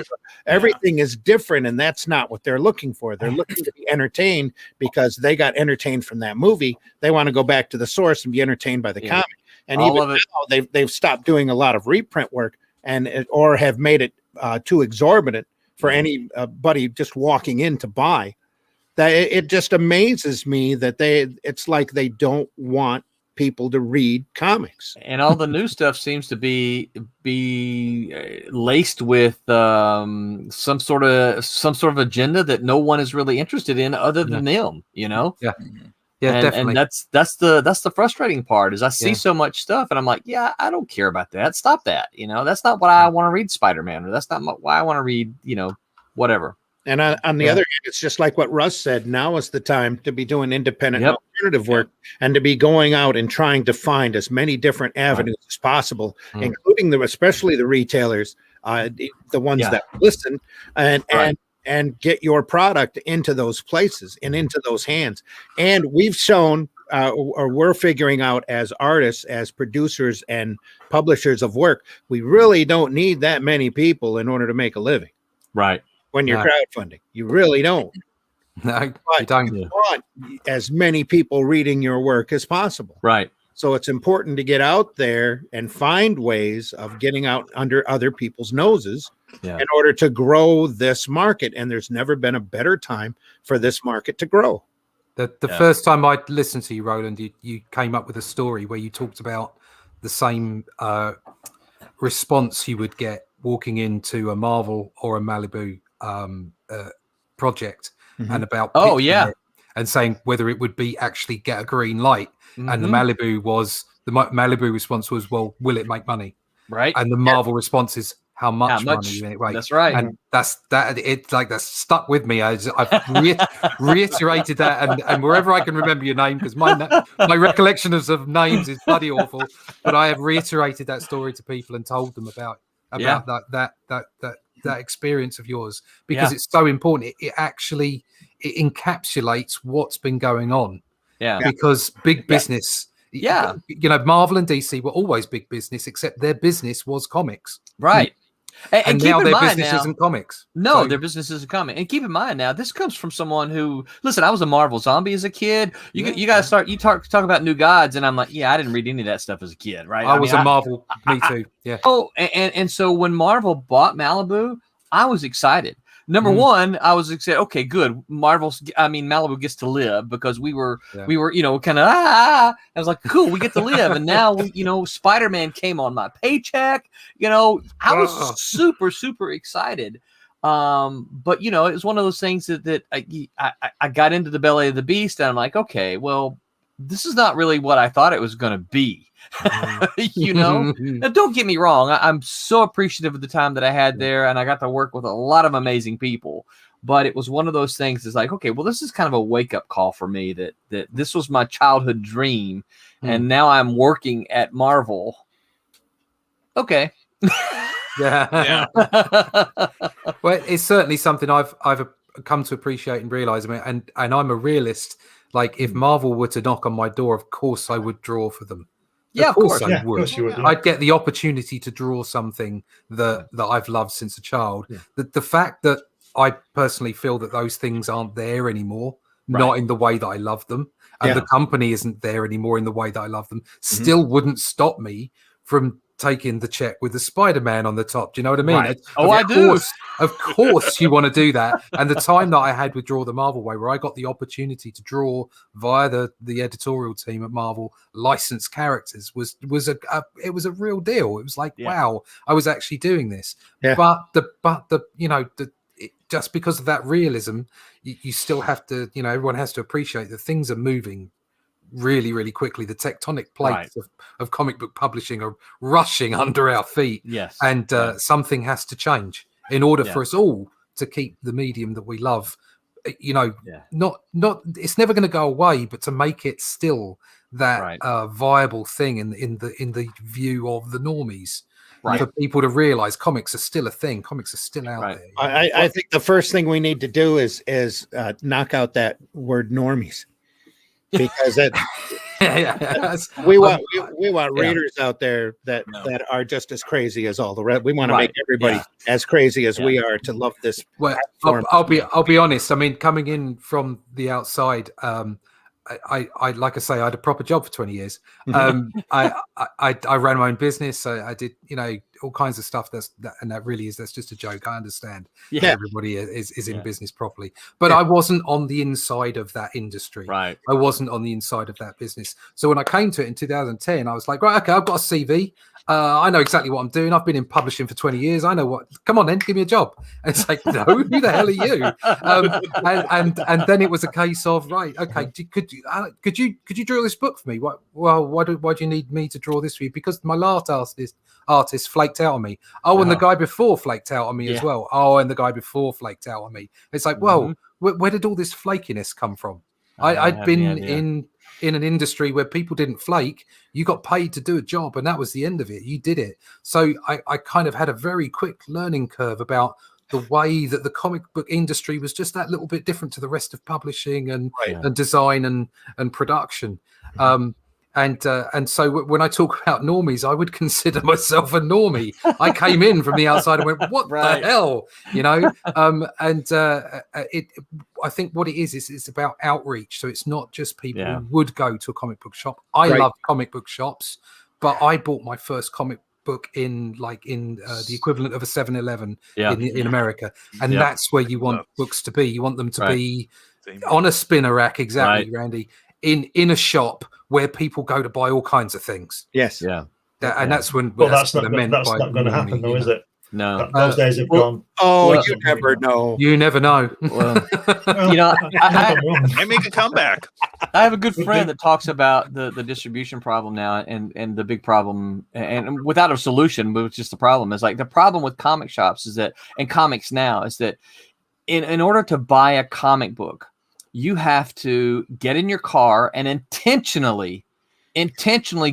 Everything is different, and that's not what they're looking for. They're looking to be entertained because they got entertained from that movie. They want to go back to the source and be entertained by the comic. And even now, they've stopped doing a lot of reprint work or have made it too exorbitant for anybody just walking in to buy. That it just amazes me that it's like they don't want people to read comics. And all the new stuff seems to be laced with some sort of agenda that no one is really interested in other than them, Yeah, definitely. And that's the frustrating part is I see so much stuff and I'm like, I don't care about that. Stop that. That's not what I want to read Spider-Man, or that's not why I want to read, whatever. And on the other hand, it's just like what Russ said. Now is the time to be doing independent alternative work and to be going out and trying to find as many different avenues as possible, including especially the retailers, the ones that listen and get your product into those places and into those hands. And we've shown, or we're figuring out as artists, as producers and publishers of work, we really don't need that many people in order to make a living. Right. When you're crowdfunding, you really don't. No, but you don't. You want as many people reading your work as possible. Right. So it's important to get out there and find ways of getting out under other people's noses in order to grow this market. And there's never been a better time for this market to grow. The first time I listened to you, Roland, you came up with a story where you talked about the same response you would get walking into a Marvel or a Malibu project and about it and saying whether it would be actually get a green light. And the Malibu response was, well, will it make money? Right. And the Marvel response is how much money will it make? That's right. And that's stuck with me as I've reiterated that, and wherever I can remember your name, because my recollection of names is bloody awful, but I have reiterated that story to people and told them about that experience of yours, because it's so important. It actually encapsulates what's been going on. Yeah. Because big business, Marvel and DC were always big business, except their business was comics. Right. And keep now in their mind business now, isn't comics. no, So- their business isn't coming. And keep in mind now, this comes from someone who, listen, I was a Marvel zombie as a kid. You got to start. You talk about New Gods, and I'm like, yeah, I didn't read any of that stuff as a kid, right? I was mean, a Marvel. Me too. Yeah. Oh, and so when Marvel bought Malibu, I was excited. Number one, I was excited. Okay, good. Malibu gets to live because we were, kind of, I was like, cool, we get to live. And now Spider-Man came on my paycheck. I was super, super excited. But it was one of those things that I got into the belly of the beast, and I'm like, okay, well, this is not really what I thought it was going to be. Now, don't get me wrong. I'm so appreciative of the time that I had there, and I got to work with a lot of amazing people. But it was one of those things. It's like, okay, well, this is kind of a wake up call for me that this was my childhood dream, and now I'm working at Marvel. Okay. Yeah. Well, it's certainly something I've come to appreciate and realize. And I'm a realist. Like, if Marvel were to knock on my door, of course I would draw for them. Yeah, of course. I would. Of course you would. I'd get the opportunity to draw something that I've loved since a child. Yeah. The fact that I personally feel that those things aren't there anymore, not in the way that I love them, and the company isn't there anymore in the way that I love them, still wouldn't stop me from taking the check with the Spider-Man on the top. Do you know what I mean? Right. I do. Of course you want to do that. And the time that I had with Draw the Marvel Way, where I got the opportunity to draw via the editorial team at Marvel licensed characters was a real deal. It was like, wow, I was actually doing this. Yeah. But just because of that realism, you still have to, everyone has to appreciate that things are moving really, really quickly. The tectonic plates of comic book publishing are rushing under our feet. Yes. And something has to change in order for us all to keep the medium that we love, not it's never going to go away, but to make it still that viable thing in the view of the normies. Right. For people to realize comics are still a thing. Comics are still out there. I think the first thing we need to do is knock out that word normies. Because we want readers out there that are just as crazy as all the rest. We want to make everybody as crazy as we are to love this. Well, I'll be honest. I mean, coming in from the outside, I like I say, I had a proper job for 20 years. I ran my own business. I did, all kinds of stuff. That's just a joke. I understand. Yeah, everybody is in business properly, but I wasn't on the inside of that industry. Right. I wasn't on the inside of that business. So when I came to it in 2010, I was like, right, okay, I've got a CV. I know exactly what I'm doing. I've been in publishing for 20 years. I know what. Come on, then, give me a job. And it's like, no, who the hell are you? And then it was a case of, right, okay, could you draw this book for me? Why do you need me to draw this for you? Because my last artist flaked out on me. Oh, and the guy before flaked out on me as well. Oh, and the guy before flaked out on me. It's like, well, where did all this flakiness come from? I'd been in an industry where people didn't flake. You got paid to do a job, and that was the end of it. You did it. So I kind of had a very quick learning curve about the way that the comic book industry was just that little bit different to the rest of publishing and design and production. And so when I talk about normies, I would consider myself a normie. I came in from the outside and went, what the hell? I think what it is it's about outreach. So it's not just people who would go to a comic book shop. I love comic book shops, but I bought my first comic book in the equivalent of a 7-Eleven in America. And that's where you want books to be. You want them to be on a spinner rack. Exactly, Randy. In a shop where people go to buy all kinds of things. Yes. Yeah. And that's when. That's not going to happen, though, is it? No. Those days have gone. You never know. You never know. Well, I make a comeback. I have a good friend that talks about the distribution problem now, and the big problem, and without a solution, but it's just the problem. Is like the problem with comic shops is that, and comics now, is that in order to buy a comic book, you have to get in your car and intentionally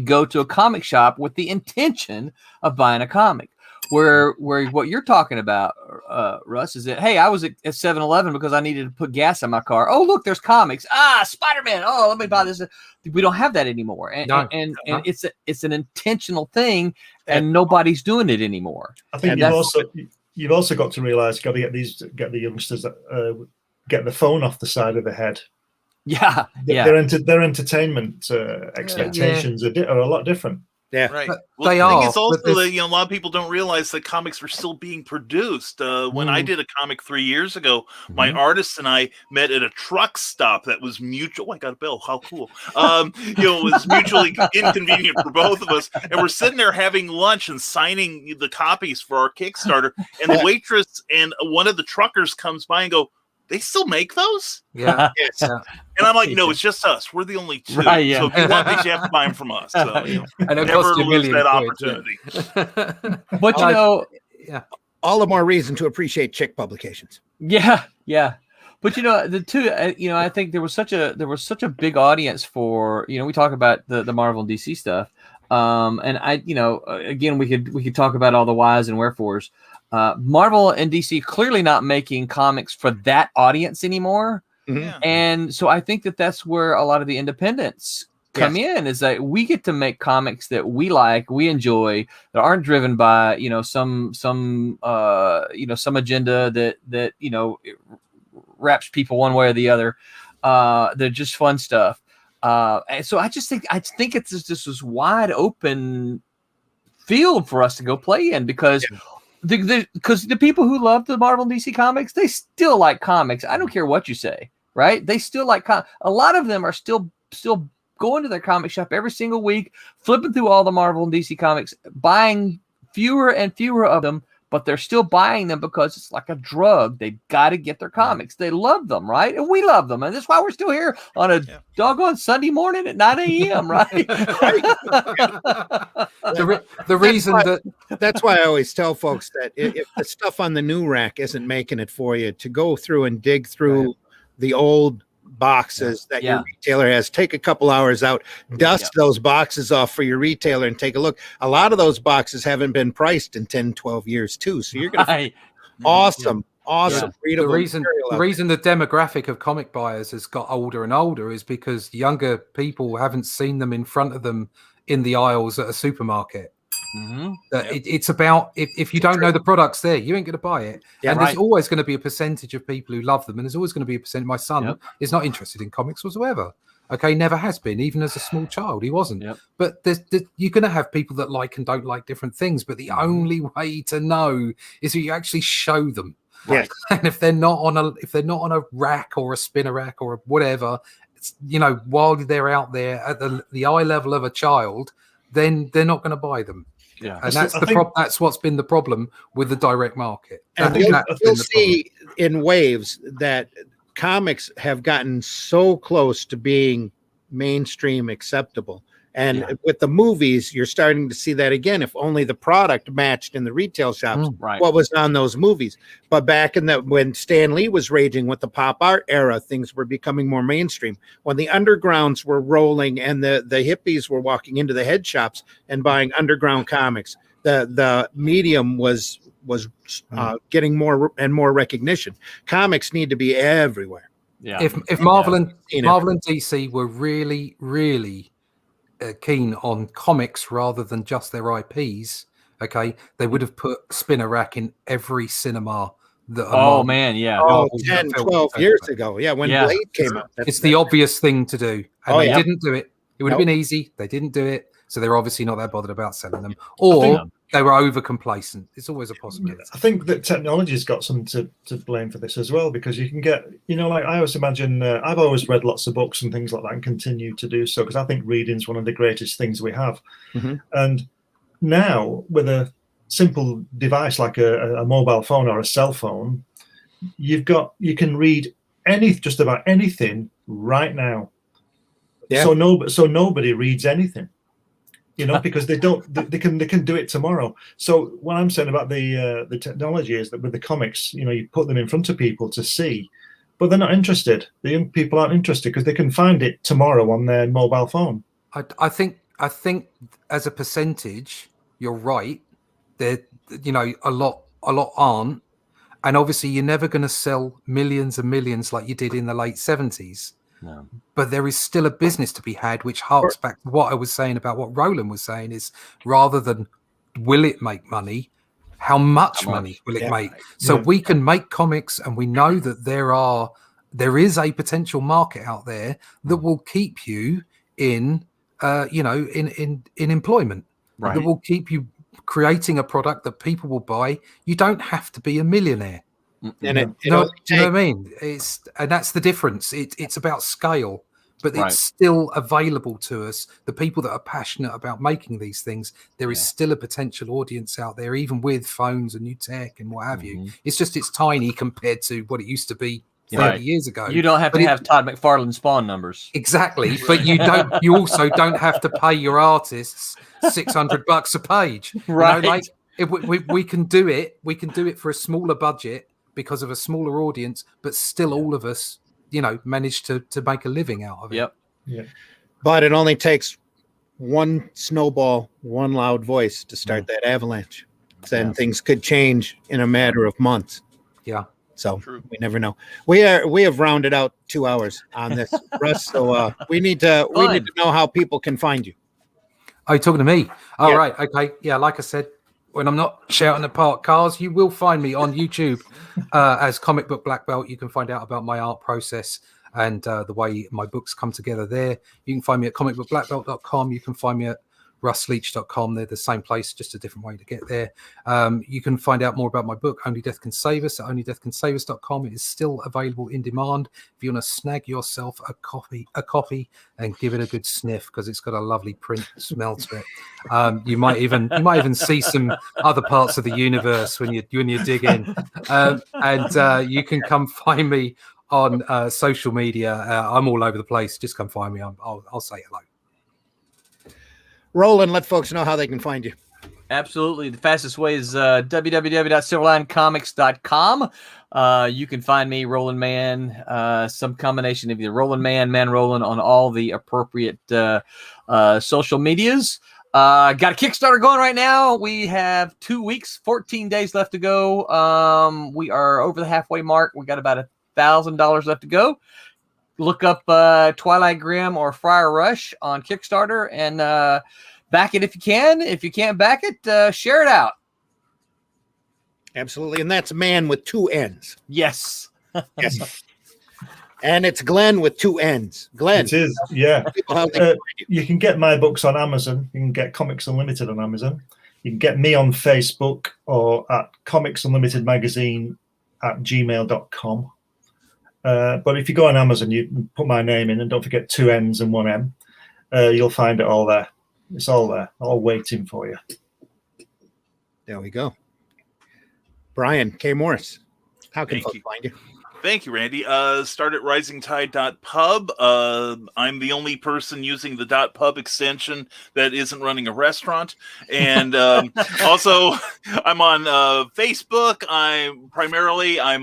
go to a comic shop with the intention of buying a comic. Where what you're talking about, Russ, is that, hey, I was at 7-Eleven because I needed to put gas in my car. Oh, look, there's comics. Spider-Man. Oh, let me buy this. We don't have that anymore. And it's an intentional thing, and nobody's doing it anymore. I think you've also got to realize, got to get the youngsters that get the phone off the side of the head. Yeah. Their entertainment expectations are a lot different. Yeah, right. But Well, they the thing are, is also but that a lot of people don't realize that comics are still being produced. When I did a comic 3 years ago, my artist and I met at a truck stop that was mutual. Oh, I got a bill. How cool! It was mutually inconvenient for both of us, and we're sitting there having lunch and signing the copies for our Kickstarter. And the waitress and one of the truckers comes by and go, "They still make those?" Yeah. And I'm like, "No, it's just us. We're the only two. Right, yeah. So if you want these, you have to buy them from us." So, And it never costs you a lose million that quid, opportunity. But you know, all the more reason to appreciate chick publications. yeah. But you know, the two, I think there was such a big audience for, we talk about the Marvel and DC stuff, and again, we could talk about all the whys and wherefores. Marvel and DC clearly not making comics for that audience anymore. Mhm. And so I think that's where a lot of the independents come in, is that we get to make comics that we like, we enjoy, that aren't driven by, some agenda that wraps people one way or the other. They're just fun stuff. And so I think it's just this wide open field for us to go play in, because the people who love the Marvel and DC comics, they still like comics. I don't care what you say, right? They still like a lot of them are still going to their comic shop every single week, flipping through all the Marvel and DC comics, buying fewer and fewer of them, but they're still buying them because it's like a drug. They got to get their comics. They love them, right? And we love them. And that's why we're still here on a doggone Sunday morning at 9 a.m., right? The reason that's why I always tell folks that if the stuff on the new rack isn't making it for you, to go through and dig through the old boxes that your retailer has, take a couple hours out, dust those boxes off for your retailer, and take a look. A lot of those boxes haven't been priced in 10, 12 years too. So you're going to awesome readable the reason the demographic of comic buyers has got older and older is because younger people haven't seen them in front of them in the aisles at a supermarket. It's about, if you don't know the products there, you ain't going to buy it. And there's always going to be a percentage of people who love them, and there's always going to be a percentage. My son is not interested in comics whatsoever. Okay, never has been. Even as a small child, he wasn't. But you're going to have people that like and don't like different things. But the only way to know is if you actually show them. Yes. And if they're not on a rack or a spinner rack or whatever, while they're out there at the eye level of a child, then they're not going to buy them. Yeah, and that's what's been the problem with the direct market. And you'll see in waves that comics have gotten so close to being mainstream acceptable. And with the movies, you're starting to see that again. If only the product matched in the retail shops what was on those movies. But back in when Stan Lee was raging with the pop art era, things were becoming more mainstream. When the undergrounds were rolling and the hippies were walking into the head shops and buying underground comics, the medium was getting more and more recognition. Comics need to be everywhere. Yeah. If Marvel and DC were really, really keen on comics rather than just their IPs, they would have put spinner rack in every cinema that 10, 12 years ago. When Blade came out. It's the obvious thing to do. And they didn't do it. It would have been easy. They didn't do it. So they're obviously not that bothered about selling them. Or they were over complacent. It's always a possibility. I think that technology's got some to blame for this as well, because you can get, like I always imagine, I've always read lots of books and things like that and continue to do so, because I think reading's one of the greatest things we have. And now with a simple device like a mobile phone or a cell phone, you can read just about anything right now. So nobody reads anything. Because they can do it tomorrow. So what I'm saying about the technology is that with the comics, you put them in front of people to see, but they're not interested. The young people aren't interested because they can find it tomorrow on their mobile phone. I think as a percentage, you're right, There, a lot aren't. And obviously, you're never going to sell millions and millions like you did in the late 70s. No. But there is still a business to be had, which harks back to what I was saying about what Roland was saying, is rather than will it make money, how much money will it make? So we can make comics, and we know that there is a potential market out there that will keep you in employment, that will keep you creating a product that people will buy. You don't have to be a millionaire. And you know what I mean? And that's the difference. It's about scale, but it's still available to us. The people that are passionate about making these things, there is still a potential audience out there, even with phones and new tech and what have you. It's just it's tiny compared to what it used to be 30 years ago. You don't have to have Todd McFarlane Spawn numbers. Exactly, but you also don't have to pay your artists $600 a page. Right. We can do it. We can do it for a smaller budget because of a smaller audience, but still all of us, manage to make a living out of it. Yep. Yeah. But it only takes one snowball, one loud voice to start that avalanche. Then things could change in a matter of months. Yeah. So we never know. We have rounded out 2 hours on this, Russ. So we need to know how people can find you. Oh, you're talking to me? Oh, right. Okay. Yeah. Like I said, when I'm not shouting at parked cars, you will find me on YouTube as Comic Book Black Belt. You can find out about my art process and the way my books come together there. You can find me at comicbookblackbelt.com. You can find me at russleach.com. They're the same place, just a different way to get there. You can find out more about my book, Only Death Can Save Us, at onlydeathcansavus.com. It is still available in demand. If you want to snag yourself a copy and give it a good sniff, because it's got a lovely print smell to it. You might even see some other parts of the universe when you dig in. And you can come find me on social media. I'm all over the place. Just come find me. I'll say hello. Roland, let folks know how they can find you. Absolutely. The fastest way is www.silverlinecomics.com. You can find me, Roland Man, some combination of either Roland Man Roland on all the appropriate social medias. Got a Kickstarter going right now. We have 2 weeks, 14 days left to go. We are over the halfway mark. We got about $1,000 left to go. Look up Twilight Grim or Friar Rush on Kickstarter and back it if you can. If you can't back it, share it out. Absolutely. And that's man with 2 N's. Yes. Yes. And it's Glenn with 2 N's. Glenn. It is, yeah. You can get my books on Amazon. You can get Comics Unlimited on Amazon. You can get me on Facebook or at Comics Unlimited Magazine at gmail.com. But if you go on Amazon, you put my name in and don't forget 2 N's and 1 M. You'll find it all there. It's all there, all waiting for you. There we go. Brian K. Morris, how can folks find you? Thank you, Randy. Start at risingtide.pub. I'm the only person using the .pub extension that isn't running a restaurant. And also, I'm on Facebook. I'm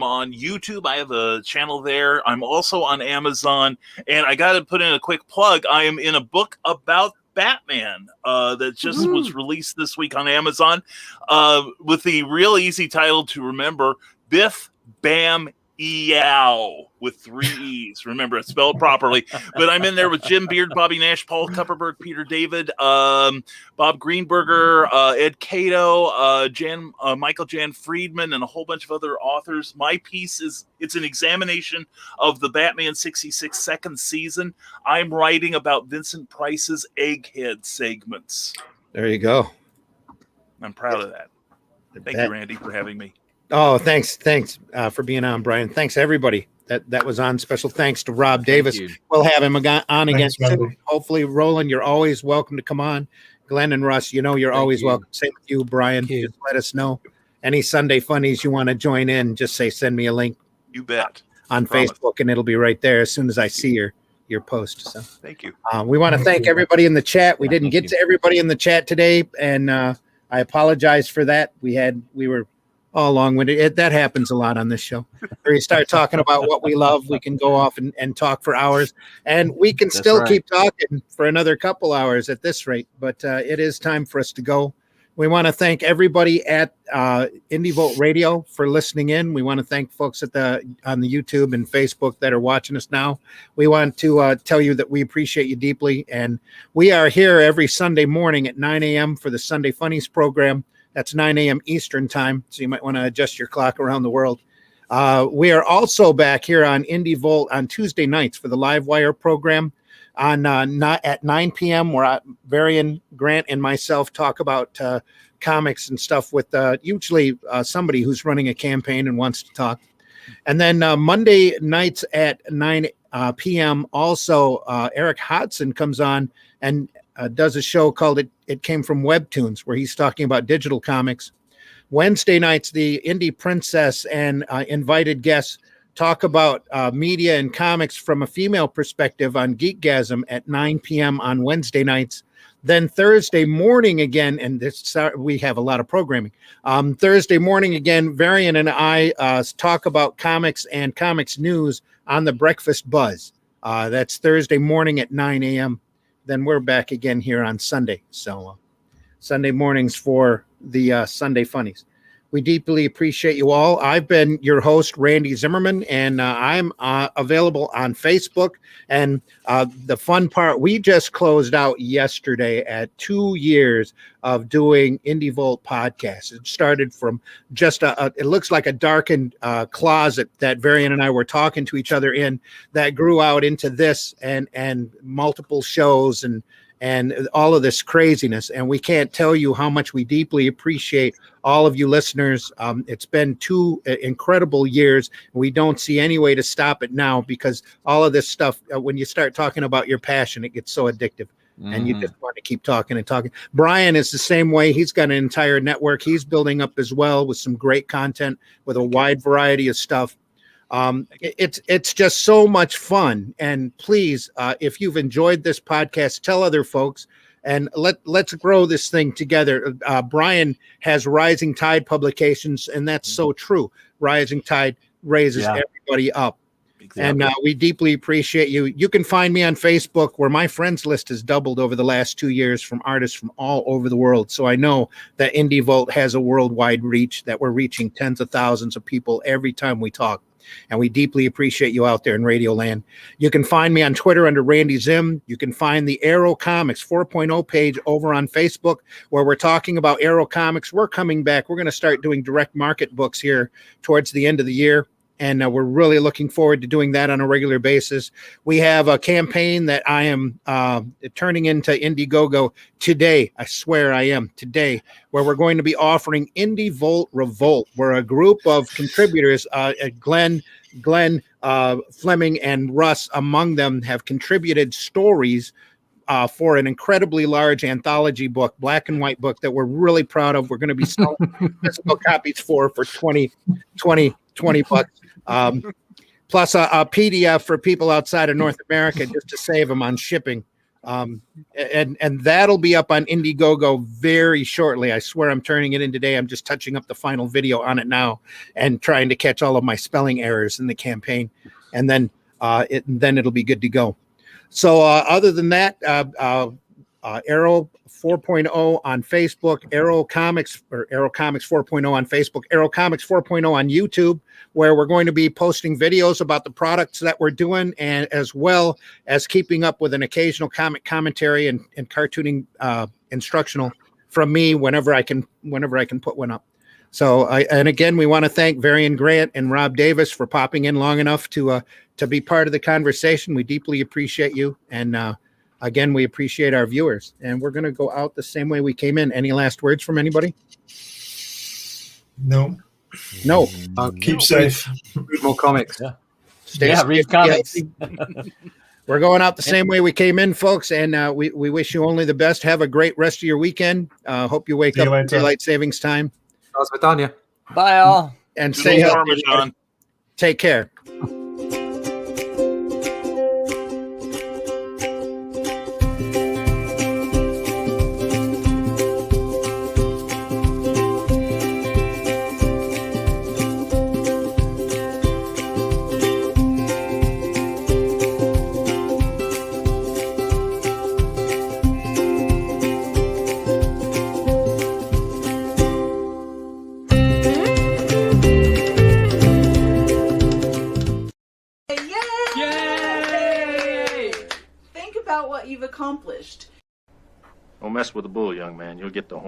on YouTube. I have a channel there. I'm also on Amazon. And I got to put in a quick plug. I am in a book about Batman that just was released this week on Amazon with the real easy title to remember, Biff Bam Eow, with 3 E's. Remember, it's spelled properly. But I'm in there with Jim Beard, Bobby Nash, Paul Kupperberg, Peter David, Bob Greenberger, Ed Cato, Michael Jan Friedman, and a whole bunch of other authors. My piece it's an examination of the Batman 66 second season. I'm writing about Vincent Price's Egghead segments. There you go. I'm proud of that. Thank you, Randy, for having me. Oh, thanks for being on, Brian. Thanks everybody that was on. Special thanks to Rob Davis. We'll have him on again soon. Hopefully, Roland, you're always welcome to come on. Glenn and Russ, you're always welcome. Same with you, Brian. Just let us know. Any Sunday funnies you want to join in, just send me a link. You bet. On Facebook, and it'll be right there as soon as I see your post. So thank you. We want to thank everybody in the chat. We didn't get to everybody in the chat today, and I apologize for that. We were all long-winded. That happens a lot on this show. Where you start talking about what we love, we can go off and talk for hours, and we can still keep talking for another couple hours at this rate. But it is time for us to go. We want to thank everybody at Indie Volt Radio for listening in. We want to thank folks on the YouTube and Facebook that are watching us now. We want to tell you that we appreciate you deeply, and we are here every Sunday morning at 9 a.m. for the Sunday Funnies program. That's 9 a.m. Eastern time, so you might want to adjust your clock around the world. We are also back here on Indie Volt on Tuesday nights for the Live Wire program. Not at 9 p.m. where Varian, Grant, and myself talk about comics and stuff with usually somebody who's running a campaign and wants to talk. And then Monday nights at 9 p.m. also Eric Hodson comes on and does a show called It Came From Webtoons, where he's talking about digital comics. Wednesday nights, the Indie Princess and invited guests talk about media and comics from a female perspective on Geekgasm at 9 p.m. on Wednesday nights. Then Thursday morning again, and we have a lot of programming. Thursday morning again, Varian and I talk about comics and comics news on the Breakfast Buzz. That's Thursday morning at 9 a.m. Then we're back again here on Sunday. So Sunday mornings for the Sunday Funnies. We deeply appreciate you all. I've been your host, Randy Zimmerman, and I'm available on Facebook. And the fun part, we just closed out yesterday at 2 years of doing Indie Volt podcasts. It started from just it looks like a darkened closet that Varian and I were talking to each other in, that grew out into this and multiple shows and all of this craziness. And we can't tell you how much we deeply appreciate all of you listeners. It's been 2 incredible years. We don't see any way to stop it now, because all of this stuff, when you start talking about your passion, it gets so addictive. And you just want to keep talking and talking. Brian is the same way. He's got an entire network he's building up as well, with some great content, with a wide variety of stuff. It's just so much fun. And please, if you've enjoyed this podcast, tell other folks, and let's grow this thing together. Brian has Rising Tide Publications, and that's so true. Rising Tide raises everybody up. Exactly. And we deeply appreciate you. You can find me on Facebook, where my friends list has doubled over the last 2 years from artists from all over the world. So I know that Indie Volt has a worldwide reach, that we're reaching tens of thousands of people every time we talk. And we deeply appreciate you out there in Radio Land. You can find me on Twitter under Randy Zim. You can find the Arrow Comics 4.0 page over on Facebook, where we're talking about Arrow Comics. We're coming back. We're going to start doing direct market books here towards the end of the year. And we're really looking forward to doing that on a regular basis. We have a campaign that I am turning into Indiegogo today. I swear I am today, where we're going to be offering Indie Volt Revolt, where a group of contributors, Glenn Fleming and Russ among them, have contributed stories for an incredibly large anthology book, black and white book, that we're really proud of. We're going to be selling physical copies for $20 bucks. Plus a PDF for people outside of North America, just to save them on shipping. And that'll be up on Indiegogo very shortly. I swear I'm turning it in today. I'm just touching up the final video on it now and trying to catch all of my spelling errors in the campaign. And then it'll be good to go. So other than that, Arrow 4.0 on Facebook, Arrow Comics 4.0 on Facebook, Arrow Comics 4.0 on YouTube, where we're going to be posting videos about the products that we're doing, and as well as keeping up with an occasional comic commentary and cartooning instructional from me whenever I can put one up. So and again, we want to thank Varian Grant and Rob Davis for popping in long enough to be part of the conversation. We deeply appreciate you. And again, we appreciate our viewers, and we're going to go out the same way we came in. Any last words from anybody? No. Keep safe. Read more comics. Read comics. We're going out the same way we came in, folks, and we wish you only the best. Have a great rest of your weekend. Hope you wake up at daylight savings time. Bye, all. And stay healthy. Take care. about what you've accomplished. Don't mess with the bull, young man. You'll get the horn.